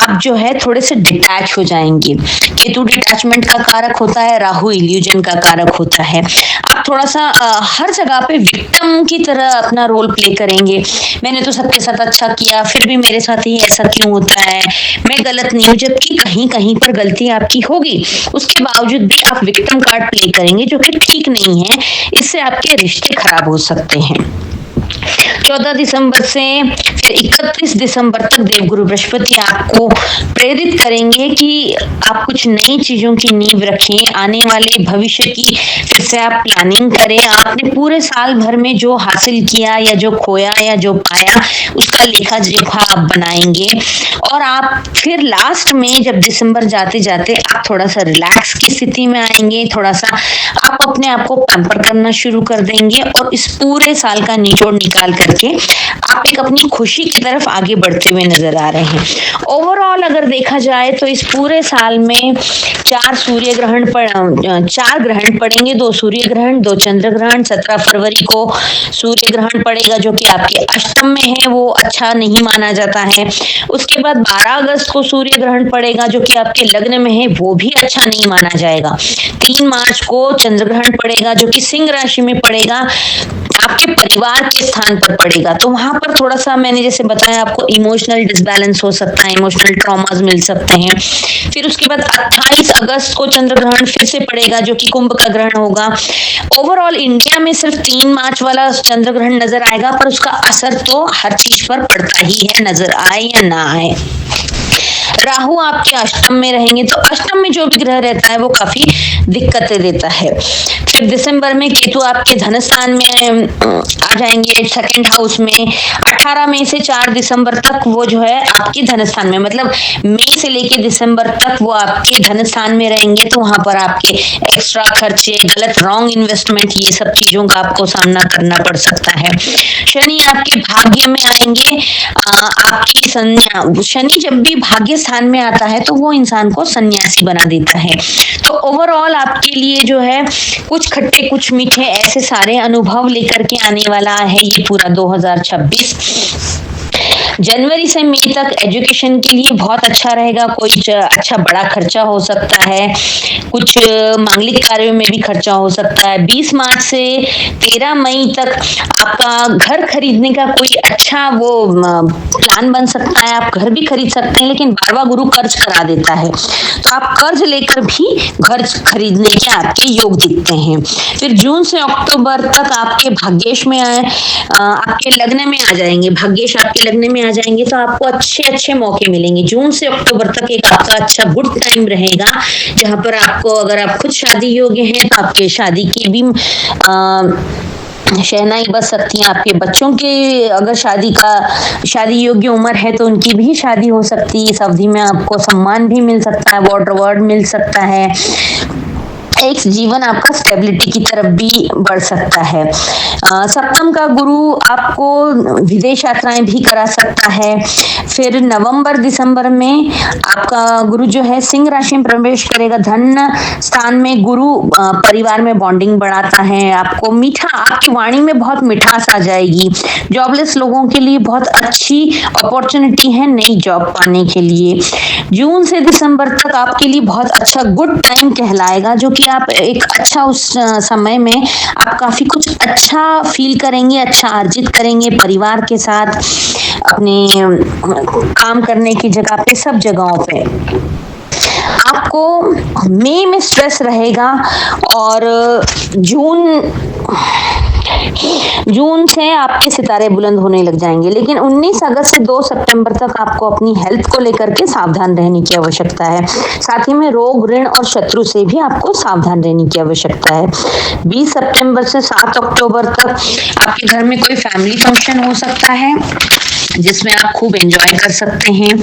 S1: आप जो है थोड़े से डिटैच हो जाएंगे। केतु डिटैचमेंट का कारक होता है, राहु इल्यूजन का कारक होता है। आप थोड़ा सा हर जगह पे विक्टिम की तरह अपना रोल प्ले करेंगे। मैंने तो सबके साथ अच्छा किया, फिर भी मेरे साथ ही ऐसा क्यों होता है, मैं गलत नहीं हूँ, जबकि कहीं कहीं पर गलती आपकी होगी। उसके बावजूद भी आप विक्टिम कार्ड प्ले करेंगे, जो कि ठीक नहीं है। इससे आपके रिश्ते खराब हो सकते हैं। 14 दिसंबर से फिर 31 दिसंबर तक देवगुरु बृहस्पति आपको प्रेरित करेंगे कि आप कुछ नई चीजों की नींव रखें, आने वाले भविष्य की फिर से आप प्लानिंग करें। आपने पूरे साल भर में जो हासिल किया या जो खोया या जो पाया, उसका लेखा जोखा आप बनाएंगे। और आप फिर लास्ट में जब दिसंबर जाते जाते आप थोड़ा सा रिलैक्स की स्थिति में आएंगे, थोड़ा सा आप अपने आप को पैम्पर करना शुरू कर देंगे और इस पूरे साल का निचोड़ निकाल करके आप एक अपनी खुशी की तरफ आगे बढ़ते हुए नजर आ रहे हैं। ओवरऑल अगर देखा जाए तो इस पूरे साल में 4 ग्रहण पड़ेंगे, 2 सूर्य ग्रहण, 2 चंद्र ग्रहण। 17 फरवरी को सूर्य ग्रहण पड़ेगा जो कि आपके अष्टम में है, वो अच्छा नहीं माना जाता है। उसके बाद 12 अगस्त को सूर्य ग्रहण पड़ेगा जो कि आपके लग्न में है, वो भी अच्छा नहीं माना जाएगा। 3 मार्च को चंद्र ग्रहण पड़ेगा जो कि सिंह राशि में पड़ेगा, आपके परिवार के स्थान पर पड़ेगा। तो वहां पर थोड़ा सा मैंने जैसे बताया आपको इमोशनल डिसबैलेंस हो सकता है, इमोशनल ट्रॉमास मिल सकते हैं। फिर उसके बाद 28 अगस्त को चंद्र ग्रहण फिर से पड़ेगा जो कि कुंभ का ग्रहण होगा। ओवरऑल इंडिया में सिर्फ 3 मार्च वाला चंद्र ग्रहण नजर आएगा, पर उसका असर तो हर चीज पर पड़ता ही है, नजर आए या ना आए। राहु आपके अष्टम में रहेंगे, तो अष्टम में जो भी ग्रह रहता है वो काफी दिक्कतें देता है। फिर दिसंबर में केतु आपके धन स्थान में आ जाएंगे, सेकंड हाउस में। 18 मई से 4 दिसंबर तक वो जो है आपके धन स्थान में, मतलब मई से लेके दिसंबर तक वो आपके धन स्थान में रहेंगे। तो वहां पर आपके एक्स्ट्रा खर्चे, गलत रॉन्ग इन्वेस्टमेंट, ये सब चीजों का आपको सामना करना पड़ सकता है। शनि आपके भाग्य में आएंगे। शनि जब भी भाग्य स्थान में आता है तो वो इंसान को सन्यासी बना देता है। तो ओवरऑल आपके लिए जो है कुछ खट्टे कुछ मीठे ऐसे सारे अनुभव लेकर के आने वाला है ये पूरा 2026। जनवरी से मई तक एजुकेशन के लिए बहुत अच्छा रहेगा। कोई अच्छा बड़ा खर्चा हो सकता है, कुछ मांगलिक कार्यों में भी खर्चा हो सकता है। 20 मार्च से 13 मई तक आपका घर खरीदने का कोई अच्छा वो प्लान बन सकता है, आप घर भी खरीद सकते हैं। लेकिन 12वां गुरु कर्ज करा देता है, तो आप कर्ज लेकर भी घर खरीदने के आपके योग दिखते हैं। फिर जून से अक्टूबर तक आपके भाग्येश में आपके लग्न में आ जाएंगे, भाग्येश आपके लग्न में आ जाएंगे, तो आपको अच्छे अच्छे मौके मिलेंगे। जून से अक्टूबर तक एक आपका अच्छा गुड टाइम रहेगा, जहां पर आपको, अगर आप खुद शादी योग्य हैं तो आपके शादी की भी शहनाई बज सकती है। आपके बच्चों के अगर शादी योग्य उम्र है तो उनकी भी शादी हो सकती है। इस अवधि में आपको सम्मान भी मिल सकता है, अवार्ड मिल सकता है। एक जीवन आपका स्टेबिलिटी की तरफ भी बढ़ सकता है। सप्तम का गुरु आपको विदेश यात्राएं भी करा सकता है। फिर नवंबर दिसंबर में आपका गुरु जो है सिंह राशि में प्रवेश करेगा। धन स्थान में गुरु परिवार में बॉन्डिंग बढ़ाता है। आपको आपकी वाणी में बहुत मिठास आ जाएगी। जॉबलेस लोगों के लिए बहुत अच्छी अपॉर्चुनिटी है नई जॉब पाने के लिए। जून से दिसंबर तक आपके लिए बहुत अच्छा गुड टाइम कहलाएगा, जो कि आप एक अच्छा उस समय में आप काफी कुछ अच्छा फील करेंगे, अच्छा अर्जित करेंगे परिवार के साथ, अपने काम करने की जगह पे, सब जगहों पे। आपको मई में स्ट्रेस रहेगा और जून से आपके सितारे बुलंद होने लग जाएंगे। लेकिन 19 अगस्त से 2 सितंबर तक आपको अपनी हेल्थ को लेकर के सावधान रहने की आवश्यकता है। साथ ही में रोग, ऋण और शत्रु से भी आपको सावधान रहने की आवश्यकता है। 20 सितंबर से 7 अक्टूबर तक आपके घर में कोई फैमिली फंक्शन हो सकता है जिसमें आप खूब एंजॉय कर सकते हैं।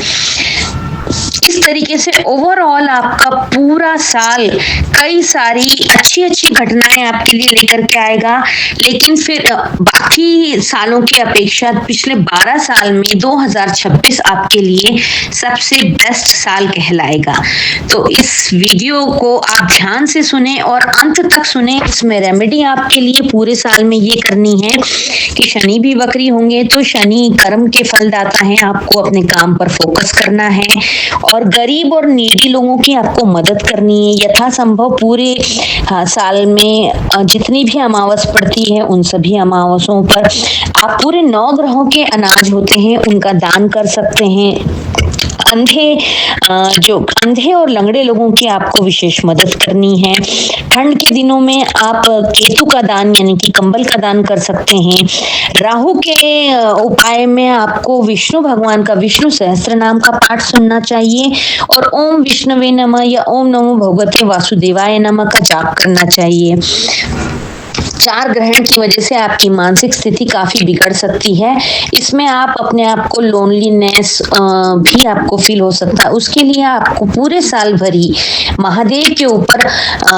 S1: इस इस तरीके से ओवरऑल आपका पूरा साल कई सारी अच्छी अच्छी घटनाएं आपके लिए लेकर के आएगा। लेकिन फिर बाकी सालों की अपेक्षा पिछले 12 साल में 2026 आपके लिए सबसे बेस्ट साल कहलाएगा। तो इस वीडियो को आप ध्यान से सुने और अंत तक सुने। इसमें रेमेडी आपके लिए पूरे साल में ये करनी है कि शनि भी वक्री होंगे तो शनि कर्म के फल दाता है, आपको अपने काम पर फोकस करना है और गरीब और नीडी लोगों की आपको मदद करनी है। यथासंभव पूरे साल में जितनी भी अमावस पड़ती है उन सभी अमावसों पर आप पूरे 9 ग्रहों के अनाज होते हैं उनका दान कर सकते हैं। अंधे और लंगड़े लोगों की आपको विशेष मदद करनी है। ठंड के दिनों में आप केतु का दान यानी कि कंबल का दान कर सकते हैं। राहु के उपाय में आपको विष्णु भगवान का विष्णु सहस्त्र नाम का पाठ सुनना चाहिए और ओम विष्णवे नमः या ओम नमो भगवते वासुदेवाय नमः का जाप करना चाहिए। 4 ग्रहण की वजह से आपकी मानसिक स्थिति काफी बिगड़ सकती है। इसमें आप अपने आप को लोनलीनेस भी आपको फील हो सकता है। उसके लिए आपको पूरे साल भर ही महादेव के ऊपर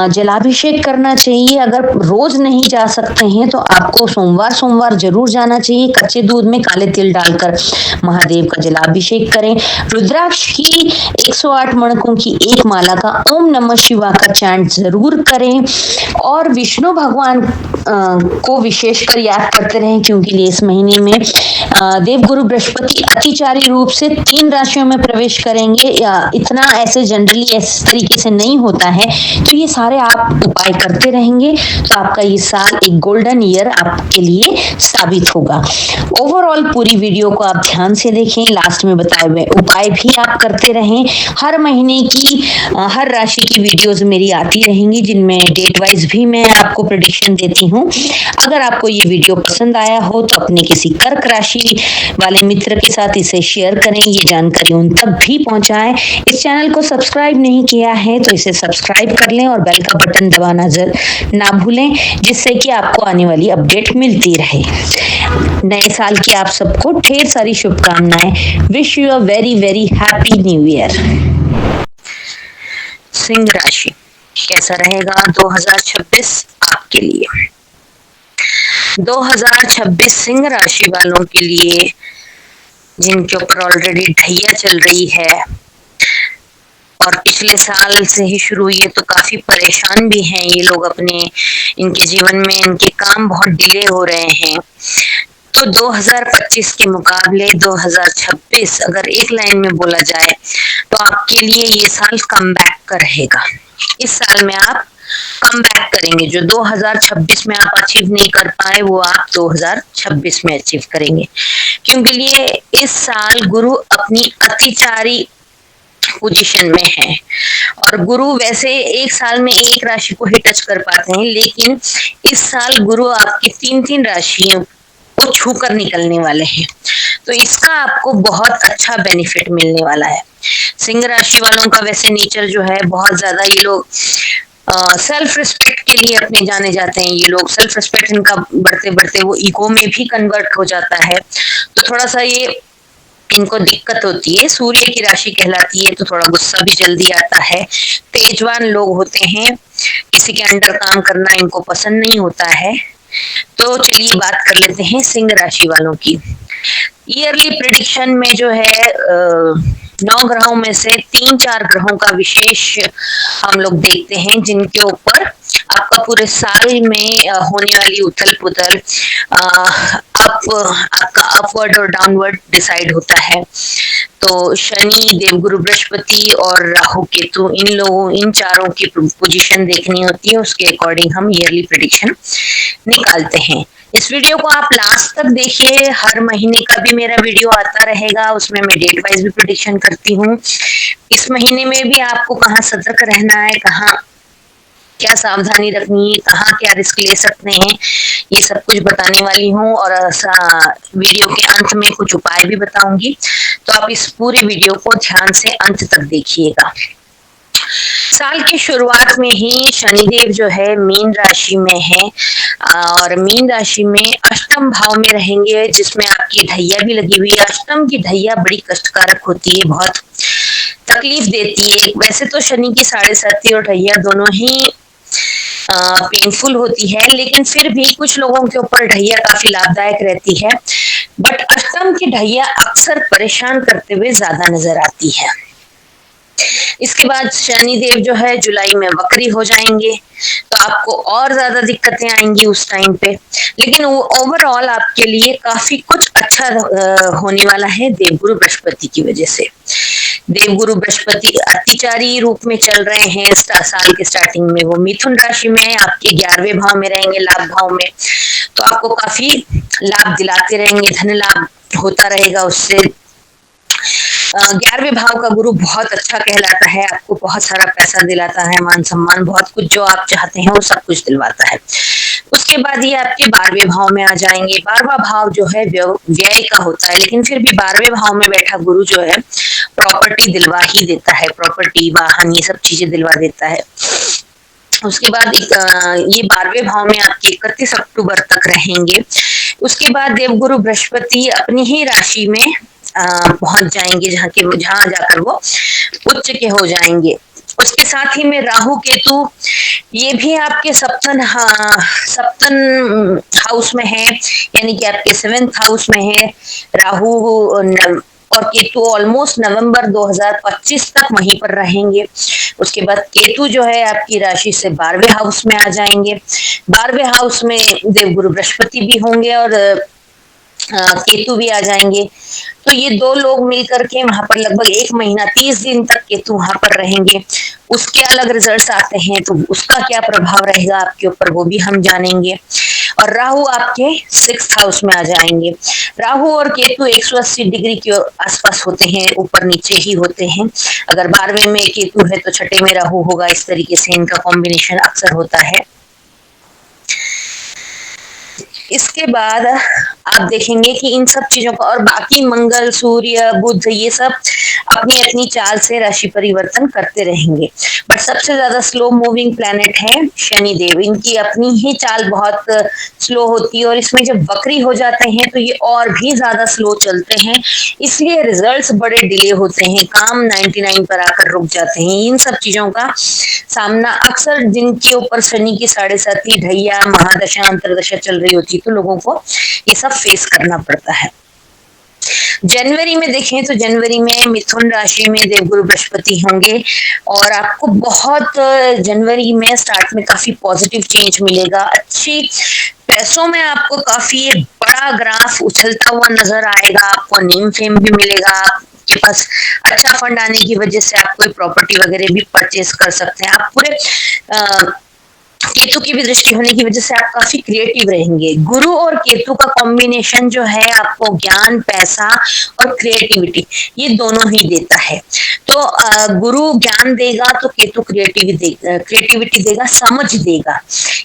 S1: जलाभिषेक करना चाहिए। अगर रोज नहीं जा सकते हैं तो आपको सोमवार जरूर जाना चाहिए। कच्चे दूध में काले तिल डालकर महादेव का जलाभिषेक करें। रुद्राक्ष की 108 मणकों की एक माला का ओम नमः शिवाय का चैंट जरूर करें और विष्णु भगवान को विशेषकर याद करते रहें क्योंकि इस महीने में देवगुरु बृहस्पति अतिचारी रूप से 3 राशियों में प्रवेश करेंगे। इतना ऐसे जनरली इस तरीके से नहीं होता है, तो ये सारे आप उपाय करते रहेंगे तो आपका ये साल एक गोल्डन ईयर आपके लिए साबित होगा। ओवरऑल पूरी वीडियो को आप ध्यान से देखें, लास्ट में बताए हुए उपाय भी आप करते रहें। हर महीने की हर राशि की वीडियोस मेरी आती रहेंगी जिनमें डेट वाइज भी मैं आपको प्रेडिक्शन देती हूँ। अगर आपको ये वीडियो पसंद आया हो तो अपने किसी कर्क राशि वाले मित्र के साथ इसे शेयर करें, ये जानकारी उन तक भी पहुंचाएं। इस चैनल को सब्सक्राइब नहीं किया है तो इसे सब्सक्राइब कर लें और बेल का बटन दबाना ना भूलें जिससे कि आपको आने वाली अपडेट मिलती रहे। नए साल की आप सबको ढेर सारी शुभकामनाएं। Wish you a very very happy new year. Singh राशि कैसा रहेगा 2026 आपके लिए? 2026 सिंह राशि वालों के लिए जिनके ऊपर ऑलरेडी ढैया चल रही है और पिछले साल से ही शुरू हुई है तो काफी परेशान भी हैं ये लोग। इनके जीवन में इनके काम बहुत डिले हो रहे हैं। तो 2025 के मुकाबले 2026 अगर एक लाइन में बोला जाए तो आपके लिए ये साल कमबैक का रहेगा। इस साल में आप कम बैक करेंगे। जो 2026 में आप अचीव नहीं कर पाए वो आप 2026 में अचीव करेंगे क्योंकि लिए इस साल गुरु अपनी अतिचारी पोजीशन में है और गुरु वैसे एक साल में एक राशि को ही टच कर पाते हैं, लेकिन इस साल गुरु आपकी 3 राशियों को छू कर निकलने वाले हैं। तो इसका आपको बहुत अच्छा बेनिफिट मिलने वाला है। सिंह राशि वालों का वैसे नेचर जो है बहुत ज्यादा, ये लोग सेल्फ रिस्पेक्ट के लिए अपने जाने जाते हैं। ये लोग सेल्फ रिस्पेक्ट इनका बढ़ते बढ़ते वो ईगो में भी कन्वर्ट हो जाता है। तो थोड़ा सा ये इनको दिक्कत होती है। सूर्य की राशि कहलाती है तो थोड़ा गुस्सा भी जल्दी आता है। तेजवान लोग होते हैं, किसी के अंडर काम करना इनको पसंद नहीं होता है। तो चलिए बात कर लेते हैं सिंह राशि वालों की। ईयरली प्रेडिक्शन में जो है 9 ग्रहों में से 3-4 ग्रहों का विशेष हम लोग देखते हैं जिनके ऊपर आपका पूरे साल में होने वाली उथल पुथल आपका अपवर्ड और डाउनवर्ड डिसाइड होता है। तो शनि, देवगुरु बृहस्पति और राहु केतु, इन चारों की पोजीशन देखनी होती है। उसके अकॉर्डिंग हम ईयरली प्रेडिक्शन निकालते हैं। इस वीडियो को आप लास्ट तक देखिए। हर महीने का भी मेरा वीडियो आता रहेगा, उसमें मैं डेट वाइज भी प्रेडिक्शन करती हूँ। इस महीने में भी आपको कहाँ सतर्क रहना है, कहाँ क्या सावधानी रखनी है, कहाँ क्या रिस्क ले सकते हैं, ये सब कुछ बताने वाली हूँ और वीडियो के अंत में कुछ उपाय भी बताऊंगी। तो आप इस पूरे वीडियो को ध्यान से अंत तक देखिएगा। साल की शुरुआत में ही शनिदेव जो है मीन राशि में है और मीन राशि में अष्टम भाव में रहेंगे जिसमें आपकी ढैया भी लगी हुई है। अष्टम की ढैया बड़ी कष्टकारक होती है बहुत। तकलीफ देती है। वैसे तो शनि की साढ़े साथी और ढैया दोनों ही पेनफुल होती है, लेकिन फिर भी कुछ लोगों के ऊपर ढैया काफी लाभदायक रहती है। बट अष्टम की ढैया अक्सर परेशान करते हुए ज्यादा नजर आती है। इसके बाद शनि देव जो है जुलाई में वक्री हो जाएंगे, तो आपको और ज्यादा दिक्कतें आएंगी उस टाइम पे। लेकिन ओवरऑल आपके लिए काफी कुछ अच्छा होने वाला है देवगुरु बृहस्पति की वजह से। देवगुरु बृहस्पति अतिचारी रूप में चल रहे हैं साल के स्टार्टिंग में। वो मिथुन राशि में आपके 11वें भाव में रहेंगे, लाभ भाव में, तो आपको काफी लाभ दिलाते रहेंगे, धन लाभ होता रहेगा उससे। 11वें भाव का गुरु बहुत अच्छा कहलाता है, आपको बहुत सारा पैसा दिलाता है, मान सम्मान, बहुत कुछ जो आप चाहते हैं वो सब कुछ दिलवाता है। उसके बाद ये आपके 12वें भाव में आ जाएंगे। 12वां भाव जो है व्यय का होता है, लेकिन फिर भी 12वें भाव में बैठा गुरु जो है प्रॉपर्टी दिलवा ही देता है, प्रॉपर्टी, वाहन, ये सब चीजें दिलवा देता है। उसके बाद ये 12वें भाव में आपके 31 अक्टूबर तक रहेंगे। उसके बाद देवगुरु बृहस्पति अपनी ही राशि में पहुंच जाएंगे, जहां जाकर वो उच्च के हो जाएंगे। उसके साथ ही में राहु केतु, ये भी आपके सप्तन हाउस में है, यानी कि आपके 7th हाउस में है। राहु और केतु ऑलमोस्ट नवंबर 2025 तक वहीं पर रहेंगे। उसके बाद केतु जो है आपकी राशि से 12वें हाउस में आ जाएंगे। 12वें हाउस में देवगुरु बृहस्पति भी होंगे और केतु भी आ जाएंगे। तो ये दो लोग मिलकर के वहां पर लगभग 1 महीना 30 दिन तक केतु वहां पर रहेंगे। उसके अलग रिजल्ट्स आते हैं, तो उसका क्या प्रभाव रहेगा आपके ऊपर वो भी हम जानेंगे। और राहु आपके 6th हाउस में आ जाएंगे। राहु और केतु 180 डिग्री के आसपास होते हैं, ऊपर नीचे ही होते हैं। अगर 12वें में केतु है तो 6ठे में राहु होगा, इस तरीके से इनका कॉम्बिनेशन अक्सर होता है। इसके बाद आप देखेंगे कि इन सब चीजों का, और बाकी मंगल, सूर्य, बुध, ये सब अपनी अपनी चाल से राशि परिवर्तन करते रहेंगे। बट सबसे ज्यादा स्लो मूविंग प्लैनेट है शनि देव। इनकी अपनी ही चाल बहुत स्लो होती है, और इसमें जब वक्री हो जाते हैं तो ये और भी ज्यादा स्लो चलते हैं, इसलिए रिजल्ट्स बड़े डिले होते हैं, काम 99 पर आकर रुक जाते हैं। इन सब चीजों का सामना अक्सर जिनके ऊपर शनि की साढ़े साथी, ढैया, महादशा, अंतरदशा चल रही होती है, तो लोगों को ये सब फेस करना पड़ता है। जनवरी में देखें तो जनवरी में मिथुन राशि में देवगुरु बृहस्पति होंगे, और आपको बहुत जनवरी में स्टार्ट में काफी पॉजिटिव चेंज मिलेगा। अच्छी पैसों में आपको काफी बड़ा ग्राफ उछलता हुआ नजर आएगा, आपको नेम फेम भी मिलेगा, आपके पास अच्छा फंड आने की वजह से आप कोई प्रॉपर्टी वगैरह भी परचेस कर सकते हैं। आप पूरे केतु की भी दृष्टि होने की वजह से आप काफी क्रिएटिव रहेंगे। गुरु और केतु का कॉम्बिनेशन जो है आपको ज्ञान, पैसा और क्रिएटिविटी, ये दोनों ही देता है। तो गुरु ज्ञान देगा तो केतु क्रिएटिविटी देगा, समझ देगा।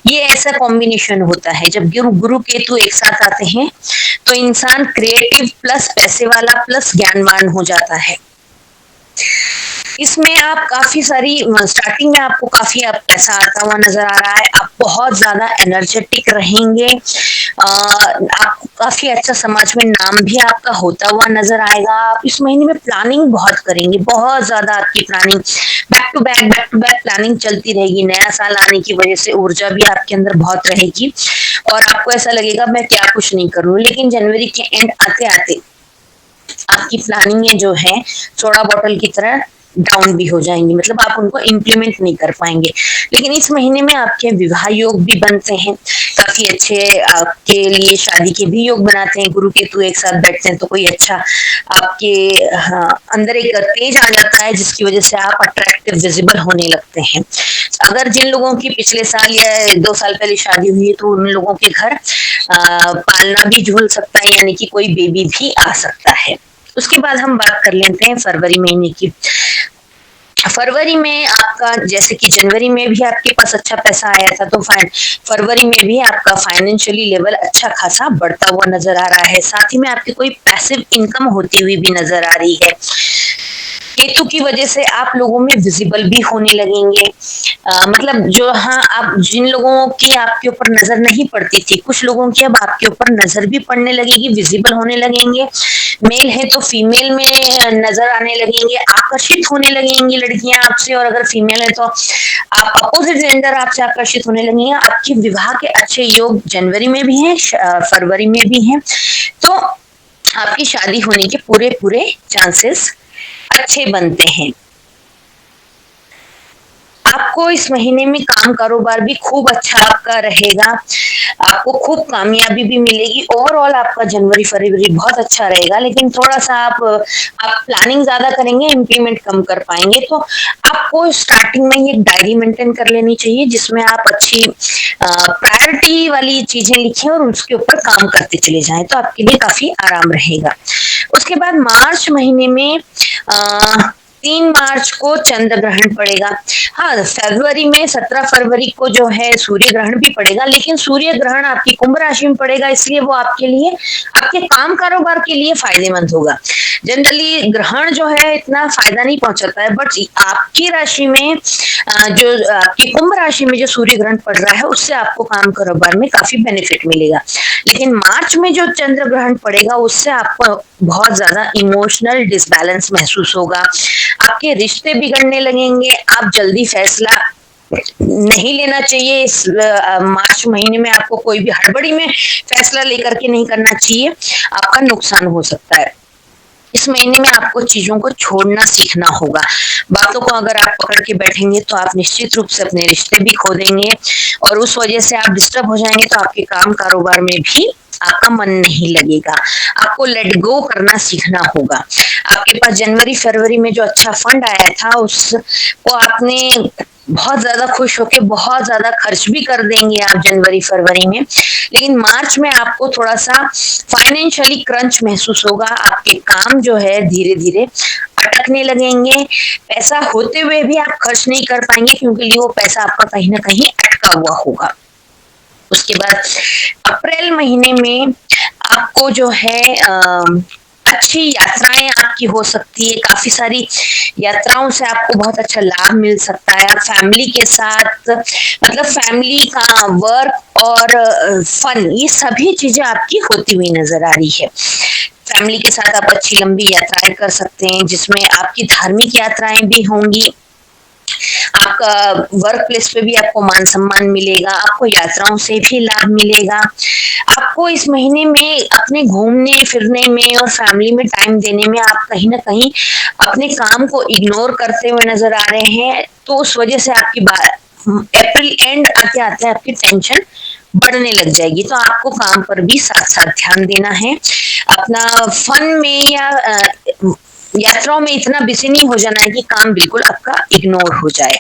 S1: ये ऐसा कॉम्बिनेशन होता है। जब गुरु केतु एक साथ आते हैं तो इंसान क्रिएटिव प्लस पैसे वाला प्लस ज्ञानवान हो जाता है। इसमें आप काफी सारी, स्टार्टिंग में आपको काफी पैसा आता हुआ नजर आ रहा है, आप बहुत ज्यादा एनर्जेटिक रहेंगे, आपको काफी अच्छा समाज में नाम भी आपका होता हुआ नजर आएगा। आप इस महीने में प्लानिंग बहुत करेंगे, बहुत ज्यादा आपकी planning back to back planning चलती रहेगी। नया साल आने की वजह से ऊर्जा भी आपके अंदर बहुत रहेगी, और आपको ऐसा लगेगा मैं क्या कुछ नहीं करूं। लेकिन जनवरी के एंड आते आते आपकी प्लानिंग जो है सोडा बॉटल की तरह डाउन भी हो जाएंगी, मतलब आप उनको इम्प्लीमेंट नहीं कर पाएंगे। लेकिन इस महीने में आपके विवाह योग भी बनते हैं, काफी अच्छे आपके लिए शादी के भी योग बनाते हैं। गुरु केतु एक साथ बैठते हैं तो कोई अच्छा आपके अंदर एक तेज आ जाता है, जिसकी वजह से आप अट्रैक्टिव, विजिबल होने लगते हैं। अगर जिन लोगों की पिछले साल या 2 साल पहले शादी हुई है, तो उन लोगों के घर पालना भी झूल सकता है, यानी कि कोई बेबी भी आ सकता है। उसके बाद हम बात कर लेते हैं फरवरी महीने की। फरवरी में आपका, जैसे कि जनवरी में भी आपके पास अच्छा पैसा आया था, तो फरवरी में भी आपका फाइनेंशियली लेवल अच्छा खासा बढ़ता हुआ नजर आ रहा है। साथ ही में आपकी कोई पैसिव इनकम होती हुई भी नजर आ रही है। केतु की वजह से आप लोगों में विजिबल भी होने लगेंगे। मतलब जो, हाँ, आप जिन लोगों की आपके ऊपर नजर नहीं पड़ती थी, कुछ लोगों की अब आपके ऊपर नजर भी पड़ने लगेगी, विजिबल होने लगेंगे। मेल है तो फीमेल में नजर आने लगेंगे, आकर्षित होने लगेंगी लड़कियां आपसे, और अगर फीमेल है तो आप अपोजिट जेंडर आपसे आकर्षित होने लगेंगे। आपके विवाह के अच्छे योग जनवरी में भी हैं, फरवरी में भी हैं, तो आपकी शादी होने के पूरे पूरे चांसेस अच्छे बनते हैं। आपको इस महीने में काम कारोबार भी खूब अच्छा आपका रहेगा, आपको खूब कामयाबी भी मिलेगी। ओवरऑल आपका जनवरी फरवरी बहुत अच्छा रहेगा, लेकिन थोड़ा सा आप प्लानिंग ज्यादा करेंगे, इम्प्लीमेंट कम कर पाएंगे। तो आपको स्टार्टिंग में एक डायरी मेंटेन कर लेनी चाहिए, जिसमें आप अच्छी प्रायोरिटी वाली चीजें लिखें और उसके ऊपर काम करते चले जाएं, तो आपके लिए काफी आराम रहेगा। उसके बाद मार्च महीने में 3 मार्च को चंद्र ग्रहण पड़ेगा। हाँ, फरवरी में 17 फरवरी को जो है सूर्य ग्रहण भी पड़ेगा, लेकिन सूर्य ग्रहण आपकी कुंभ राशि में पड़ेगा, इसलिए वो आपके लिए, आपके काम कारोबार के लिए फायदेमंद होगा। जनरली ग्रहण जो है इतना फायदा नहीं पहुंचाता है, बट आपकी राशि में जो आपकी कुंभ राशि में जो सूर्य ग्रहण पड़ रहा है, उससे आपको काम कारोबार में काफी बेनिफिट मिलेगा। लेकिन मार्च में जो चंद्र ग्रहण पड़ेगा, उससे आपको बहुत ज्यादा इमोशनल डिसबैलेंस महसूस होगा, आपके रिश्ते बिगड़ने लगेंगे, आप जल्दी फैसला नहीं लेना चाहिए। इस मार्च महीने में आपको कोई भी हड़बड़ी में फैसला लेकर के नहीं करना चाहिए, आपका नुकसान हो सकता है। इस महीने में आपको चीजों को छोड़ना सीखना होगा। बातों को अगर आप पकड़ के बैठेंगे तो आप निश्चित रूप से अपने रिश्ते भी खो देंगे, और उस वजह से आप डिस्टर्ब हो जाएंगे, तो आपके काम कारोबार में भी आपका मन नहीं लगेगा। आपको लेट गो करना सीखना होगा। आपके पास जनवरी फरवरी में जो अच्छा फंड आया था, उसको आपने बहुत ज्यादा खुश होके बहुत ज्यादा खर्च भी कर देंगे आप जनवरी फरवरी में, लेकिन मार्च में आपको थोड़ा सा फाइनेंशियली क्रंच महसूस होगा। आपके काम जो है धीरे धीरे अटकने लगेंगे, पैसा होते हुए भी आप खर्च नहीं कर पाएंगे, क्योंकि वो पैसा आपका कहीं ना कहीं अटका हुआ होगा। उसके बाद अप्रैल महीने में आपको जो है अच्छी यात्राएं आपकी हो सकती है, काफी सारी यात्राओं से आपको बहुत अच्छा लाभ मिल सकता है। आप फैमिली के साथ, मतलब फैमिली का वर्क और फन, ये सभी चीजें आपकी होती हुई नजर आ रही है। फैमिली के साथ आप अच्छी लंबी यात्राएं कर सकते हैं, जिसमें आपकी धार्मिक यात्राएं भी होंगी। आपका वर्क प्लेस पे भी आपको मान सम्मान मिलेगा, आपको यात्राओं से भी लाभ मिलेगा। आपको इस महीने में अपने घूमने फिरने में और फैमिली में टाइम देने में आप कहीं ना कहीं अपने काम को इग्नोर करते हुए नजर आ रहे हैं, तो उस वजह से आपकी अप्रैल एंड आते आते आपकी टेंशन बढ़ने लग जाएगी। तो आपको काम पर भी साथ साथ ध्यान देना है, अपना फन में या यात्राओं में इतना बिजी नहीं हो जाना है कि काम बिल्कुल आपका इग्नोर हो जाए।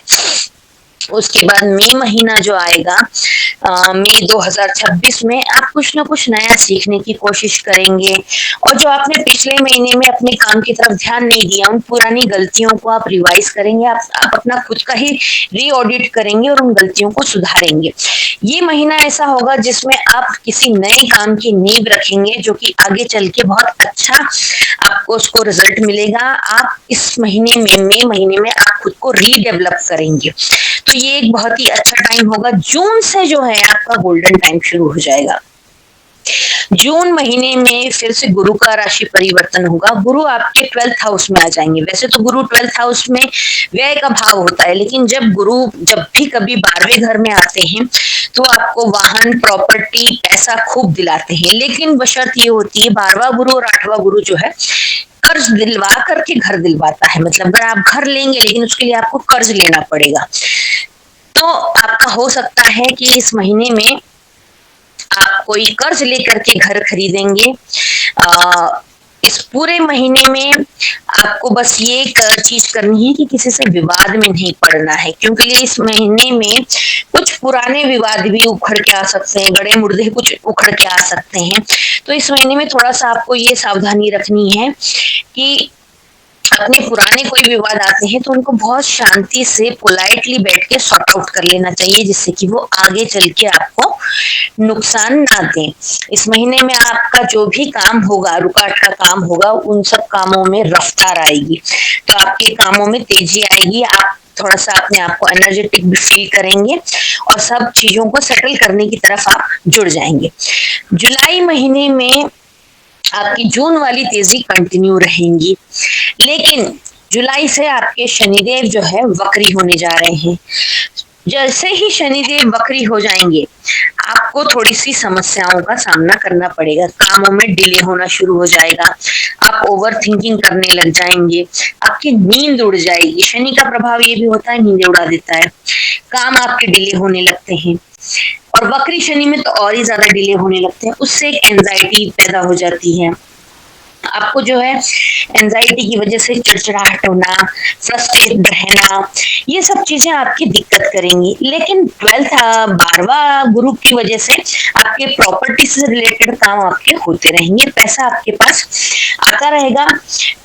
S1: उसके बाद मई महीना जो आएगा, मई 2026 में आप कुछ ना कुछ नया सीखने की कोशिश करेंगे, और जो आपने पिछले महीने में अपने काम की तरफ ध्यान नहीं दिया, उन पुरानी गलतियों को आप रिवाइज करेंगे, आप अपना खुद का ही री ऑडिट करेंगे और उन गलतियों को सुधारेंगे। ये महीना ऐसा होगा जिसमें आप किसी नए काम की नींव रखेंगे, जो कि आगे चल के बहुत अच्छा आपको उसको रिजल्ट मिलेगा। आप इस महीने में, मई महीने में आप खुद को रीडेवलप करेंगे, तो ये एक बहुत ही अच्छा टाइम होगा। जून से जो है आपका गोल्डन टाइम शुरू हो जाएगा। जून महीने में फिर से गुरु का राशि परिवर्तन होगा, गुरु आपके 12th हाउस में आ जाएंगे। वैसे तो गुरु 12th हाउस में व्यय का भाव होता है, लेकिन जब गुरु जब भी कभी 12वें घर में आते हैं तो आपको वाहन, प्रॉपर्टी, पैसा खूब दिलाते हैं, लेकिन बशर्त ये होती है 12वां गुरु और 8वां गुरु जो है कर्ज दिलवा करके घर दिलवाता है। मतलब अगर आप घर लेंगे, लेकिन उसके लिए आपको कर्ज लेना पड़ेगा। तो आपका हो सकता है कि इस महीने में आप कोई कर्ज लेकर के घर खरीदेंगे। इस पूरे महीने में आपको बस ये चीज करनी है कि किसी से विवाद में नहीं पड़ना है, क्योंकि इस महीने में कुछ पुराने विवाद भी उखड़ के आ सकते हैं, गड़े मुर्दे कुछ उखड़ के आ सकते हैं। तो इस महीने में थोड़ा सा आपको ये सावधानी रखनी है कि अपने पुराने कोई विवाद आते हैं तो उनको बहुत शांति से पोलाइटली बैठ के सॉर्ट आउट कर लेना चाहिए, जिससे कि वो आगे चल के आपको नुकसान ना दें। इस महीने में आपका जो भी काम होगा, रुका अटका काम होगा, उन सब कामों में रफ्तार आएगी, तो आपके कामों में तेजी आएगी। आप थोड़ा सा अपने आप को एनर्जेटिक भी फील करेंगे और सब चीजों को सेटल करने की तरफ आप जुड़ जाएंगे। जुलाई महीने में आपकी जून वाली तेजी कंटिन्यू रहेंगी, लेकिन जुलाई से आपके शनिदेव जो है वक्री होने जा रहे हैं। जैसे ही शनिदेव वक्री हो जाएंगे, आपको थोड़ी सी समस्याओं का सामना करना पड़ेगा, कामों में डिले होना शुरू हो जाएगा, आप ओवर थिंकिंग करने लग जाएंगे, आपकी नींद उड़ जाएगी। शनि का प्रभाव ये भी होता है, नींद उड़ा देता है, काम आपके डिले होने लगते हैं, और वक्री शनि में तो और ही ज्यादा डिले होने लगते हैं। उससे एक एंजाइटी पैदा हो जाती है, आपको जो है एंजाइटी की वजह से चिड़चिड़ाहट होना, फ्रस्ट्रेट रहना, ये सब चीजें आपकी दिक्कत करेंगी। लेकिन 12वां गुरु की वजह से आपके प्रॉपर्टी से रिलेटेड काम आपके होते रहेंगे, पैसा आपके पास आता रहेगा।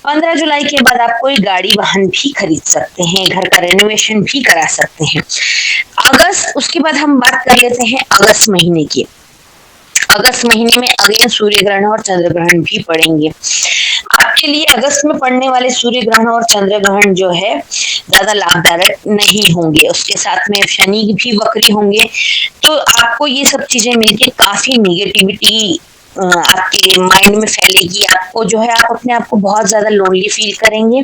S1: 15 जुलाई के बाद आप कोई गाड़ी वाहन भी खरीद सकते हैं, घर का रेनोवेशन भी करा सकते हैं। अगस्त, उसके बाद हम बात कर लेते हैं अगस्त महीने की। अगस्त महीने में अगेन सूर्य ग्रहण और चंद्र ग्रहण भी पड़ेंगे। आपके लिए अगस्त में पड़ने वाले सूर्य ग्रहण और चंद्र ग्रहण जो है ज्यादा लाभदायक नहीं होंगे, उसके साथ में शनि भी वक्री होंगे, तो आपको ये सब चीजें मिलके काफी निगेटिविटी आपके माइंड में फैलेगी। आपको जो है, आप अपने आप को बहुत ज्यादा लोनली फील करेंगे,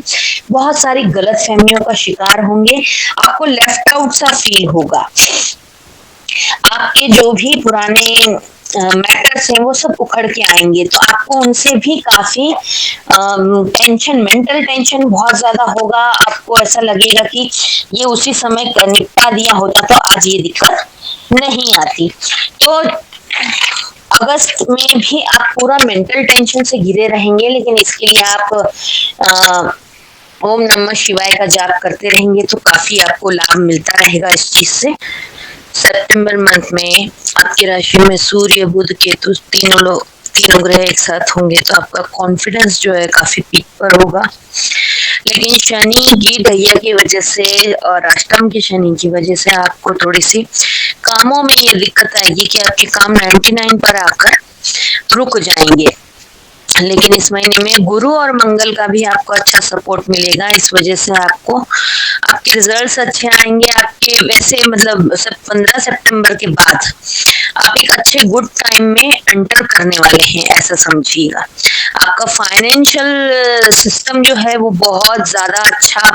S1: बहुत सारी गलत फहमियों का शिकार होंगे, आपको लेफ्ट आउट सा फील होगा। आपके जो भी पुराने मैटर्स हैं वो सब उखड़ के आएंगे, तो आपको उनसे भी काफी टेंशन, मेंटल टेंशन बहुत ज्यादा होगा। आपको ऐसा लगेगा कि ये उसी समय निपटा दिया होता तो आज ये दिक्कत नहीं आती। तो अगस्त में भी आप पूरा मेंटल टेंशन से घिरे रहेंगे, लेकिन इसके लिए आप ओम नमः शिवाय का जाप करते रहेंगे तो काफी आपको लाभ मिलता रहेगा इस चीज से। सितंबर मंथ में आपकी राशि में सूर्य, बुध, केतु तीनों ग्रह एक साथ होंगे, तो आपका कॉन्फिडेंस जो है काफी पीक पर होगा। लेकिन शनि की ढैया की वजह से और अष्टम की शनि की वजह से आपको थोड़ी सी कामों में ये दिक्कत आएगी कि आपके काम 99 पर आकर रुक जाएंगे। लेकिन इस महीने में गुरु और मंगल का भी आपको अच्छा सपोर्ट मिलेगा, इस वजह से आपको आपके रिजल्ट्स अच्छे आएंगे। आपके वैसे मतलब 15 सितंबर के बाद आप एक अच्छे गुड टाइम में एंटर करने वाले हैं, ऐसा समझिएगा। आपका फाइनेंशियल सिस्टम जो है वो बहुत ज्यादा अच्छा,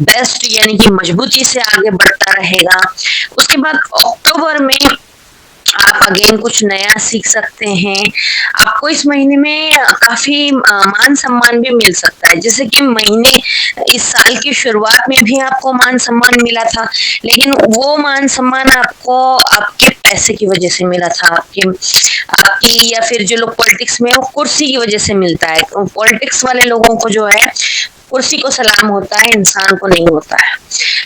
S1: बेस्ट यानी कि मजबूती से आगे बढ़ता रहेगा। उसके बाद अक्टूबर में आप अगेन कुछ नया सीख सकते हैं। आपको इस महीने में काफी मान सम्मान भी मिल सकता है, जैसे कि महीने इस साल की शुरुआत में भी आपको मान सम्मान मिला था, लेकिन वो मान सम्मान आपको आपके पैसे की वजह से मिला था, आपकी या फिर जो लोग पॉलिटिक्स में, वो कुर्सी की वजह से मिलता है। पॉलिटिक्स वाले लोगों को जो है कुर्सी को सलाम होता है, इंसान को नहीं होता है।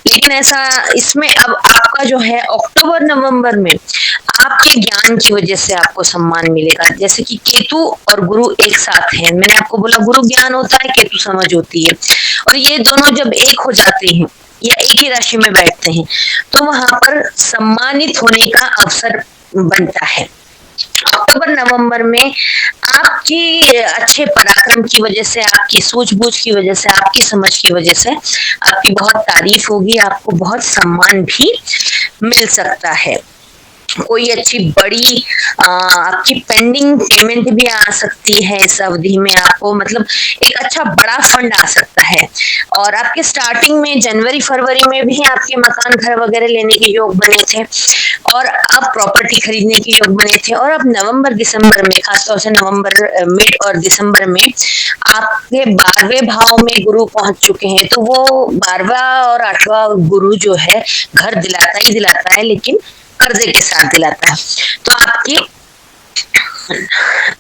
S1: लेकिन ऐसा इसमें अब आपका जो है अक्टूबर नवंबर में आपके ज्ञान की वजह से आपको सम्मान मिलेगा। जैसे कि केतु और गुरु एक साथ हैं, मैंने आपको बोला गुरु ज्ञान होता है, केतु समझ होती है, और ये दोनों जब एक हो जाते हैं या एक ही राशि में बैठते हैं तो वहां पर सम्मानित होने का अवसर बनता है। अक्टूबर नवंबर में आपकी अच्छे पराक्रम की वजह से, आपकी सूझबूझ की वजह से, आपकी समझ की वजह से आपकी बहुत तारीफ होगी, आपको बहुत सम्मान भी मिल सकता है। कोई अच्छी बड़ी आपकी पेंडिंग पेमेंट भी आ सकती है इस अवधि में, आपको मतलब एक अच्छा बड़ा फंड आ सकता है। और आपके स्टार्टिंग में जनवरी फरवरी में भी आपके मकान घर वगैरह लेने के योग बने थे और आप प्रॉपर्टी खरीदने के योग बने थे, और अब नवंबर दिसंबर में, खासतौर से नवंबर मिड और दिसंबर में आपके 12वें भाव में गुरु पहुंच चुके हैं, तो वो 12वां और 8वां गुरु जो है घर दिलाता ही दिलाता है, लेकिन कर्जे के साथ दिलाता है। तो आपकी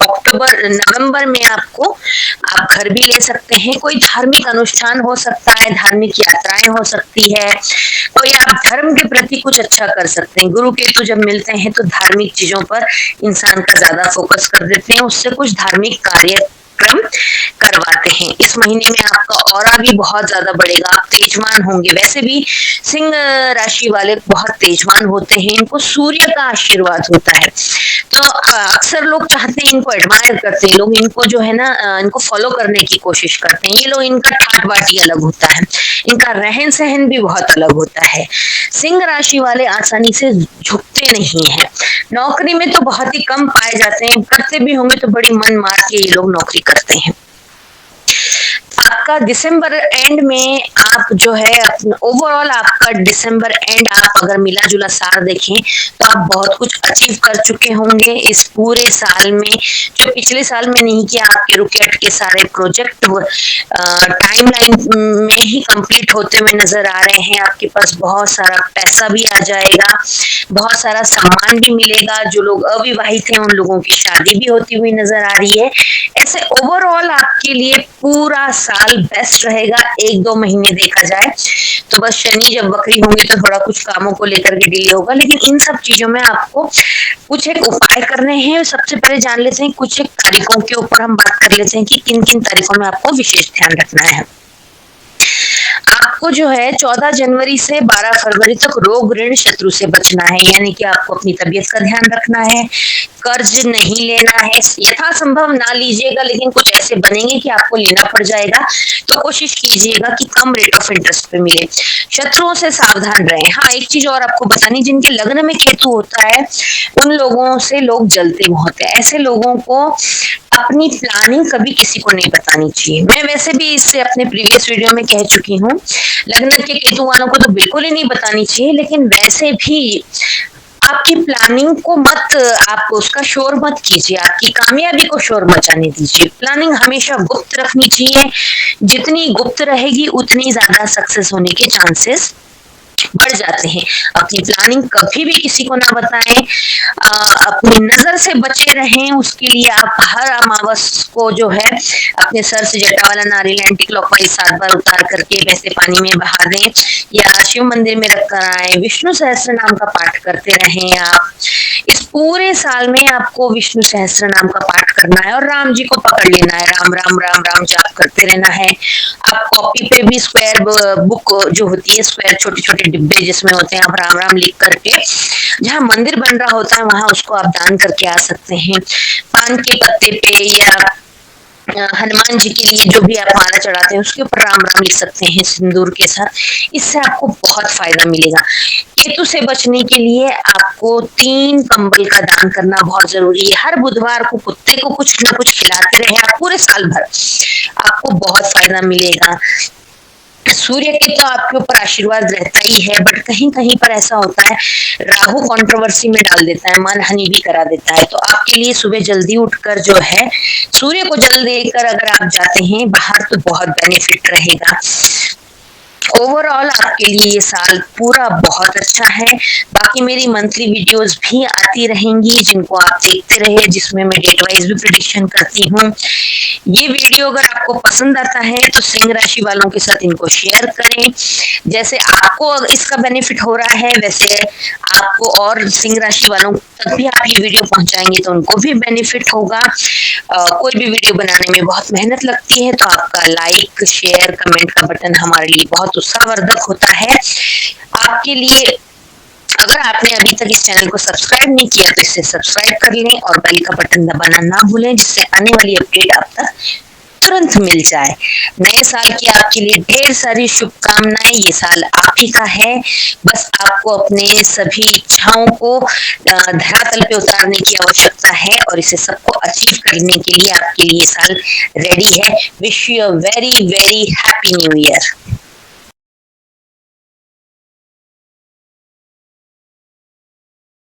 S1: अक्टूबर नवंबर में आपको आप घर भी ले सकते हैं, कोई धार्मिक अनुष्ठान हो सकता है, धार्मिक यात्राएं हो सकती है, कोई आप धर्म के प्रति कुछ अच्छा कर सकते हैं। गुरु केतु जब मिलते हैं तो धार्मिक चीजों पर इंसान का ज्यादा फोकस कर देते हैं, उससे कुछ धार्मिक कार्य पराक्रम करवाते हैं। इस महीने में आपका ऑरा भी बहुत ज्यादा बढ़ेगा, आप तेजवान होंगे। वैसे भी सिंह राशि वाले बहुत तेजवान होते हैं, इनको सूर्य का आशीर्वाद होता है, तो अक्सर लोग चाहते हैं, इनको एडमायर करते हैं लोग, इनको जो है ना इनको फॉलो करने की कोशिश करते हैं। ये लोग, इनका ठाट बाटी अलग होता है, इनका रहन सहन भी बहुत अलग होता है। सिंह राशि वाले आसानी से झुकते नहीं हैं, नौकरी में तो बहुत ही कम पाए जाते हैं, करते भी होंगे तो बड़ी मन मार के ये लोग नौकरी करते हैं। आपका दिसंबर एंड में आप जो है ओवरऑल आपका दिसंबर एंड आप अगर मिला जुला सार देखें तो आप बहुत कुछ अचीव कर चुके होंगे इस पूरे साल में। जो पिछले साल में नहीं किया, आपके रुके अटके सारे प्रोजेक्ट टाइमलाइन में ही कंप्लीट होते हुए नजर आ रहे हैं। आपके पास बहुत सारा पैसा भी आ जाएगा, बहुत सारा सम्मान भी मिलेगा। जो लोग अविवाहित हैं उन लोगों की शादी भी होती हुई नजर आ रही है। ऐसे ओवरऑल आपके लिए पूरा साल बेस्ट रहेगा। 1-2 महीने देखा जाए तो बस शनि जब वक्री होंगे तो थोड़ा कुछ कामों को लेकर के डिले होगा, लेकिन इन सब चीजों में आपको कुछ एक उपाय करने हैं। सबसे पहले जान लेते हैं, कुछ एक तारीखों के ऊपर हम बात कर लेते हैं कि किन किन तारीखों में आपको विशेष ध्यान रखना है। आपको जो है 14 जनवरी से 12 फरवरी तक रोग ऋण शत्रु से बचना है, यानी कि आपको अपनी तबीयत का ध्यान रखना है, कर्ज नहीं लेना है, यथासंभव ना लीजिएगा, लेकिन कुछ ऐसे बनेंगे कि आपको लेना पड़ जाएगा तो कोशिश कीजिएगा कि कम रेट ऑफ इंटरेस्ट पे मिले। शत्रुओं से सावधान रहें। हाँ, एक चीज और आपको बतानी, जिनके लग्न में केतु होता है उन लोगों से लोग जलते बहुत है। ऐसे लोगों को अपनी प्लानिंग कभी किसी को नहीं बतानी चाहिए। मैं वैसे भी इससे अपने प्रीवियस वीडियो में कह चुकी हूँ, लग्न के केतु वालों को तो बिल्कुल ही नहीं बतानी चाहिए, लेकिन वैसे भी आपकी प्लानिंग को मत, आप उसका शोर मत कीजिए, आपकी कामयाबी को शोर मचाने दीजिए। प्लानिंग हमेशा गुप्त रखनी चाहिए, जितनी गुप्त रहेगी उतनी ज्यादा सक्सेस होने के चांसेस बढ़ जाते हैं। अपनी प्लानिंग कभी भी किसी को ना बताएं, अपनी नजर से बचे रहें। उसके लिए आप हर अमावस को जो है अपने सर से जटा वाला नारियल एंटी क्लॉकवाइज 7 बार उतार करके वैसे पानी में बहा दें या शिव मंदिर में रख कर आए। विष्णु सहस्त्र नाम का पाठ करते रहें। आप इस पूरे साल में आपको विष्णु सहस्त्र नाम का पाठ करना है और राम जी को पकड़ लेना है, राम राम राम राम जाप करते रहना है। आप कॉपी पे भी स्क्वायर बुक जो होती है, स्क्वायर छोटे छोटे डिब्बे जिसमें होते हैं, आप राम राम लिख करके, जहाँ मंदिर बन रहा होता है वहां उसको आप दान करके आ सकते हैं। पान के पत्ते पे या हनुमान जी के लिए जो भी आप माला चढ़ाते हैं उसके ऊपर राम राम लिख सकते हैं सिंदूर के साथ। इससे आपको बहुत फायदा मिलेगा। केतु से बचने के लिए आपको 3 कंबल का दान करना बहुत जरूरी है। हर बुधवार को कुत्ते को कुछ न कुछ खिलाते रहे आप, पूरे साल भर आपको बहुत फायदा मिलेगा। सूर्य के तो आपके ऊपर आशीर्वाद रहता ही है, बट कहीं कहीं पर ऐसा होता है राहु कंट्रोवर्सी में डाल देता है, मन हानि भी करा देता है। तो आपके लिए सुबह जल्दी उठकर जो है सूर्य को जल देकर अगर आप जाते हैं बाहर तो बहुत बेनिफिट रहेगा। ओवरऑल आपके लिए ये साल पूरा बहुत अच्छा है। बाकी मेरी मंथली वीडियोस भी आती रहेंगी जिनको आप देखते रहे, जिसमें मैं डेट वाइज भी प्रेडिक्शन करती हूँ। ये वीडियो अगर आपको पसंद आता है तो सिंह राशि वालों के साथ इनको शेयर करें। जैसे आपको इसका बेनिफिट हो रहा है वैसे आपको और सिंह राशि वालों तक भी आप ये वीडियो पहुंचाएंगे तो उनको भी बेनिफिट होगा। कोई भी वीडियो बनाने में बहुत मेहनत लगती है, तो आपका लाइक शेयर कमेंट का बटन हमारे लिए बहुत उत्साहवर्धक होता है। आपके लिए अगर आपने अभी तक इस चैनल को सब्सक्राइब नहीं किया तो इसे सब्सक्राइब कर लें और बेल का बटन दबाना ना भूलें, जिससे आने वाली अपडेट आप तक तुरंत मिल जाए। नए साल की आपके लिए ढेर सारी शुभकामनाएं। ये साल आप ही का है, बस आपको अपने सभी इच्छाओं को धरातल पे उतारने की आवश्यकता है और इसे सबको अचीव करने के लिए आपके लिए साल रेडी है। Wish you a very very happy new year.